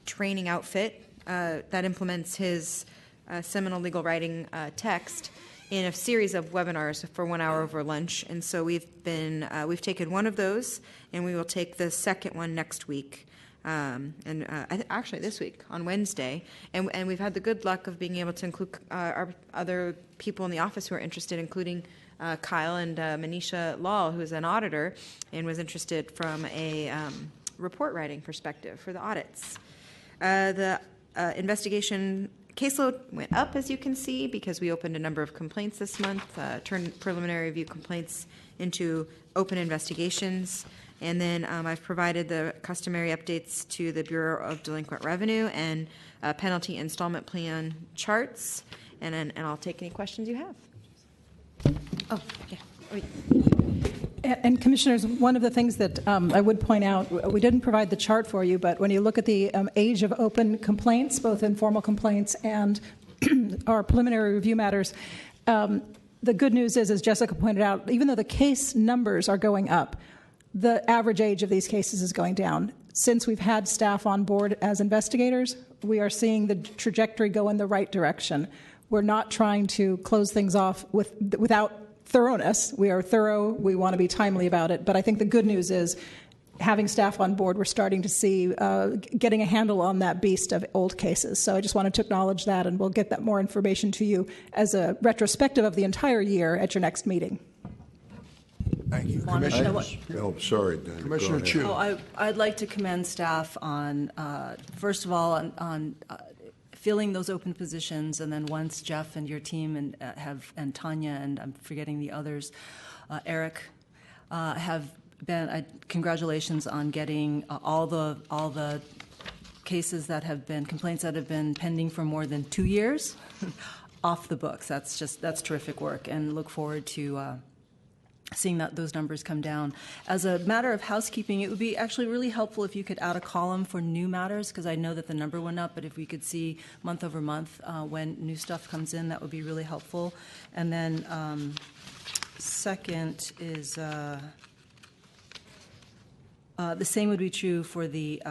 training outfit that implements his seminal legal writing text in a series of webinars for 1 hour over lunch. And so we've taken one of those, and we will take the second one next week. Actually this week on Wednesday, and we've had the good luck of being able to include our other people in the office who are interested, including Kyle and Manisha Lal, who is an auditor and was interested from a report writing perspective for the audits. The investigation caseload went up, as you can see, because we opened a number of complaints this month, turned preliminary review complaints into open investigations. And then I've provided the customary updates to the Bureau of Delinquent Revenue and penalty installment plan charts. And I'll take any questions you have. Oh, yeah. And Commissioners, one of the things that I would point out, we didn't provide the chart for you, but when you look at the age of open complaints, both informal complaints and our preliminary review matters, the good news is, as Jessica pointed out, even though the case numbers are going up, the average age of these cases is going down. Since we've had staff on board as investigators, we are seeing the trajectory go in the right direction. We're not trying to close things off without thoroughness. We are thorough. We want to be timely about it. But I think the good news is, having staff on board, we're starting to see getting a handle on that beast of old cases. So I just wanted to acknowledge that, and we'll get that more information to you as a retrospective of the entire year at your next meeting. Thank you. Oh, sorry, Dan. Commissioner Chu. I'd like to commend staff on, first of all, on filling those open positions, and then once Jeff and your team and Tanya and I'm forgetting the others, Eric, have been. Congratulations on getting all the cases that have been complaints that have been pending for more than 2 years off the books. That's terrific work, and look forward to seeing those numbers come down. As a matter of housekeeping, it would be actually really helpful if you could add a column for new matters, because I know that the number went up, but if we could see month over month when new stuff comes in, that would be really helpful. And then second is the same would be true for the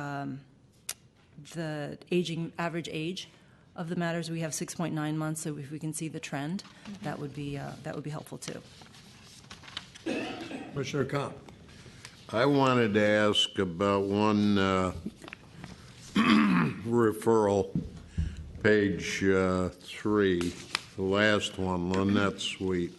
average age of the matters. We have 6.9 months, so if we can see the trend, that would be helpful too. Commissioner Kopp. I wanted to ask about one referral, page 3, the last one, Lynette Suite.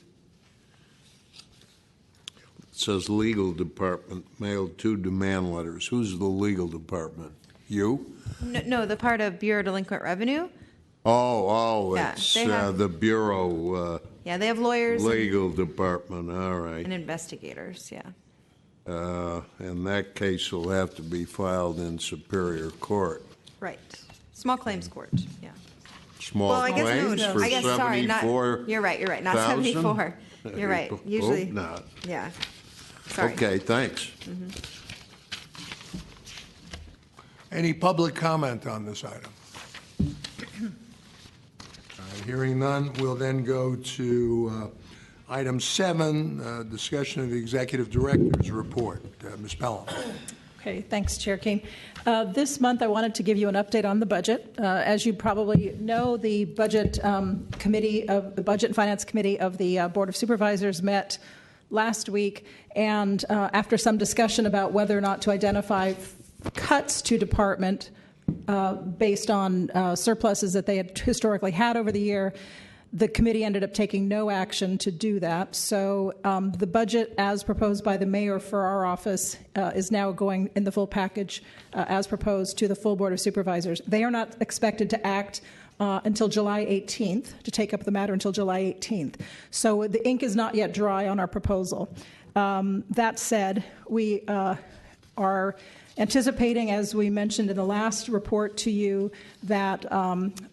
It says legal department mailed 2 demand letters. Who's the legal department? You? No, the part of Bureau of Delinquent Revenue. Yeah, it's the Bureau. Yeah, they have lawyers. Legal department, all right. And investigators, yeah. And that case will have to be filed in Superior Court. Right. Small claims court, yeah. Small claims for I guess, sorry, not, you're right, not 74. You're right. Usually. Hope not. Yeah. Sorry. Okay, thanks. Any public comment on this item? Hearing none, we'll then go to item 7, discussion of the Executive Director's report. Ms. Pelham. Okay, thanks, Chair King. This month, I wanted to give you an update on the budget. As you probably know, the Budget Committee of the Budget and Finance Committee of the Board of Supervisors met last week, and after some discussion about whether or not to identify cuts to department based on surpluses that they had historically had over the year, the committee ended up taking no action to do that. So the budget as proposed by the mayor for our office is now going in the full package as proposed to the full Board of Supervisors. They are not expected to act until July 18th, to take up the matter until July 18th. So the ink is not yet dry on our proposal. That said, we are anticipating, as we mentioned in the last report to you, that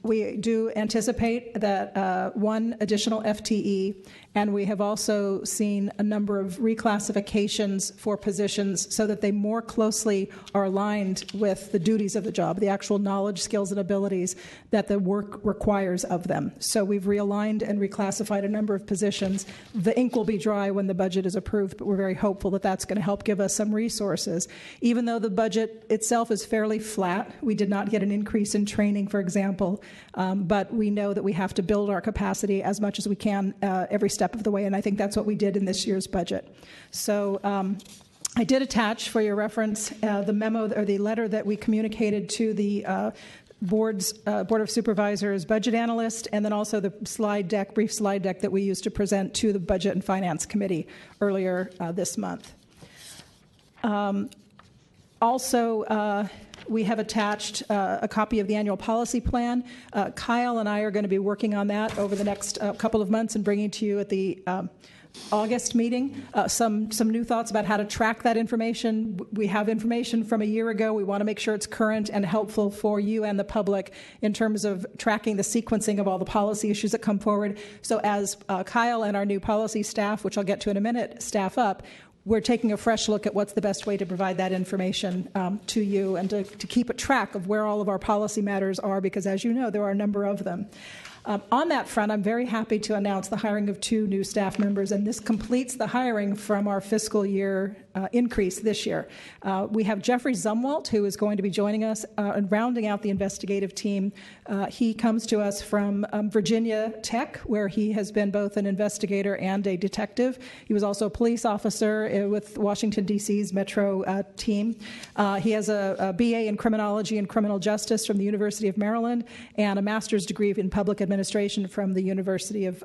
we do anticipate that one additional FTE, and we have also seen a number of reclassifications for positions so that they more closely are aligned with the duties of the job, the actual knowledge, skills, and abilities that the work requires of them. So we've realigned and reclassified a number of positions. The ink will be dry when the budget is approved, but we're very hopeful that that's going to help give us some resources. Even though the budget itself is fairly flat, we did not get an increase in training, for example, but we know that we have to build our capacity as much as we can every step of the way, and I think that's what we did in this year's budget. So I did attach for your reference the memo or the letter that we communicated to the Board of Supervisors budget analyst, and then also the brief slide deck that we used to present to the Budget and Finance Committee earlier this month. Also, we have attached a copy of the annual policy plan. Kyle and I are going to be working on that over the next couple of months and bringing to you at the August meeting some new thoughts about how to track that information. We have information from a year ago. We want to make sure it's current and helpful for you and the public in terms of tracking the sequencing of all the policy issues that come forward. So as Kyle and our new policy staff, which I'll get to in a minute, staff up, we're taking a fresh look at what's the best way to provide that information to you and to keep a track of where all of our policy matters are, because as you know, there are a number of them. On that front, I'm very happy to announce the hiring of 2 new staff members, and this completes the hiring from our fiscal year increase this year. We have Jeffrey Zumwalt, who is going to be joining us and rounding out the investigative team. He comes to us from Virginia Tech, where he has been both an investigator and a detective. He was also a police officer with Washington, D.C.'s Metro team. He has a BA in criminology and criminal justice from the University of Maryland and a master's degree in public administration from the University of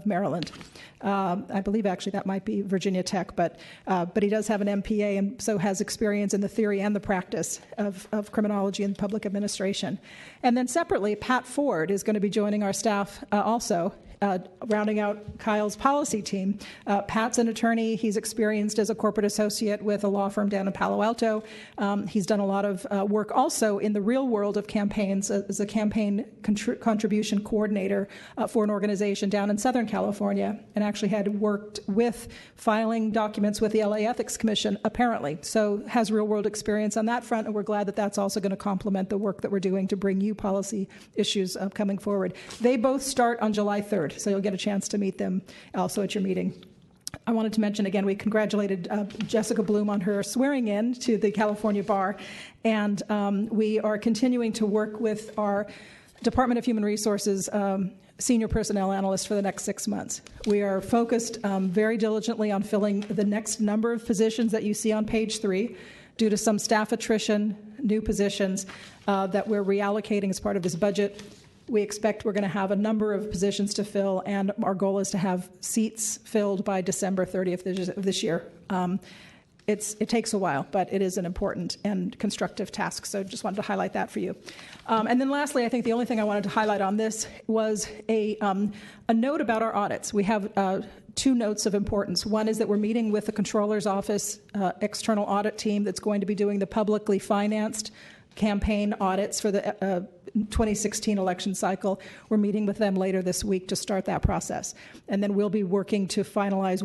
Maryland. I believe actually that might be Virginia Tech, but he does have an MPA and so has experience in the theory and the practice of criminology and public administration. And then separately, Pat Ford is going to be joining our staff also. Rounding out Kyle's policy team. Pat's an attorney. He's experienced as a corporate associate with a law firm down in Palo Alto. He's done a lot of work also in the real world of campaigns as a campaign contribution coordinator for an organization down in Southern California, and actually had worked with filing documents with the LA Ethics Commission, apparently. So has real world experience on that front, and we're glad that that's also going to complement the work that we're doing to bring you policy issues coming forward. They both start on July 3rd. So you'll get a chance to meet them also at your meeting. I wanted to mention again, we congratulated Jessica Bloom on her swearing in to the California Bar, and we are continuing to work with our Department of Human Resources senior personnel analyst for the next 6 months. We are focused very diligently on filling the next number of positions that you see on page 3 due to some staff attrition, new positions that we're reallocating as part of this budget. We expect we're going to have a number of positions to fill, and our goal is to have seats filled by December 30th of this year. It takes a while, but it is an important and constructive task, so just wanted to highlight that for you. And then lastly, I think the only thing I wanted to highlight on this was a note about our audits. We have 2 notes of importance. One is that we're meeting with the Controller's Office external audit team that's going to be doing the publicly financed campaign audits for the 2016 election cycle. We're meeting with them later this week to start that process. And then we'll be working to finalize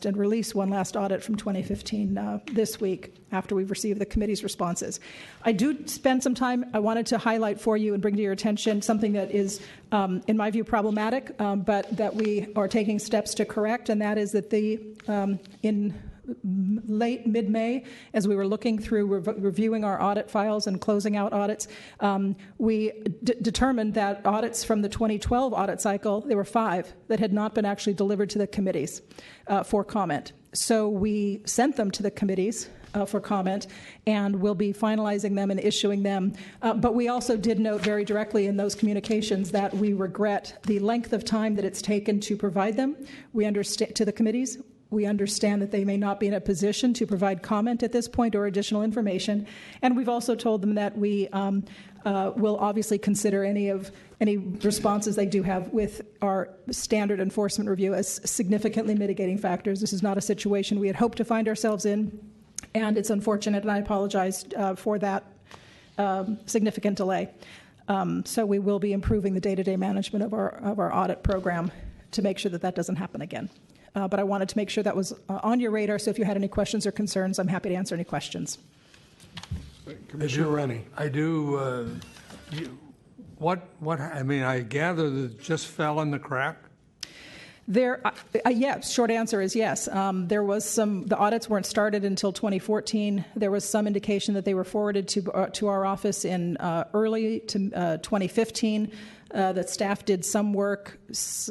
and release one last audit from 2015 this week after we've received the committee's responses. I do spend some time, I wanted to highlight for you and bring to your attention something that is, in my view, problematic, but that we are taking steps to correct, and that is that in mid-May, as we were looking through reviewing our audit files and closing out audits, we determined that audits from the 2012 audit cycle, there were 5 that had not been actually delivered to the committees for comment. So we sent them to the committees for comment, and we'll be finalizing them and issuing them. But we also did note very directly in those communications that we regret the length of time that it's taken to provide them. We understand to the committees. We understand that they may not be in a position to provide comment at this point or additional information. And we've also told them that we will obviously consider any responses they do have with our standard enforcement review as significantly mitigating factors. This is not a situation we had hoped to find ourselves in, and it's unfortunate, and I apologize for that significant delay. So we will be improving the day-to-day management of our audit program to make sure that that doesn't happen again. But I wanted to make sure that was on your radar, so if you had any questions or concerns, I'm happy to answer any questions. Commissioner Rennie. I do. I gather that it just fell in the crack? Yes, short answer is yes. There was the audits weren't started until 2014. There was some indication that they were forwarded to our office in early to 2015. That staff did some work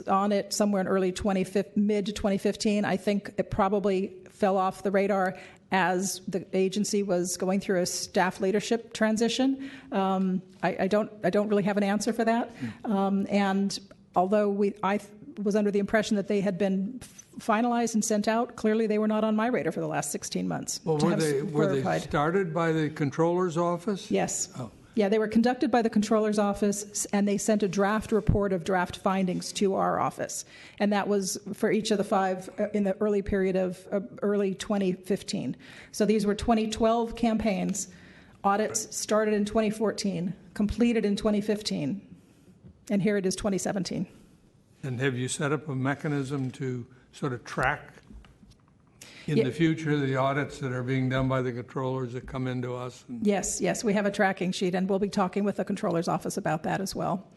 on it somewhere in mid to 2015. I think it probably fell off the radar as the agency was going through a staff leadership transition. I don't really have an answer for that. And although I was under the impression that they had been finalized and sent out, clearly they were not on my radar for the last 16 months. Well, were they started by the Comptroller's office? Yes. Oh. Yeah, they were conducted by the Comptroller's office, and they sent a draft report of draft findings to our office. And that was for each of the 5 in the early period of early 2015. So these were 2012 campaigns. Audits started in 2014, completed in 2015, and here it is 2017. And have you set up a mechanism to sort of track in the future the audits that are being done by the controllers that come into us? Yes, we have a tracking sheet, and we'll be talking with the controller's office about that as well.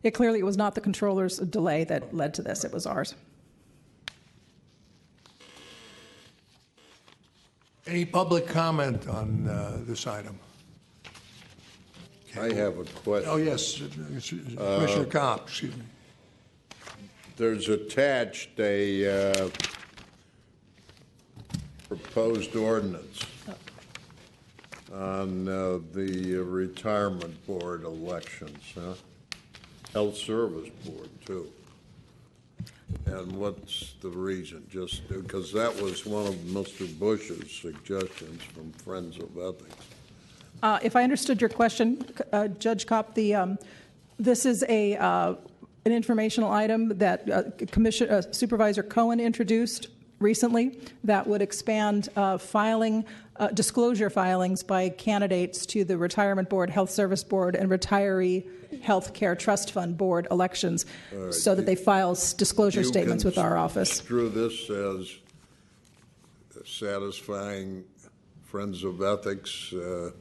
It was not the controller's delay that led to this, it was ours. Any public comment on this item? I have a question. Oh, yes, Commissioner Kopp, excuse me. There's attached a proposed ordinance on the retirement board elections, health service board too. And what's the reason? Just because that was one of Mr. Bush's suggestions from Friends of Ethics. If I understood your question, Judge Kopp, this is an informational item that Supervisor Cohen introduced recently that would expand disclosure filings by candidates to the Retirement Board, Health Service Board, and Retiree Health Care Trust Fund Board elections so that they file disclosure statements with our office. Through this as satisfying Friends of Ethics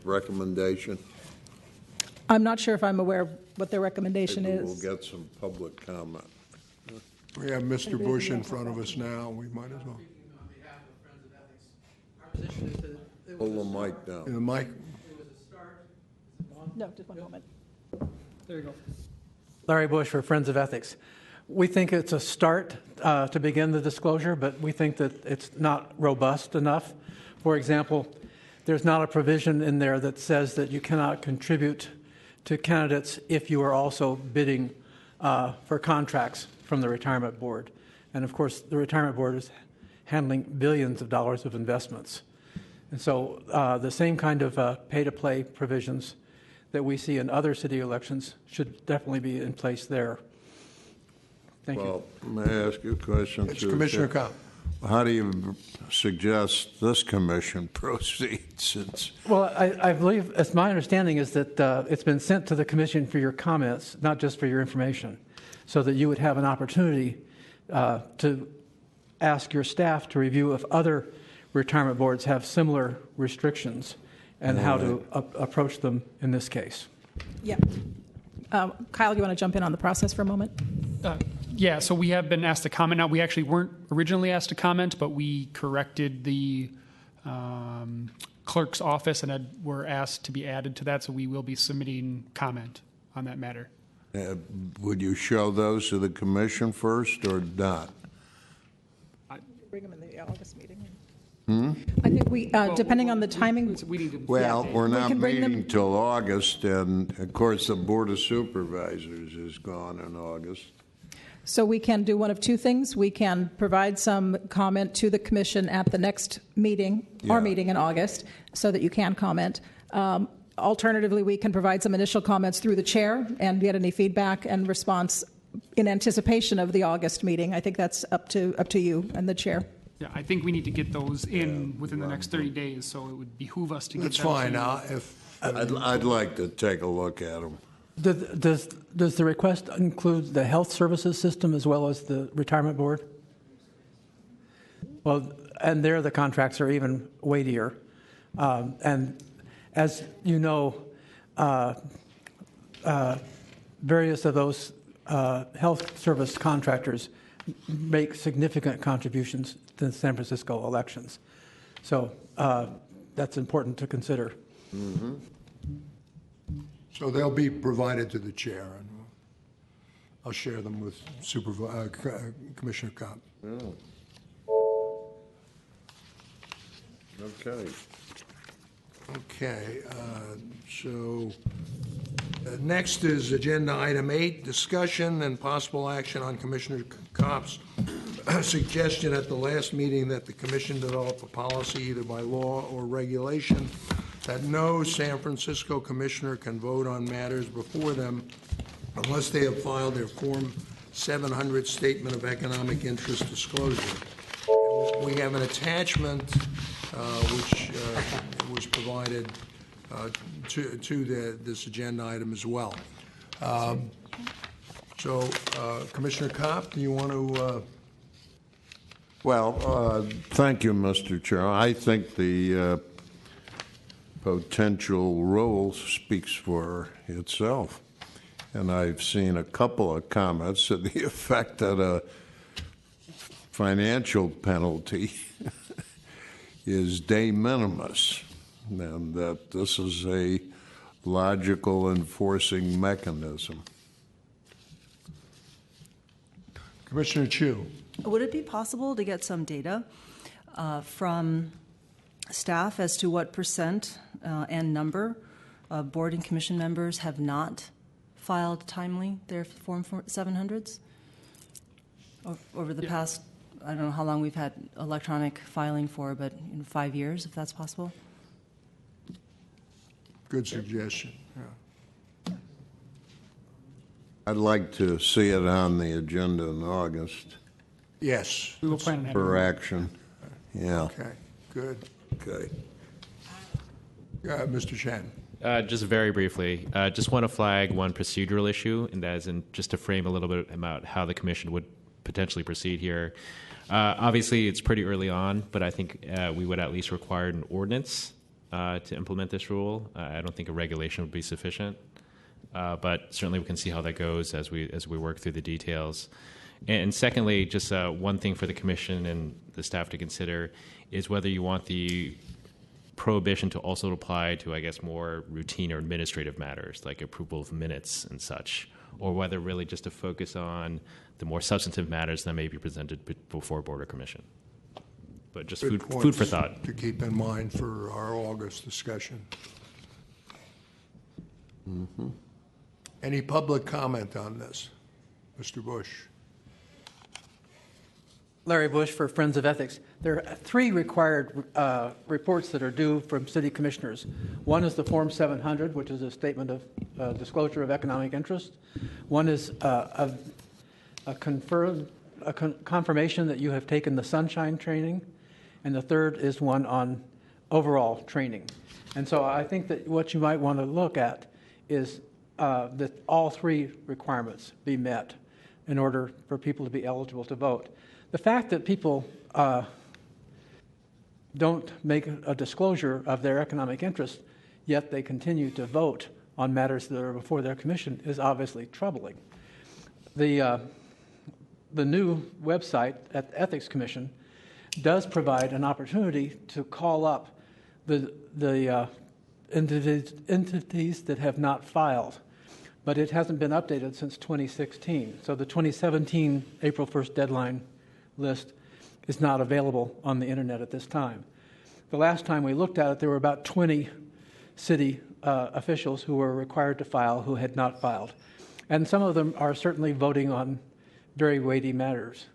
recommendation? I'm not sure if I'm aware of what their recommendation Maybe is. We'll get some public comment. We have Mr. Bush in front of us now. We might as well. Pull the mic down. The mic. No, just one moment. There you go. Larry Bush for Friends of Ethics. We think it's a start to begin the disclosure, but we think that it's not robust enough. For example, there's not a provision in there that says that you cannot contribute to candidates if you are also bidding for contracts from the Retirement Board. And of course, the Retirement Board is handling billions of dollars of investments. And so the same kind of pay-to-play provisions that we see in other city elections should definitely be in place there. Thank you. Well, may I ask you a question? It's Commissioner Kopp. How do you suggest this commission proceed since? Well, I believe, it's my understanding is that it's been sent to the commission for your comments, not just for your information, so that you would have an opportunity to ask your staff to review if other retirement boards have similar restrictions and how to approach them in this case. Yeah. Kyle, you want to jump in on the process for a moment? Yeah, so we have been asked to comment. Now, we actually weren't originally asked to comment, but we corrected the clerk's office and were asked to be added to that, so we will be submitting comment on that matter. Would you show those to the commission first or not? Bring them in the August meeting. Hmm? I think we, depending on the timing. Well, we're not meeting till August, and of course the Board of Supervisors is gone in August. So we can do one of two things. We can provide some comment to the commission at the next meeting, our meeting in August, so that you can comment. Alternatively, we can provide some initial comments through the chair and get any feedback and response in anticipation of the August meeting. I think that's up to you and the chair. Yeah, I think we need to get those in within the next 30 days, so it would behoove us to get That's them. fine. I'd like to take a look at them. Does the request include the health services system as well as the retirement board? Well, and there the contracts are even weightier. And as you know, various of those health service contractors make significant contributions to the San Francisco elections. So that's important to consider. Mm-hmm. So they'll be provided to the chair, and I'll share them with Commissioner Kopp. Okay. Okay, so next is Agenda Item 8, discussion and possible action on Commissioner Kopp's suggestion at the last meeting that the Commission develop a policy either by law or regulation that no San Francisco commissioner can vote on matters before them unless they have filed their Form 700 Statement of Economic Interest Disclosure. We have an attachment which was provided to this agenda item as well. Commissioner Kopp, do you want to? Well, thank you, Mr. Chair. I think the potential rule speaks for itself. And I've seen a couple of comments to the effect that a financial penalty is de minimis, and that this is a logical enforcing mechanism. Commissioner Chu. Would it be possible to get some data from staff as to what percent and number of board and commission members have not filed timely their Form 700s over the past, I don't know how long we've had electronic filing for, but 5 years, if that's possible? Good suggestion. Yeah. I'd like to see it on the agenda in August. Yes. We will plan on having for action. Yeah. Okay, good. Okay. Mr. Shannon. Just very briefly, just want to flag one procedural issue, and that is just to frame a little bit about how the commission would potentially proceed here. Obviously, it's pretty early on, but I think we would at least require an ordinance to implement this rule. I don't think a regulation would be sufficient, but certainly we can see how that goes as we work through the details. And secondly, just one thing for the commission and the staff to consider is whether you want the prohibition to also apply to, I guess, more routine or administrative matters like approval of minutes and such, or whether really just to focus on the more substantive matters that may be presented before Board or Commission. But just food for thought. To keep in mind for our August discussion. Mm-hmm. Any public comment on this? Mr. Bush. Larry Bush for Friends of Ethics. There are 3 required reports that are due from city commissioners. One is the Form 700, which is a statement of disclosure of economic interest. One is a confirmed a confirmation that you have taken the sunshine training, and the third is one on overall training. And so I think that what you might want to look at is that all three requirements be met in order for people to be eligible to vote. The fact that people don't make a disclosure of their economic interest, yet they continue to vote on matters that are before their commission is obviously troubling. The new website at the Ethics Commission does provide an opportunity to call up the entities that have not filed, but it hasn't been updated since 2016. So the 2017 April 1st deadline list is not available on the internet at this time. The last time we looked at it, there were about 20 city officials who were required to file who had not filed. And some of them are certainly voting on very weighty matters.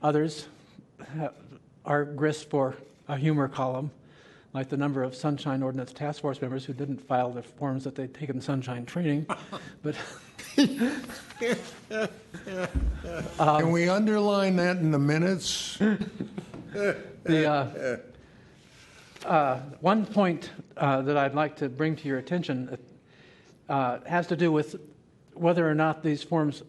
Others are grist for a humor column, like the number of Sunshine Ordinance Task Force members who didn't file the forms that they'd taken sunshine training. But can we underline that in the minutes? One point that I'd like to bring to your attention has to do with whether or not these forms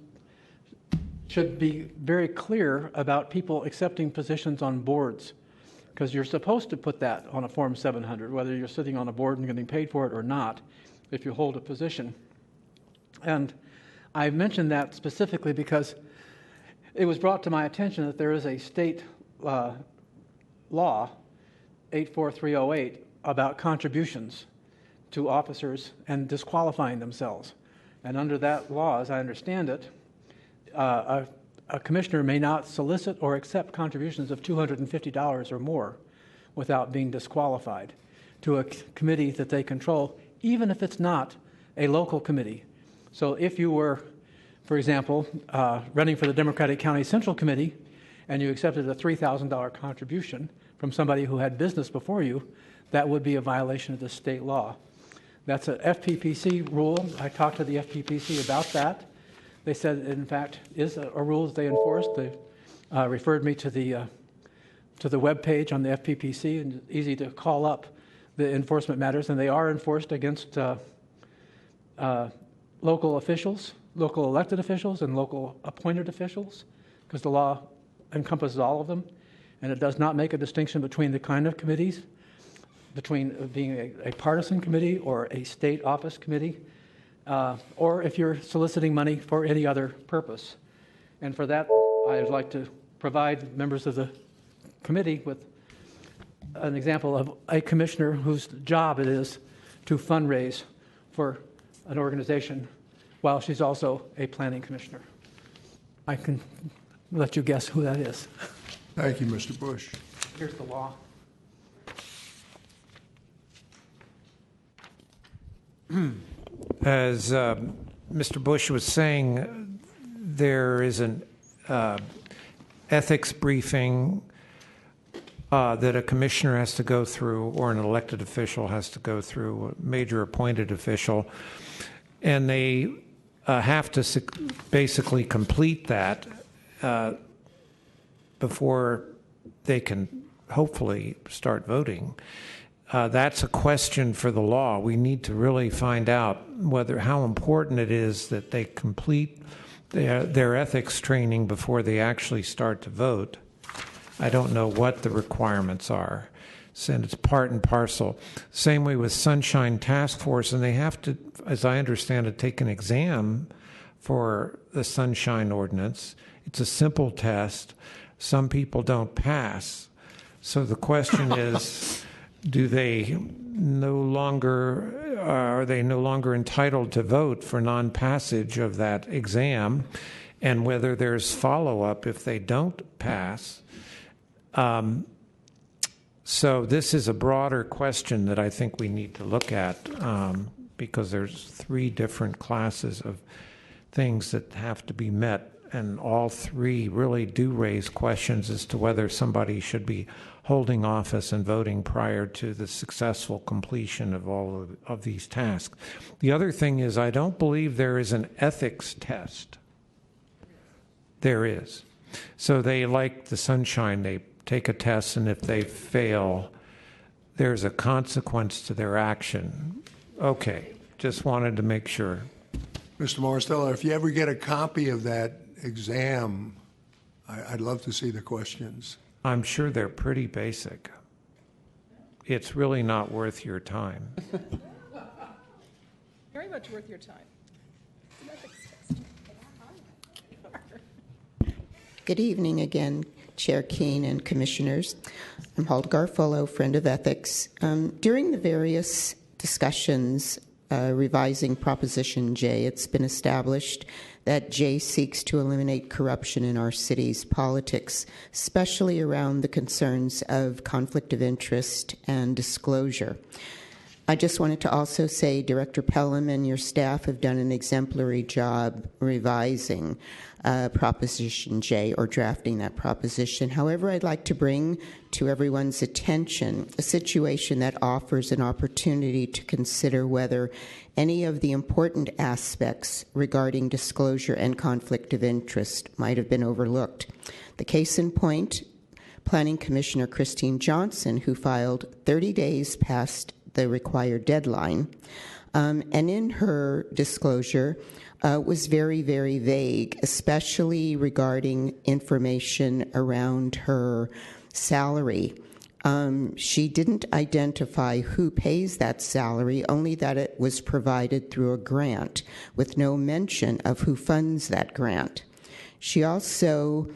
should be very clear about people accepting positions on boards, because you're supposed to put that on a Form 700, whether you're sitting on a board and getting paid for it or not, if you hold a position. And I mentioned that specifically because it was brought to my attention that there is a state law, 84308, about contributions to officers and disqualifying themselves. And under that law, as I understand it, a commissioner may not solicit or accept contributions of $250 or more without being disqualified to a committee that they control, even if it's not a local committee. So if you were, for example, running for the Democratic County Central Committee and you accepted a $3,000 contribution from somebody who had business before you, that would be a violation of the state law. That's a FPPC rule. I talked to the FPPC about that. They said it, in fact, is a rule that they enforce. They referred me to the web page on the FPPC, and it's easy to call up the enforcement matters, and they are enforced against local officials, local elected officials, and local appointed officials, because the law encompasses all of them, and it does not make a distinction between the kind of committees, between being a partisan committee or a state office committee, or if you're soliciting money for any other purpose. And for that, I'd like to provide members of the committee with an example of a commissioner whose job it is to fundraise for an organization while she's also a planning commissioner. I can let you guess who that is. Thank you, Mr. Bush. Here's the law. As Mr. Bush was saying, there is an ethics briefing that a commissioner has to go through, or an elected official has to go through, a major appointed official, and they have to basically complete that before they can hopefully start voting. That's a question for the law. We need to really find out how important it is that they complete their ethics training before they actually start to vote. I don't know what the requirements are. And it's part and parcel. Same way with Sunshine Task Force, and they have to, as I understand it, take an exam for the Sunshine Ordinance. It's a simple test. Some people don't pass. So the question is, are they no longer entitled to vote for non-passage of that exam, and whether there's follow-up if they don't pass? So this is a broader question that I think we need to look at, because there's 3 different classes of things that have to be met, and all 3 really do raise questions as to whether somebody should be holding office and voting prior to the successful completion of all of these tasks. The other thing is, I don't believe there is an ethics test. There is. So they like the sunshine. They take a test, and if they fail, there's a consequence to their action. Okay, just wanted to make sure. Mr. Morristello, if you ever get a copy of that exam, I'd love to see the questions. I'm sure they're pretty basic. It's really not worth your time. Very much worth your time. It's an ethics test. Good evening again, Chair Keene and Commissioners. I'm Hulda Garfolo, friend of ethics. During the various discussions revising Proposition J, it's been established that J seeks to eliminate corruption in our city's politics, especially around the concerns of conflict of interest and disclosure. I just wanted to also say Director Pelham and your staff have done an exemplary job revising Proposition J, or drafting that proposition. However, I'd like to bring to everyone's attention a situation that offers an opportunity to consider whether any of the important aspects regarding disclosure and conflict of interest might have been overlooked. The case in point, Planning Commissioner Christine Johnson, who filed 30 days past the required deadline, and in her disclosure was very, very vague, especially regarding information around her salary. She didn't identify who pays that salary, only that it was provided through a grant, with no mention of who funds that grant. She also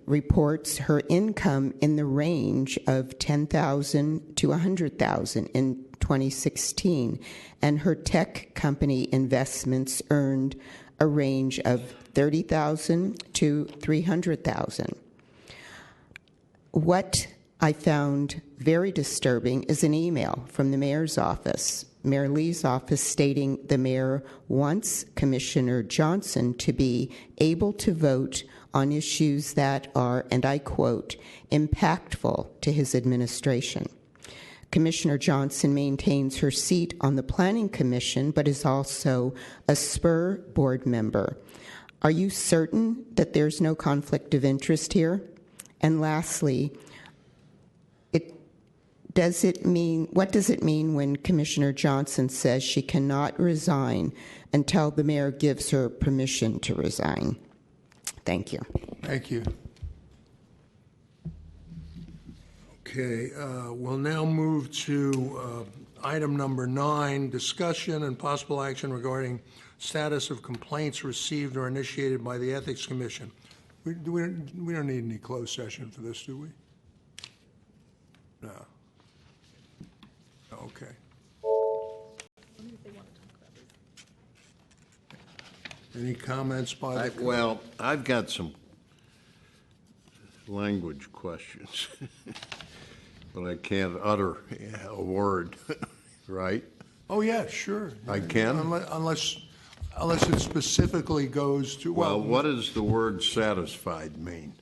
reports her income in the range of $10,000 to $100,000 in 2016, and her tech company investments earned a range of $30,000 to $300,000. What I found very disturbing is an email from the mayor's office, Mayor Lee's office, stating the mayor wants Commissioner Johnson to be able to vote on issues that are, and I quote, impactful to his administration. Commissioner Johnson maintains her seat on the Planning Commission, but is also a Spur board member. Are you certain that there's no conflict of interest here? And lastly, what does it mean when Commissioner Johnson says she cannot resign until the mayor gives her permission to resign? Thank you. Thank you. Okay, we'll now move to item number 9, discussion and possible action regarding status of complaints received or initiated by the Ethics Commission. We don't need any closed session for this, do we? No. Okay. Any comments by the... Well, I've got some language questions, but I can't utter a word, right? Oh, yeah, sure. I can? Unless it specifically goes to... Well, what does the word satisfied mean?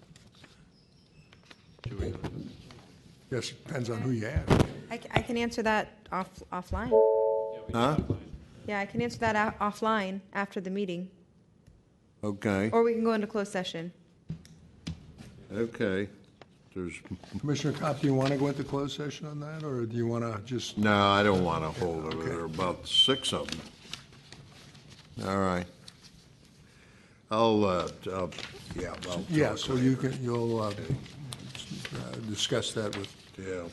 Yes, it depends on who you ask. I can answer that offline. Huh? Yeah, I can answer that offline after the meeting. Okay. Or we can go into closed session. Okay. Commissioner Kopp, do you want to go into closed session on that, or do you want to just... No, I don't want to hold it. There are about 6 of them. All right. Yeah, so you'll discuss that with... Yeah.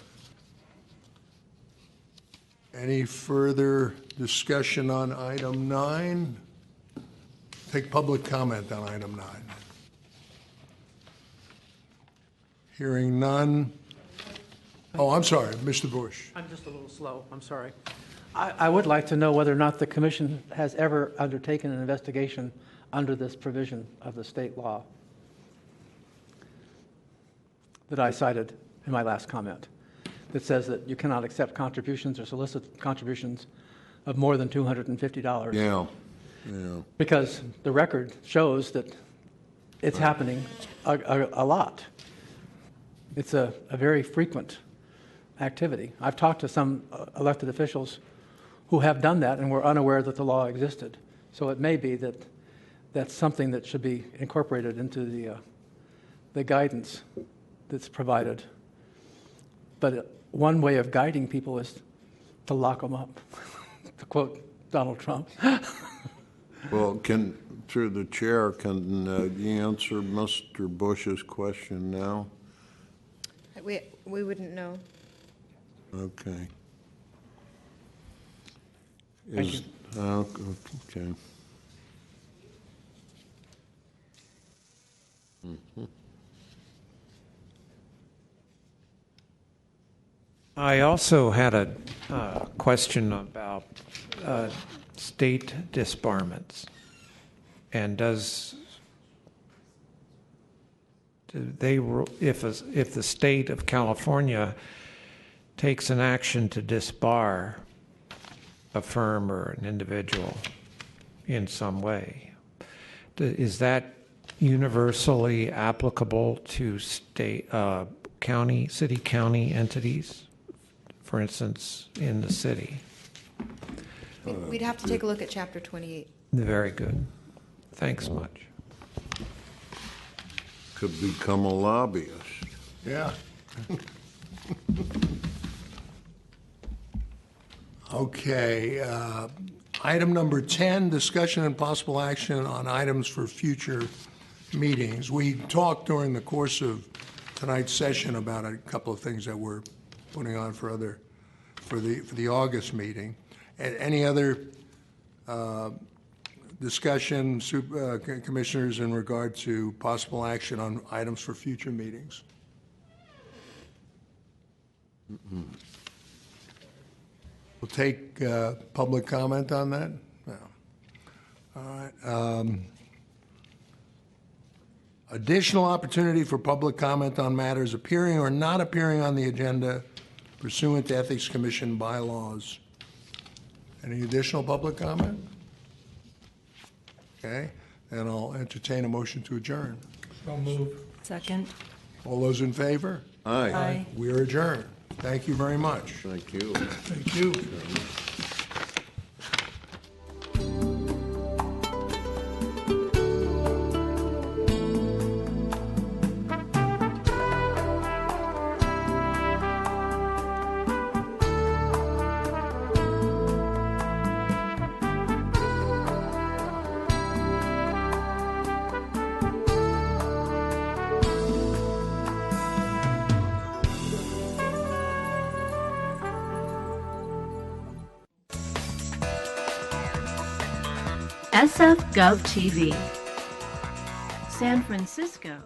Any further discussion on item 9? Take public comment on item 9. Hearing none. Oh, I'm sorry, Mr. Bush. I'm just a little slow. I'm sorry. I would like to know whether or not the commission has ever undertaken an investigation under this provision of the state law that I cited in my last comment, that says that you cannot accept contributions or solicit contributions of more than $250. Yeah. Because the record shows that it's happening a lot. It's a very frequent activity. I've talked to some elected officials who have done that and were unaware that the law existed. So it may be that that's something that should be incorporated into the guidance that's provided. But one way of guiding people is to lock them up, to quote Donald Trump. Well, through the chair, can you answer Mr. Bush's question now? We wouldn't know. Okay. Thank you. Okay. Mm-hmm. I also had a question about state disbarments. And if the state of California takes an action to disbar a firm or an individual in some way, is that universally applicable to state, city, county entities, for instance, in the city? We'd have to take a look at Chapter 28. Very good. Thanks much. Could become a lobbyist. Yeah. Okay. Item number 10, discussion and possible action on items for future meetings. We talked during the course of tonight's session about a couple of things that we're putting on for the August meeting. Any other discussion, commissioners, in regard to possible action on items for future meetings? Mm-mm. We'll take public comment on that? No. All right. Additional opportunity for public comment on matters appearing or not appearing on the agenda pursuant to Ethics Commission bylaws. Any additional public comment? Okay, then I'll entertain a motion to adjourn. So move. Second. All those in favor? Aye. Aye. We are adjourned. Thank you very much. Thank you. Thank you. SF Gov TV, San Francisco.